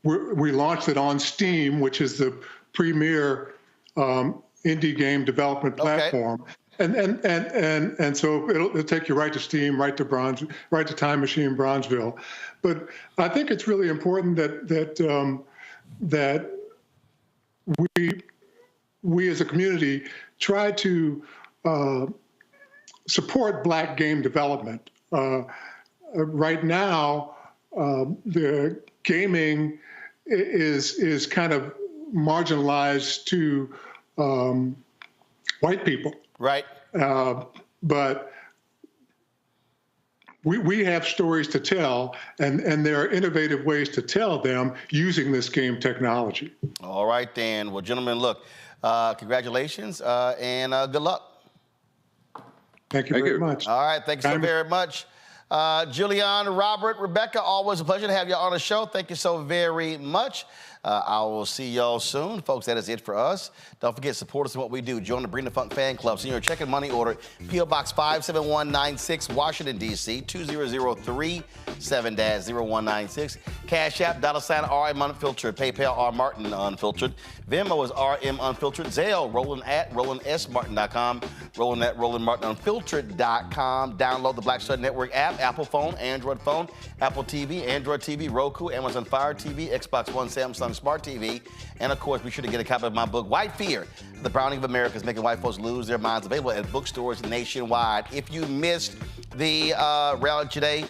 we launched it on Steam, which is the premier indie game development platform. Okay. And so it'll take you right to Steam, right to Time Machine Bronzeville. But I think it's really important that we as a community try to support Black game development. Right now, the gaming is kind of marginalized to white people. Right. But we have stories to tell, and there are innovative ways to tell them using this game technology. All right, then. Well, gentlemen, look, congratulations and good luck. Thank you very much. All right, thank you so very much. Julian, Robert, Rebecca, always a pleasure to have you on the show. Thank you so very much. I will see y'all soon. Folks, that is it for us. Don't forget, support us in what we do. Join the Bring the Funk fan club. Send your check and money order, P.O. Box 57196, Washington, D.C., 20037-0196. Cash App, $RM Unfiltered. PayPal, R Martin Unfiltered. Venmo is RM Unfiltered. Zelle, Roland@RolandSMartin.com. Roland@RolandMartinUnfiltered.com. Download the Black Stud Network app, Apple phone, Android phone, Apple TV, Android TV, Roku, Amazon Fire TV, Xbox One, Samsung Smart TV, and of course, be sure to get a copy of my book, White Fear, The Browning of America is Making White Folks Lose Their Minds, available at bookstores nationwide. If you missed the rally today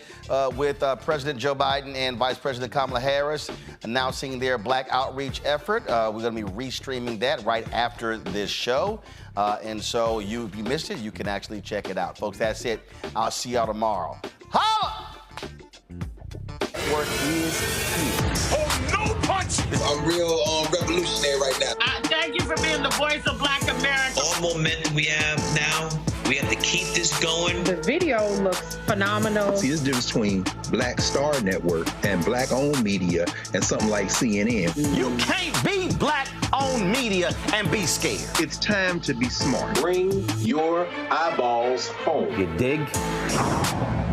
with President Joe Biden and Vice President Kamala Harris announcing their Black outreach effort, we're going to be restreaming that right after this show. And so if you missed it, you can actually check it out. Folks, that's it. I'll see y'all tomorrow. Holla! Work is here. Oh, no punch! I'm real revolutionary right now. Thank you for being the voice of Black America. All momentum we have now, we have to keep this going. The video looks phenomenal. See, this difference between Black Star Network and Black-owned media and something like CNN. You can't be Black-owned media and be scared. It's time to be smart. Bring your eyeballs home. You dig?